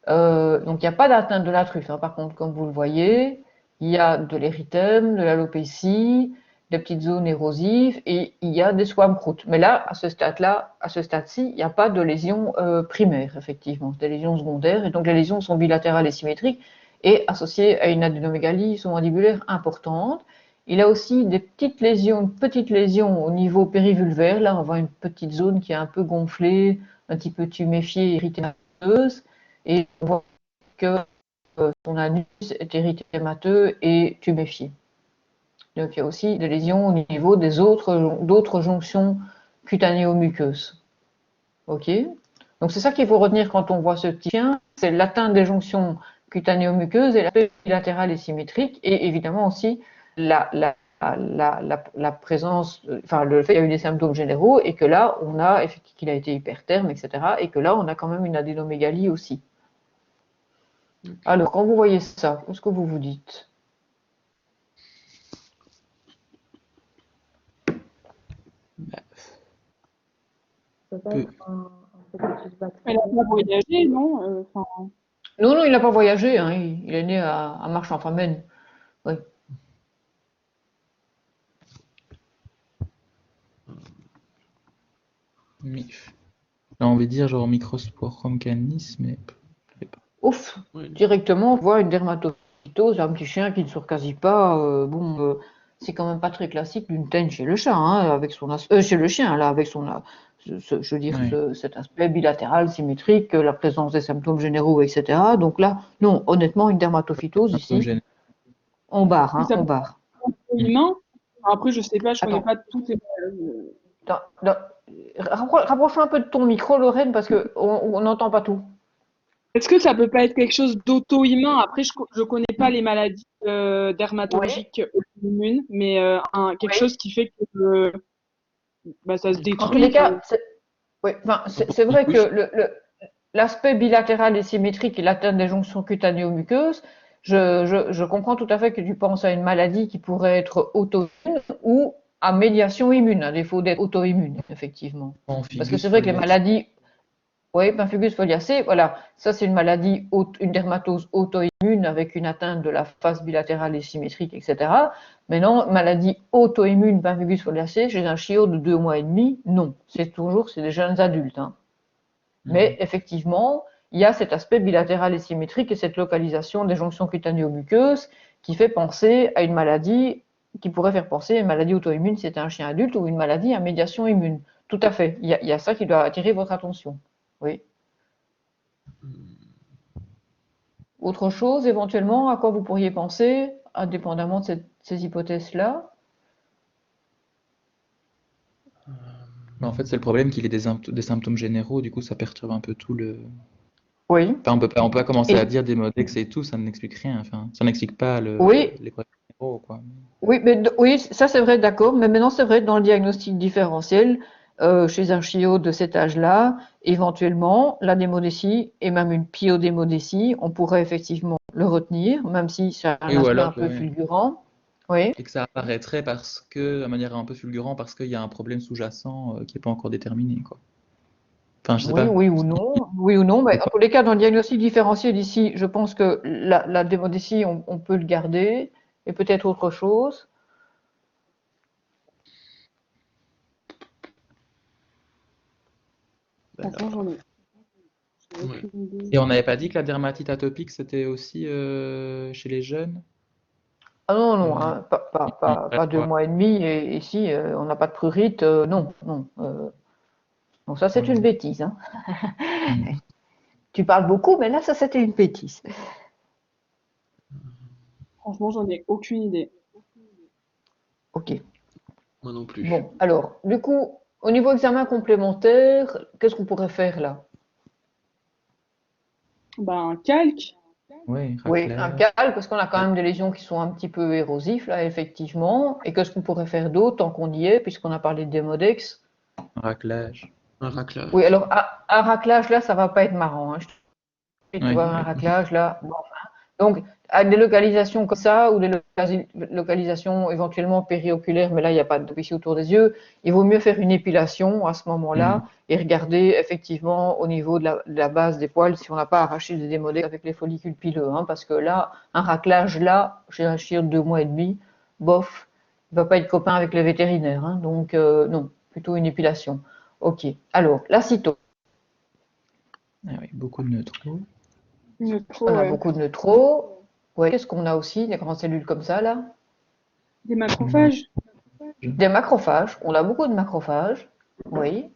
Speaker 1: Donc il n'y a pas d'atteinte de la truffe, hein. Par contre, comme vous le voyez, il y a de l'érythème, de l'alopécie, des petites zones érosives et il y a des squamcroûtes. Mais là, à ce stade-ci, il n'y a pas de lésions primaires, effectivement, des lésions secondaires. Et donc les lésions sont bilatérales et symétriques et associées à une adénomégalie sous-mandibulaire importante. Il a aussi des petites lésions au niveau périvulvaire. Là, on voit une petite zone qui est un peu gonflée, un petit peu tuméfiée, érythémateuse. Et on voit que son anus est érythémateux et tuméfié. Donc il y a aussi des lésions au niveau d'autres jonctions cutanéo-muqueuses. Ok. Donc c'est ça qu'il faut retenir quand on voit ce petit chien, c'est l'atteinte des jonctions cutanéo-muqueuses et l'aspect bilatéral et symétrique, et évidemment aussi la présence, enfin le fait qu'il y a eu des symptômes généraux et que là on a qu'il a été hypertherme, etc. Et que là on a quand même une adénomégalie aussi. Alors quand vous voyez ça, qu'est-ce que vous vous dites?
Speaker 5: Ça peut
Speaker 4: Peu.
Speaker 5: être un processus
Speaker 2: Elle a
Speaker 5: bactérien.
Speaker 2: pas voyagé, non? Enfin,
Speaker 1: Non, non, il n'a pas voyagé, hein, il est né à Marche-en-Famenne. Oui.
Speaker 4: J'ai envie de dire genre Microsporum canis, mais je sais pas.
Speaker 1: Ouf,
Speaker 3: Ouais.
Speaker 1: directement, on voit une dermatophytose, un petit chien qui ne surquasit pas. C'est quand même pas très classique d'une teigne chez le chat, hein, avec chez le chien, là, avec je veux dire,
Speaker 4: Ouais.
Speaker 1: cet aspect bilatéral, symétrique, la présence des symptômes généraux, etc. Donc là, non, honnêtement, une dermatophytose
Speaker 4: Symptômes
Speaker 1: ici,
Speaker 4: généraux.
Speaker 1: on barre,
Speaker 2: puis
Speaker 1: hein,
Speaker 2: ça
Speaker 1: on
Speaker 2: peut
Speaker 1: barre.
Speaker 2: être humain. Après, je sais pas, je connais
Speaker 1: Attends,
Speaker 2: pas toutes les.
Speaker 1: rapproche-toi un peu de ton micro, Lorraine, parce qu'on n'entend pas tout.
Speaker 2: Est-ce que ça peut pas être quelque chose d'auto-immun? Après, je connais pas les maladies
Speaker 1: Oui,
Speaker 2: dermatologiques auto-immunes, mais quelque
Speaker 1: oui.
Speaker 2: chose qui fait que bah, ça se
Speaker 1: En tous les
Speaker 2: détruit. Enfin,
Speaker 1: cas, oui, enfin, c'est vrai que l'aspect bilatéral et symétrique et l'atteinte des jonctions cutanéo-muqueuses, je comprends tout à fait que tu penses à une maladie qui pourrait être auto-immune ou à médiation immune, à défaut d'être auto-immune, effectivement. Parce que c'est
Speaker 4: Pemphigus
Speaker 1: vrai que les
Speaker 4: foliacea.
Speaker 1: maladies, oui, pemphigus foliacée, voilà, ça c'est une maladie, une dermatose auto-immune avec une atteinte de la face bilatérale et symétrique, etc. Mais non, maladie auto-immune, pemphigus foliacée, chez un chiot de 2 mois et demi, non. C'est des jeunes adultes, hein. Mais effectivement, il y a cet aspect bilatéral et symétrique et cette localisation des jonctions cutanéo-muqueuses qui fait penser à une maladie, qui pourrait faire penser à une maladie auto-immune si c'était un chien adulte ou une maladie à médiation immune. Tout à fait. Il y a ça qui doit attirer votre attention. Oui. Autre chose, éventuellement, à quoi vous pourriez penser, indépendamment de ces hypothèses-là?
Speaker 4: Mais en fait, c'est le problème qu'il ait des symptômes généraux, du coup, ça perturbe un peu tout le.
Speaker 1: Oui.
Speaker 4: Enfin, on peut pas commencer à
Speaker 1: Et,
Speaker 4: dire des modex et tout, ça n'explique rien. Enfin, ça n'explique pas
Speaker 1: oui,
Speaker 4: les problèmes généraux, quoi.
Speaker 1: oui, oui, ça c'est vrai, d'accord. Mais maintenant, c'est vrai, dans le diagnostic différentiel, chez un chiot de cet âge-là, éventuellement, la démodécie et même une pyodémodécie, on pourrait effectivement le retenir, même si c'est un
Speaker 4: Oui, ou
Speaker 1: aspect un
Speaker 4: alors,
Speaker 1: peu fulgurant. Oui,
Speaker 4: et que ça apparaîtrait parce que, de manière un peu fulgurante, parce qu'il y a un problème sous-jacent qui n'est pas encore déterminé, quoi. Enfin, je sais
Speaker 1: oui,
Speaker 4: pas.
Speaker 1: oui ou non. Mais
Speaker 4: Faut
Speaker 1: en
Speaker 4: pas-
Speaker 1: tous les cas, dans le diagnostic différentiel ici, je pense que la démodécie, on peut le garder, et peut-être autre chose.
Speaker 2: franchement, j'en ai
Speaker 3: Ouais.
Speaker 2: aucune idée.
Speaker 4: Et on n'avait pas dit que la dermatite atopique, c'était aussi chez les jeunes?
Speaker 1: Ah non,
Speaker 4: Ou
Speaker 1: non,
Speaker 4: on a-
Speaker 1: hein,
Speaker 4: Non,
Speaker 1: pas
Speaker 4: ouais,
Speaker 1: 2 mois et demi, et ici, on n'a pas de prurite, non, non. Donc ça, c'est une
Speaker 4: ouais.
Speaker 1: bêtise, hein.
Speaker 4: Mm.
Speaker 1: Tu parles beaucoup, mais là, ça, c'était une bêtise.
Speaker 2: Franchement, j'en ai aucune idée.
Speaker 1: Ok.
Speaker 3: Moi non plus.
Speaker 1: Bon, alors, du coup, au niveau examen complémentaire, qu'est-ce qu'on pourrait faire là?
Speaker 2: Ben, un calque.
Speaker 4: Ouais,
Speaker 1: Oui, un
Speaker 4: raclage,
Speaker 1: calque, parce qu'on a quand même des lésions qui sont un petit peu érosives, là, effectivement. Et qu'est-ce qu'on pourrait faire d'autre tant qu'on y est, puisqu'on a parlé de démodex?
Speaker 4: raclage.
Speaker 3: Un raclage.
Speaker 1: Oui, alors, un raclage, là, ça va pas être marrant, hein. Tu
Speaker 4: Ouais,
Speaker 1: vois, un raclage, là, bon. Donc, à des localisations comme ça, ou des localisations éventuellement périoculaires, mais là, il n'y a pas de péché autour des yeux, il vaut mieux faire une épilation à ce moment-là
Speaker 4: mm.
Speaker 1: et regarder effectivement au niveau de la base des poils si on n'a pas arraché des démodèles avec les follicules pileux, hein, parce que là, un raclage, là, chez un chien de 2 mois et demi, bof, il ne va pas être copain avec le vétérinaire, hein, donc non, plutôt une épilation. Ok, alors, la cyto.
Speaker 4: Ah oui, beaucoup de neutraux.
Speaker 2: Une
Speaker 1: On
Speaker 2: trop,
Speaker 1: a
Speaker 2: ouais.
Speaker 1: beaucoup de neutraux. Ouais. Qu'est-ce qu'on a aussi, des grandes cellules comme ça, là?
Speaker 2: Des
Speaker 4: Mm.
Speaker 2: macrophages.
Speaker 1: Des macrophages. On a beaucoup de macrophages. Oui.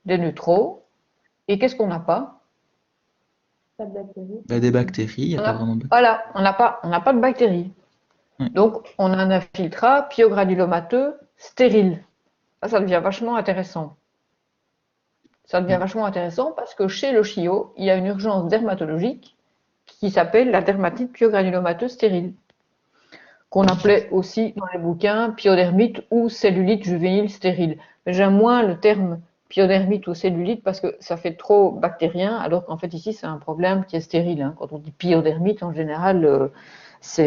Speaker 1: Des neutraux. Et qu'est-ce qu'on n'a pas?
Speaker 5: Pas de bactéries.
Speaker 4: Bah, des bactéries, il n'y a pas vraiment de bactéries.
Speaker 1: Voilà, on n'a pas de bactéries.
Speaker 4: Ouais.
Speaker 1: Donc, on a un infiltrat pyogranulomateux stérile. Ça devient vachement intéressant. Ça devient vachement intéressant parce que chez le chiot, il y a une urgence dermatologique qui s'appelle la dermatite pyogranulomateuse stérile, qu'on appelait aussi dans les bouquins pyodermite ou cellulite juvénile stérile. Mais j'aime moins le terme pyodermite ou cellulite parce que ça fait trop bactérien, alors qu'en fait ici c'est un problème qui est stérile, hein. Quand on dit pyodermite, en général, ça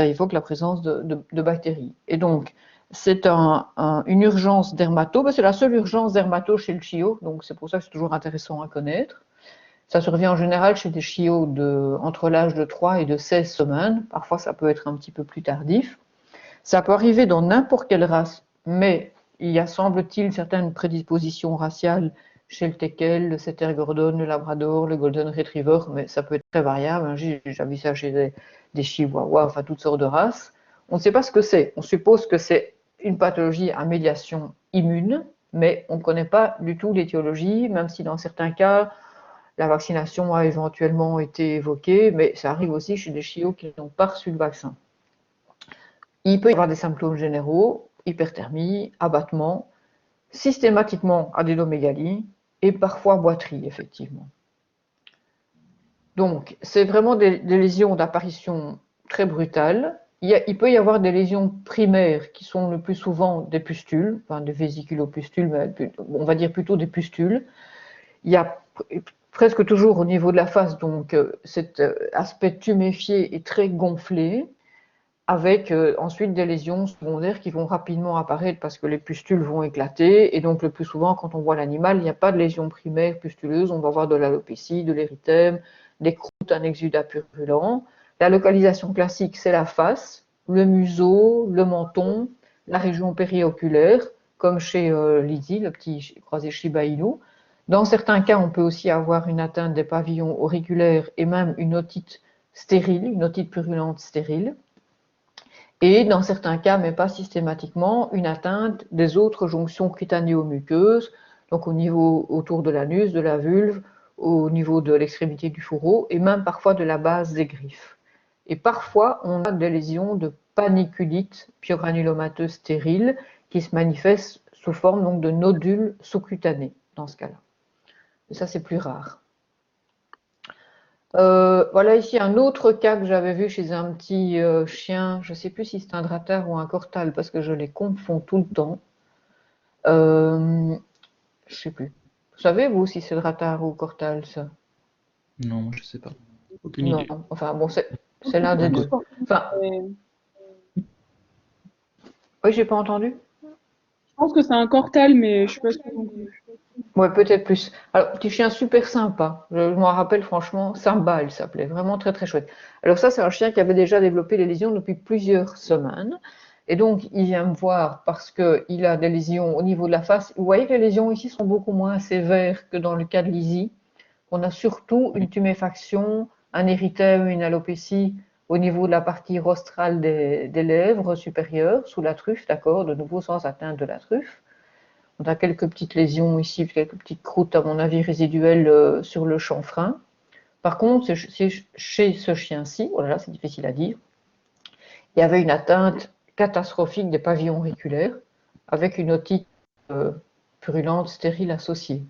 Speaker 1: évoque la présence de bactéries. Et donc, c'est une urgence dermato, c'est la seule urgence dermato chez le chiot, donc c'est pour ça que c'est toujours intéressant à connaître. Ça survient en général chez des chiots entre l'âge de 3 et de 16 semaines. Parfois, ça peut être un petit peu plus tardif. Ça peut arriver dans n'importe quelle race, mais il y a, semble-t-il, certaines prédispositions raciales chez le teckel, le setter gordon, le labrador, le golden retriever, mais ça peut être très variable. J'ai déjà vu ça chez des chihuahuas, enfin toutes sortes de races. On ne sait pas ce que c'est. On suppose que c'est une pathologie à médiation immune, mais on ne connaît pas du tout l'étiologie, même si dans certains cas, la vaccination a éventuellement été évoquée, mais ça arrive aussi chez des chiots qui n'ont pas reçu le vaccin. Il peut y avoir des symptômes généraux, hyperthermie, abattement, systématiquement adénomégalie et parfois boiterie, effectivement. Donc, c'est vraiment des lésions d'apparition très brutale. Il peut y avoir des lésions primaires qui sont le plus souvent des pustules, enfin des vésiculopustules, mais on va dire plutôt des pustules. Il y a presque toujours au niveau de la face, donc cet aspect tuméfié et très gonflé, avec ensuite des lésions secondaires qui vont rapidement apparaître parce que les pustules vont éclater. Et donc le plus souvent, quand on voit l'animal, il n'y a pas de lésion primaire pustuleuse, on va avoir de l'alopécie, de l'érythème, des croûtes, un exudat purulent. La localisation classique, c'est la face, le museau, le menton, la région périoculaire, comme chez Lizzie, le petit croisé Shiba Inu. Dans certains cas, on peut aussi avoir une atteinte des pavillons auriculaires et même une otite stérile, une otite purulente stérile. Et dans certains cas, mais pas systématiquement, une atteinte des autres jonctions cutanéo-muqueuses, donc au niveau autour de l'anus, de la vulve, au niveau de l'extrémité du fourreau et même parfois de la base des griffes. Et parfois, on a des lésions de paniculite pyogranulomateuse stérile qui se manifestent sous forme donc, de nodules sous-cutanés dans ce cas-là. Et ça, c'est plus rare. Voilà ici un autre cas que j'avais vu chez un petit chien, je ne sais plus si c'est un dratar ou un cortal parce que je les confonds tout le temps. Je ne sais plus. Vous savez, vous, si c'est dratar ou cortal, ça?
Speaker 4: Non, je sais pas.
Speaker 3: Aucune
Speaker 1: Non,
Speaker 3: idée.
Speaker 1: enfin bon, c'est l'un des deux. Enfin, oui, j'ai pas entendu.
Speaker 2: Je pense que c'est un cortal, mais je suis pas sûre non plus.
Speaker 1: Ouais, peut-être plus. Alors, petit chien super sympa. Je m'en rappelle franchement, Samba, il s'appelait. Vraiment très très chouette. Alors ça, c'est un chien qui avait déjà développé les lésions depuis plusieurs semaines. Et donc, il vient me voir parce qu'il a des lésions au niveau de la face. Vous voyez que les lésions ici sont beaucoup moins sévères que dans le cas de Lizzie. On a surtout une tuméfaction, un érythème, une alopécie au niveau de la partie rostrale des lèvres supérieures, sous la truffe, d'accord, de nouveau sans atteinte de la truffe. On a quelques petites lésions ici, quelques petites croûtes, à mon avis, résiduelles sur le chanfrein. Par contre, chez ce chien-ci, oh là là, c'est difficile à dire, il y avait une atteinte catastrophique des pavillons auriculaires avec une otite purulente stérile associée.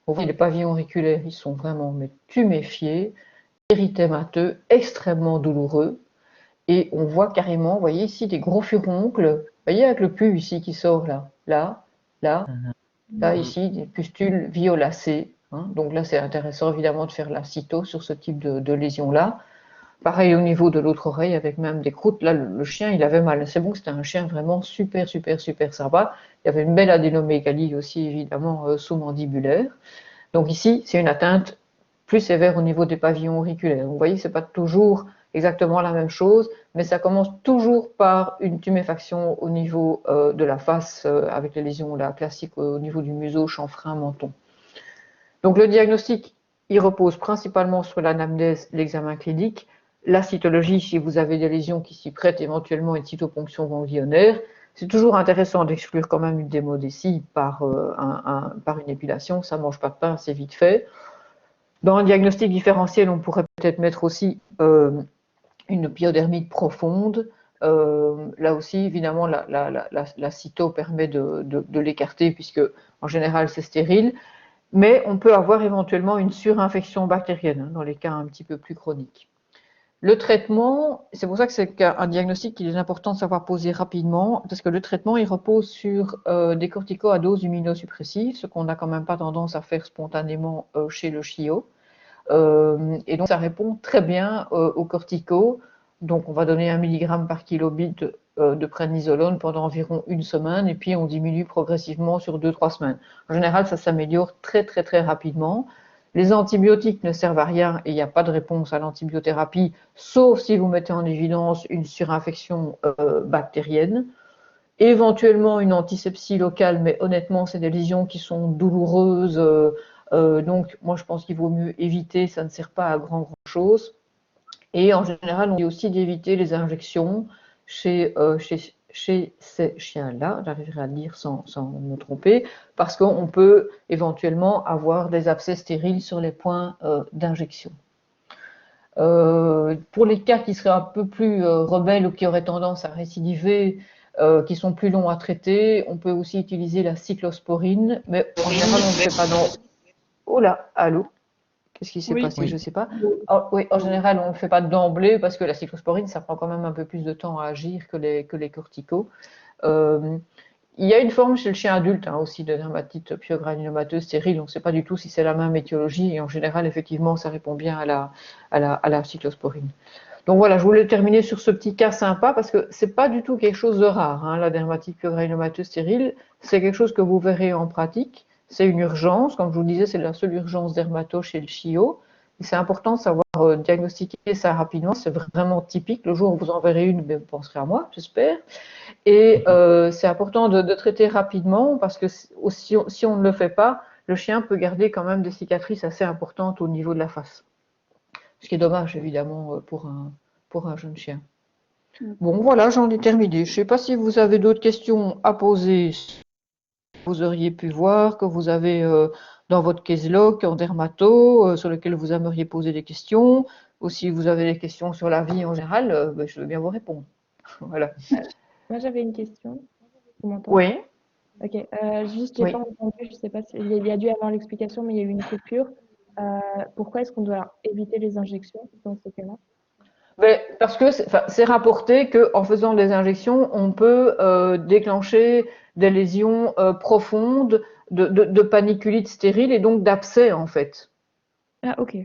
Speaker 1: Vous voyez, les pavillons auriculaires, ils sont vraiment tuméfiés, érythémateux, extrêmement douloureux. Et on voit carrément, vous voyez ici, des gros furoncles. Vous voyez avec le pus ici qui sort là, là, là, là ici, des pustules violacées. Hein. Donc là, c'est intéressant évidemment de faire la cyto sur ce type de lésion-là. Pareil au niveau de l'autre oreille avec même des croûtes. Là, le chien, il avait mal. C'est bon que c'était un chien vraiment super, super, super sympa. Il y avait une belle adénomégalie aussi, évidemment, sous-mandibulaire. Donc ici, c'est une atteinte plus sévère au niveau des pavillons auriculaires. Vous voyez, ce n'est pas toujours exactement la même chose, mais ça commence toujours par une tuméfaction au niveau de la face, avec les lésions là, classiques au niveau du museau, chanfrein, menton. Donc le diagnostic, il repose principalement sur l'anamnèse, l'examen clinique, la cytologie, si vous avez des lésions qui s'y prêtent, éventuellement une cytoponction ganglionnaire. C'est toujours intéressant d'exclure quand même une démodécie par une épilation, ça ne mange pas de pain, c'est vite fait. Dans un diagnostic différentiel, on pourrait peut-être mettre aussi une pyodermite profonde, Là aussi, évidemment, la cyto permet de l'écarter puisque en général c'est stérile, mais on peut avoir éventuellement une surinfection bactérienne dans les cas un petit peu plus chroniques. Le traitement, c'est pour ça que c'est un diagnostic qu'il est important de savoir poser rapidement, parce que le traitement, il repose sur des corticos à dose immunosuppressive, ce qu'on n'a quand même pas tendance à faire spontanément chez le chiot. Et donc, ça répond très bien aux corticos. Donc, on va donner 1 mg par kilobit de prednisolone pendant environ 1 semaine, et puis on diminue progressivement sur 2-3 semaines. En général, ça s'améliore très, très, très rapidement. Les antibiotiques ne servent à rien et il n'y a pas de réponse à l'antibiothérapie, sauf si vous mettez en évidence une surinfection bactérienne. Éventuellement une antisepsie locale, mais honnêtement, c'est des lésions qui sont douloureuses. Donc, moi, je pense qu'il vaut mieux éviter, ça ne sert pas à grand-chose. Et en général, on dit aussi d'éviter les injections chez ces chiens-là, j'arriverai à le dire sans me tromper, parce qu'on peut éventuellement avoir des abcès stériles sur les points d'injection. Pour les cas qui seraient un peu plus rebelles ou qui auraient tendance à récidiver, qui sont plus longs à traiter, on peut aussi utiliser la cyclosporine, mais en général, on ne fait pas dans... Oh là, allô? Qu'est-ce qui s'est passé? Je ne sais pas. Oui, en général, on ne le fait pas d'emblée parce que la cyclosporine, ça prend quand même un peu plus de temps à agir que les corticos. Il y a une forme chez le chien adulte aussi de dermatite pyogranulomateuse stérile. On ne sait pas du tout si c'est la même étiologie et en général, effectivement, ça répond bien à la cyclosporine. Donc voilà, je voulais terminer sur ce petit cas sympa parce que c'est pas du tout quelque chose de rare, la dermatite pyogranulomateuse stérile. C'est quelque chose que vous verrez en pratique. C'est une urgence, comme je vous le disais, c'est la seule urgence dermato chez le chiot. C'est important de savoir diagnostiquer ça rapidement, c'est vraiment typique. Le jour où vous en verrez une, vous penserez à moi, j'espère. Et c'est important de traiter rapidement parce que si on ne le fait pas, le chien peut garder quand même des cicatrices assez importantes au niveau de la face. Ce qui est dommage, évidemment, pour un jeune chien. Bon, voilà, j'en ai terminé. Je ne sais pas si vous avez d'autres questions à poser. Vous auriez pu voir, que vous avez dans votre case log en dermato, sur lequel vous aimeriez poser des questions, ou si vous avez des questions sur la vie en général, je veux bien vous répondre. Voilà.
Speaker 5: Moi, j'avais une question. Vous m'entendez?
Speaker 1: Oui.
Speaker 5: Ok. Juste, j'ai pas entendu, je sais pas si il y a dû avoir l'explication, mais il y a eu une coupure. Pourquoi est-ce qu'on doit éviter les injections dans ce cas-là?
Speaker 1: Parce que c'est rapporté qu'en faisant des injections, on peut déclencher des lésions profondes de paniculite stérile et donc d'abcès en fait.
Speaker 5: Ah, ok.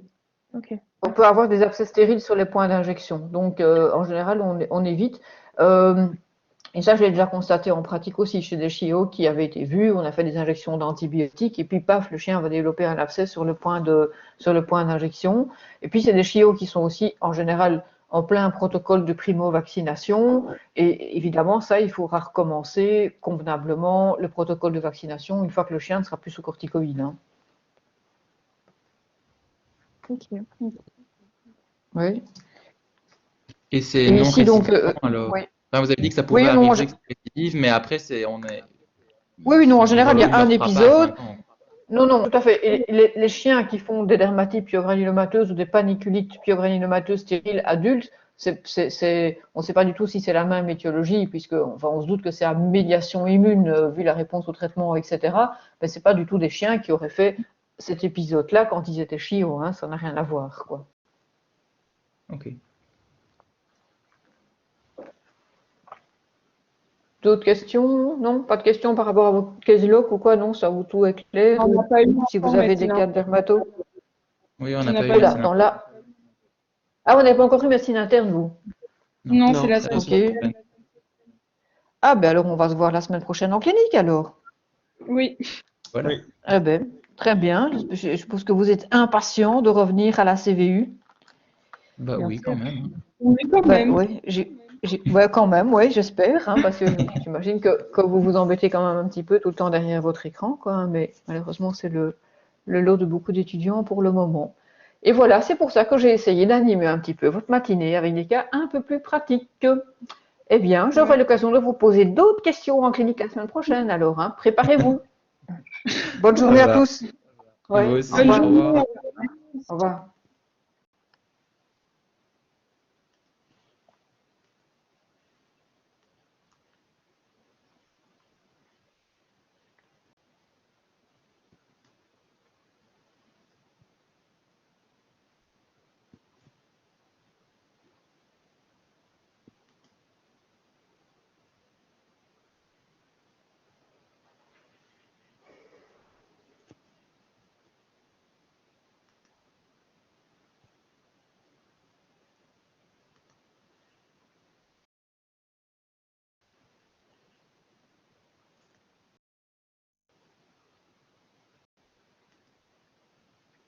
Speaker 1: On peut avoir des abcès stériles sur les points d'injection. Donc en général, on évite. Et ça, je l'ai déjà constaté en pratique aussi chez des chiots qui avaient été vus. On a fait des injections d'antibiotiques et puis paf, le chien va développer un abcès sur le point d'injection. Et puis c'est des chiots qui sont aussi en général en plein protocole de primo-vaccination. Et évidemment, ça, il faudra recommencer convenablement le protocole de vaccination une fois que le chien ne sera plus sous corticoïde.
Speaker 5: Ok.
Speaker 1: Oui.
Speaker 4: Et c'est
Speaker 1: Et
Speaker 4: non
Speaker 1: ici, donc,
Speaker 4: récidive, alors.
Speaker 1: oui.
Speaker 4: Enfin, vous avez dit que ça pouvait
Speaker 1: Oui, non,
Speaker 4: arriver que c'est récidive, mais après,
Speaker 1: Oui, non, en général, il y a un
Speaker 4: ne le fera pas à
Speaker 1: épisode.
Speaker 4: 5 ans.
Speaker 1: Non, tout à fait. Et les chiens qui font des dermatites pyogranulomateuses ou des paniculites pyogranulomateuses stériles adultes, on ne sait pas du tout si c'est la même étiologie, puisque on se doute que c'est à médiation immune, vu la réponse au traitement, etc. Mais ce n'est pas du tout des chiens qui auraient fait cet épisode-là quand ils étaient chiots, ça n'a rien à voir, quoi.
Speaker 4: Ok.
Speaker 1: D'autres questions? Non? Pas de questions par rapport à votre case log ou quoi? Non, ça vous tout est clair?
Speaker 2: On n'a pas eu
Speaker 1: Si vous avez des cas de dermato?
Speaker 4: Oui, on
Speaker 2: On
Speaker 4: n'a
Speaker 2: n'a
Speaker 4: pas eu
Speaker 2: pas eu
Speaker 4: médecine
Speaker 1: Attends, là. Ah, vous n'avez pas encore eu médecine interne, vous?
Speaker 2: Non,
Speaker 3: Non,
Speaker 2: c'est la
Speaker 3: c'est
Speaker 2: semaine
Speaker 1: Ok.
Speaker 2: prochaine.
Speaker 1: Ah, ben alors on va se voir la semaine prochaine en clinique, alors.
Speaker 2: Oui.
Speaker 4: Voilà.
Speaker 3: Oui.
Speaker 1: Eh ben, très bien. Je suppose que vous êtes impatient de revenir à la CVU.
Speaker 4: Bah
Speaker 5: Bien
Speaker 4: oui,
Speaker 5: sûr.
Speaker 4: quand même.
Speaker 2: Oui, quand même.
Speaker 1: Oui, quand même, oui, j'espère, parce que j'imagine que vous vous embêtez quand même un petit peu tout le temps derrière votre écran, quoi, mais malheureusement, c'est le lot de beaucoup d'étudiants pour le moment. Et voilà, c'est pour ça que j'ai essayé d'animer un petit peu votre matinée avec des cas un peu plus pratiques. Eh bien, j'aurai l'occasion de vous poser d'autres questions en clinique la semaine prochaine, alors, préparez-vous. Bonne journée
Speaker 4: Ça
Speaker 1: à
Speaker 4: va.
Speaker 1: tous.
Speaker 4: À vous
Speaker 1: Ouais,
Speaker 4: aussi.
Speaker 1: au revoir.
Speaker 4: Au revoir.
Speaker 1: Au revoir.